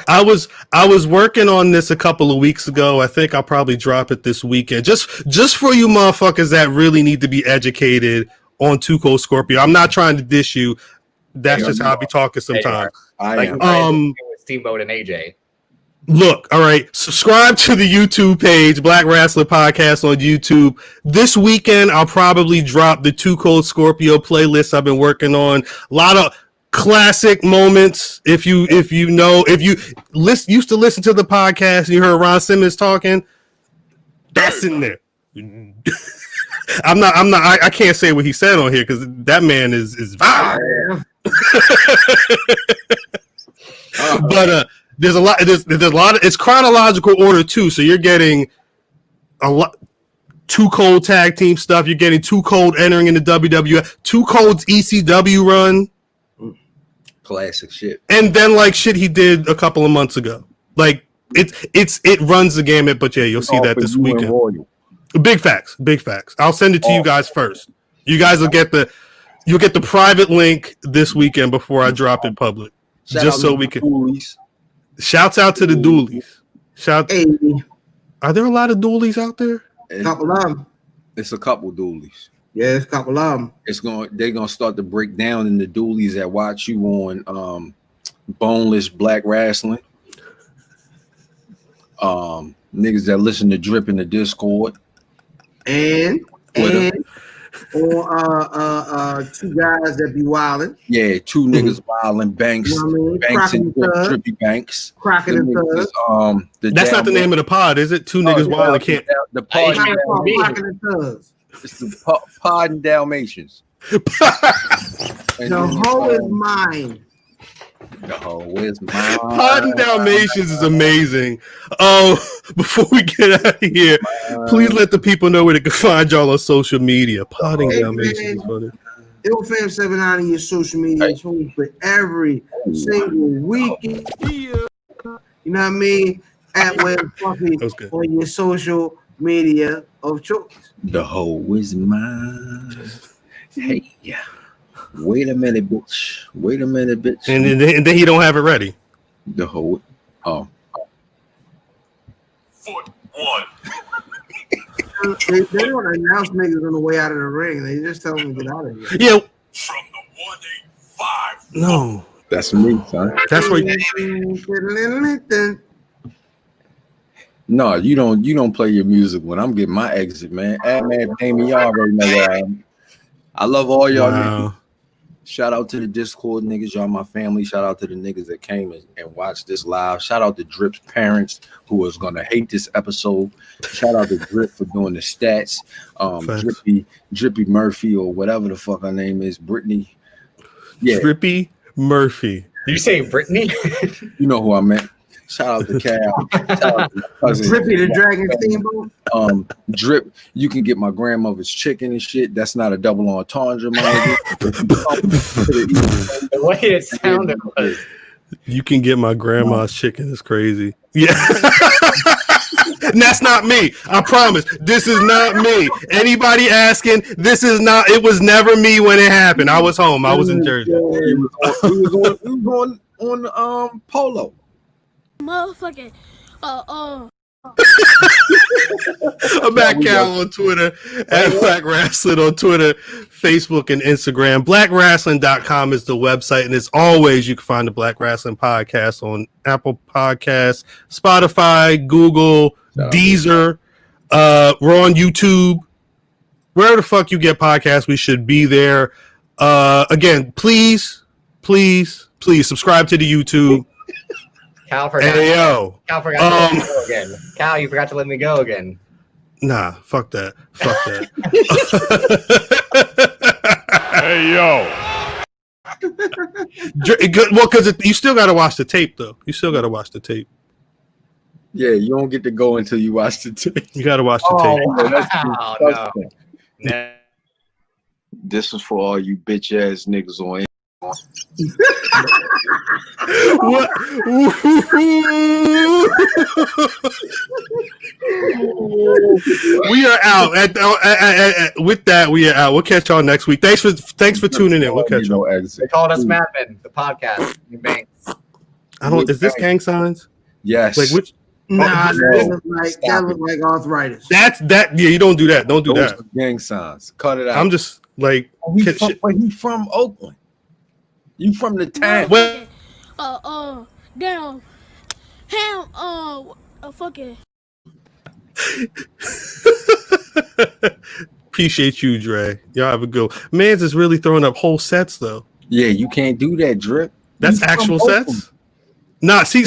I was working on this a couple of weeks ago. I think I'll probably drop it this weekend. Just for you motherfuckers that really need to be educated on Too Cold Scorpio. I'm not trying to diss you. That's just how I be talking sometimes. With Steamboat and AJ. Look, all right, subscribe to the YouTube page, Black Rasslin Podcast on YouTube. This weekend, I'll probably drop the Too Cold Scorpio playlist I've been working on. A lot of classic moments. If you used to listen to the podcast and you heard Ron Simmons talking, that's in there. I can't say what he said on here because that man is violent. But there's a lot of, it's chronological order too, so you're getting a lot. Too Cold tag team stuff. You're getting Too Cold entering into WWF. Too Cold's ECW run. Classic shit. And then like shit he did a couple of months ago. Like it runs the gamut, but yeah, you'll see that this weekend. Big facts. I'll send it to you guys first. You guys will get the private link this weekend before I drop it public. Just so we can. Doolies. Shouts out to the Doolies. Are there a lot of Doolies out there? Couple of them. It's a couple Doolies. Yeah, it's a couple of them. They're gonna start to break down in the Doolies that watch you on Boneless Black Rasslin. Niggas that listen to Drip in the Discord. And or two guys that be wilding. Yeah, two niggas wilding. Banks, you know what I mean? Banks and Drippy Banks. Cracking and thugs. That's not the name of the pod, is it? Two niggas wilding can't. The pod. Cracking and thugs. It's the pod and Dalmatians. The hoe is mine. The hoe is mine. Pod and Dalmatians is amazing. Before we get out of here, please let the people know where they can find y'all on social media. Pod and Dalmatians is funny. IllFam 79 on your social media for every single weekend. You know what I mean? At Web Fluffy on your social media of choice. The hoe is mine. Hey, yeah. Wait a minute, bitch. And then he don't have it ready. The hoe. Oh. Foot one. They don't announce niggas on the way out of the ring. They just tell them to get out of here. Yeah. From the 185. No. That's me, son. That's where No, you don't play your music when I'm getting my exit, man. Man, Damien, y'all already know where I am. I love all y'all niggas. Shout out to the Discord niggas, y'all my family. Shout out to the niggas that came and watched this live. Shout out to Drip's parents who was gonna hate this episode. Shout out to Drip for doing the stats. Drippy Murphy or whatever the fuck her name is, Brittany. Yeah, Drippy Murphy. Did you say Brittany? You know who I meant. Shout out to Cal. Shout out to my cousin. Drippy the Dragon Steamboat. Drip, you can get my grandmother's chicken and shit. That's not a double entendre, man. The way it sounded was. You can get my grandma's chicken is crazy. Yeah. That's not me. I promise. This is not me. Anybody asking, this is not, it was never me when it happened. I was home. I was in Jersey. We was on Polo. Motherfucking I'm at Cal on Twitter, at Black Rasslin on Twitter, Facebook, and Instagram. BlackRasslin.com is the website, and as always, you can find the Black Rasslin Podcast on Apple Podcasts, Spotify, Google, Deezer. We're on YouTube. Wherever the fuck you get podcasts, we should be there. Again, please subscribe to the YouTube. Cal forgot. Hey, yo. Cal forgot to let me go again. Cal, you forgot to let me go again. Nah, fuck that. Hey, yo. Well, because you still got to watch the tape, though. Yeah, you don't get to go until you watch the tape. You got to watch the tape. No. This is for all you bitch ass niggas on. What? We are out. With that, we are out. We'll catch y'all next week. Thanks for tuning in. We'll catch y'all. They called us Madmen, the podcast. I don't. Is this gang signs? Yes. Like which? Nah, that look like arthritis. That's that. Yeah, you don't do that. Don't do that. Gang signs. Cut it out. I'm just like. He from Oakland. You from the town? Well, damn, ham, fucking. Appreciate you, Dre. Y'all have a go. Mans is really throwing up whole sets though. Yeah, you can't do that, Drip. That's actual sets. Nah, see,